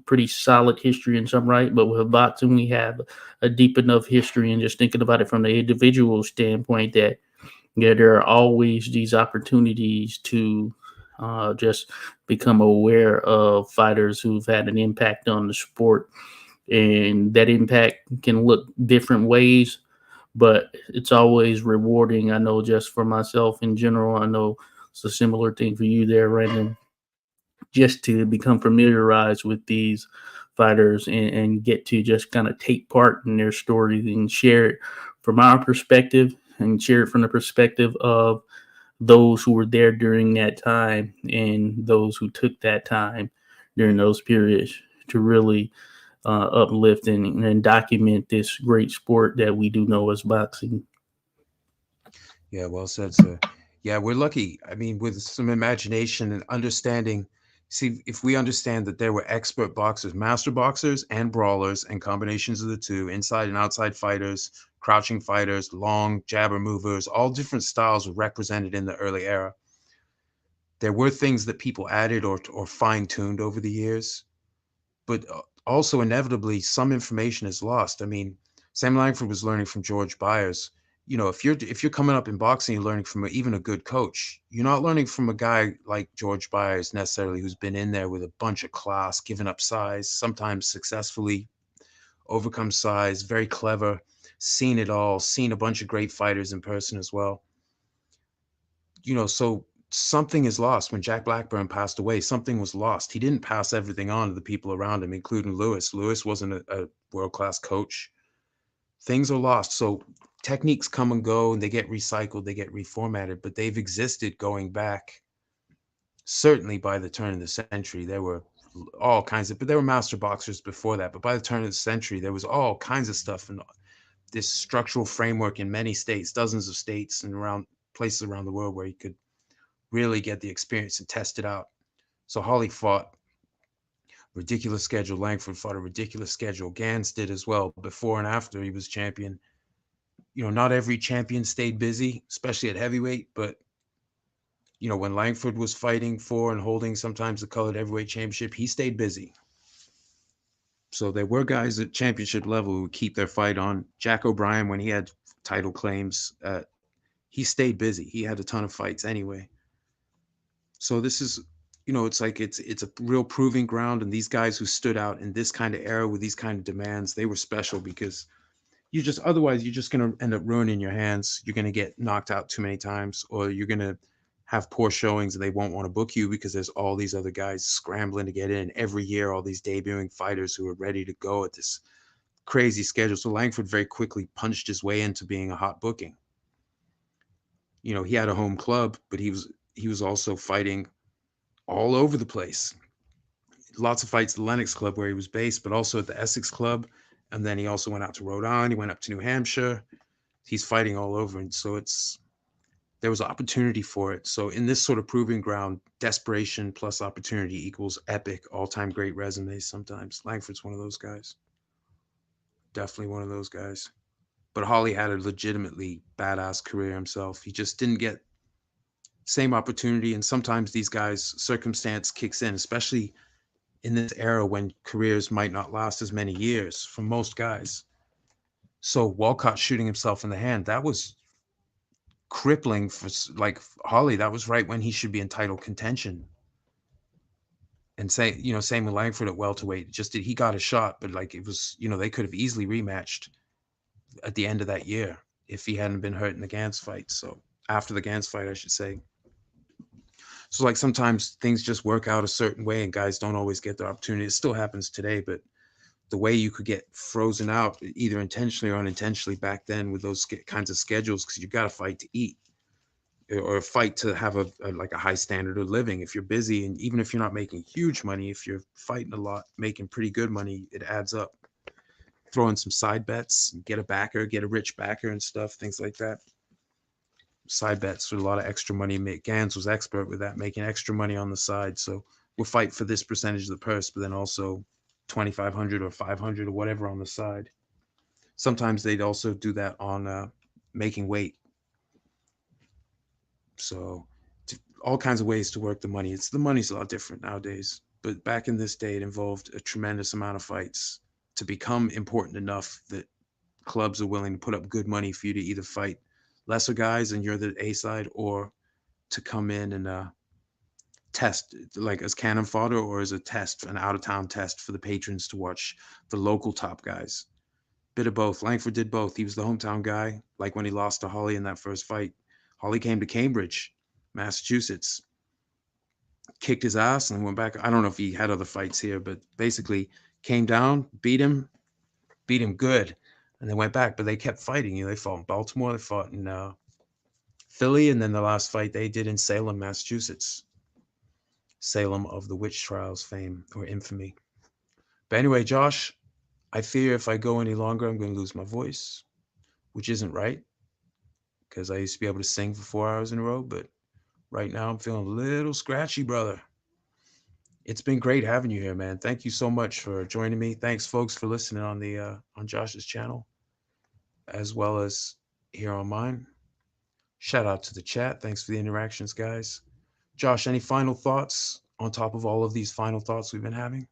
pretty solid history in some right. But with boxing, we have a deep enough history, and just thinking about it from the individual standpoint, that yeah, there are always these opportunities to just become aware of fighters who've had an impact on the sport, and that impact can look different ways, but it's always rewarding. I know just for myself in general, I know it's a similar thing for you there, Brandon, just to become familiarized with these fighters and get to just kind of take part in their stories and share it from our perspective and share it from the perspective of those who were there during that time and those who took that time during those periods to really uplift and document this great sport that we do know as boxing. Yeah, well said, sir. Yeah, we're lucky. I mean, with some imagination and understanding. See, if we understand that there were expert boxers, master boxers, and brawlers, and combinations of the two, inside and outside fighters, crouching fighters, long jabber movers, all different styles were represented in the early era. There were things that people added or fine tuned over the years, but also inevitably some information is lost. I mean, Sam Langford was learning from George Byers. You know, if you're coming up in boxing, you're learning from even a good coach. You're not learning from a guy like George Byers necessarily, who's been in there with a bunch of class, given up size, sometimes successfully overcome size, very clever, seen it all, seen a bunch of great fighters in person as well. So something is lost. When Jack Blackburn passed away, something was lost. He didn't pass everything on to the people around him, including Lewis. Lewis wasn't a world-class coach. Things are lost. So techniques come and go and they get recycled, they get reformatted, but they've existed going back. Certainly by the turn of the century, there were all kinds of, but there were master boxers before that. But by the turn of the century, there was all kinds of stuff and this structural framework in many states, dozens of states and around places around the world where you could really get the experience and test it out. So Holly fought ridiculous schedule. Langford fought a ridiculous schedule. Gans did as well before and after he was champion. Not every champion stayed busy, especially at heavyweight, but when Langford was fighting for and holding sometimes the colored heavyweight championship, he stayed busy. So there were guys at championship level who would keep their fight on. Jack O'Brien, when he had title claims, he stayed busy. He had a ton of fights anyway. So this is, it's like it's a real proving ground. And these guys who stood out in this kind of era with these kind of demands, they were special because otherwise you're just going to end up ruining your hands. You're going to get knocked out too many times, or you're going to have poor showings and they won't want to book you because there's all these other guys scrambling to get in every year, all these debuting fighters who are ready to go at this crazy schedule. So Langford very quickly punched his way into being a hot booking. He had a home club, but he was also fighting all over the place. Lots of fights at the Lenox Club where he was based, but also at the Essex Club. And then he also went out to Rhode Island. He went up to New Hampshire. He's fighting all over. And so there was opportunity for it. So in this sort of proving ground, desperation plus opportunity equals epic, all-time great resumes sometimes. Langford's one of those guys. Definitely one of those guys. But Holly had a legitimately badass career himself. He just didn't get same opportunity. And sometimes these guys, circumstance kicks in, especially in this era when careers might not last as many years for most guys. So Walcott shooting himself in the hand, that was crippling for like Holly. That was right when he should be in title contention. And same with Langford at welterweight. Just he got a shot, but like it was, they could have easily rematched at the end of that year if he hadn't been hurt in the Gans fight. So after the Gans fight, I should say. So like sometimes things just work out a certain way and guys don't always get the opportunity. It still happens today, but the way you could get frozen out either intentionally or unintentionally back then with those kinds of schedules, because you got to fight to eat or a fight to have like a high standard of living. If you're busy and even if you're not making huge money, if you're fighting a lot, making pretty good money, it adds up. throw in some side bets, get a backer, get a rich backer and stuff, things like that. Side bets with a lot of extra money. Gans was expert with that, making extra money on the side. So we'll fight for this percentage of the purse, but then also 2,500 or 500 or whatever on the side. Sometimes they'd also do that on making weight. So all kinds of ways to work the money. The money's a lot different nowadays, but back in this day, it involved a tremendous amount of fights to become important enough that clubs are willing to put up good money for you to either fight lesser guys and you're the A side, or to come in and test, like as cannon fodder or as a test, an out of town test for the patrons to watch the local top guys. Bit of both. Langford did both. He was the hometown guy, like when he lost to Holly in that first fight. Holly came to Cambridge, Massachusetts, kicked his ass and went back. I don't know if he had other fights here, but basically came down, beat him good, and they went back. But they kept fighting. They fought in Baltimore, they fought in Philly, and then the last fight they did in Salem, Massachusetts. Salem of the witch trials fame or infamy. But anyway, Josh, I fear if I go any longer, I'm going to lose my voice, which isn't right, because I used to be able to sing for 4 hours in a row, but right now I'm feeling a little scratchy, brother. It's been great having you here, man. Thank you so much for joining me. Thanks, folks, for listening on the on Josh's channel, as well as here on mine. Shout out to the chat. Thanks for the interactions, guys. Josh, any final thoughts on top of all of these final thoughts we've been having?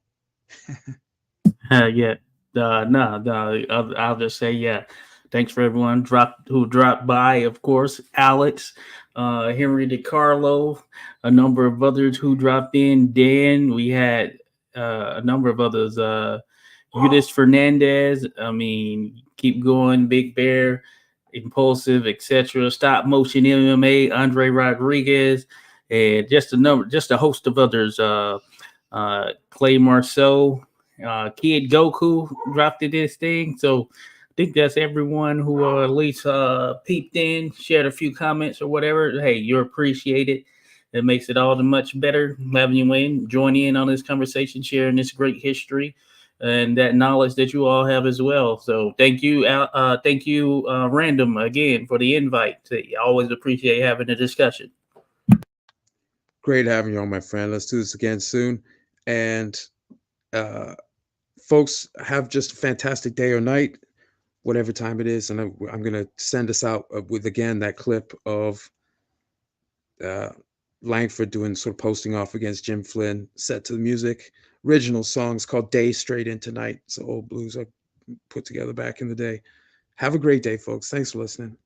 Yeah. No. I'll just say, yeah. Thanks for everyone who dropped by. Of course, Alex, Henry DiCarlo, a number of others who dropped in. Dan, we had a number of others. Eudes Fernandez. I mean, keep going. Big Bear, Impulsive, etc. Stop Motion MMA. Andre Rodriguez, and just a host of others. Clay Marceau. Kid Goku dropped in this thing. So I think that's everyone who at least peeped in, shared a few comments or whatever. Hey, you're appreciated. It makes it all the much better having you in, join in on this conversation, sharing this great history and that knowledge that you all have as well. So thank you, Random, again for the invite. I always appreciate having a discussion. Great having you on, my friend. Let's do this again soon. And folks, have just a fantastic day or night, whatever time it is. And I'm going to send us out with, again, that clip of Langford doing sort of posting off against Jim Flynn, set to the music. Original song's called Day Straight Into Night. It's an old blues I put together back in the day. Have a great day, folks. Thanks for listening.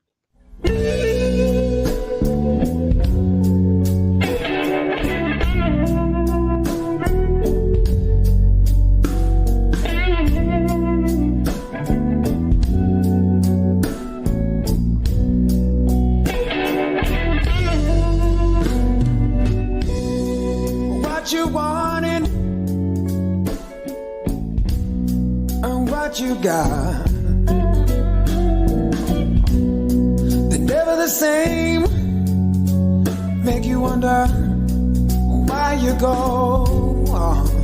You got, they're never the same, make you wonder why you go on.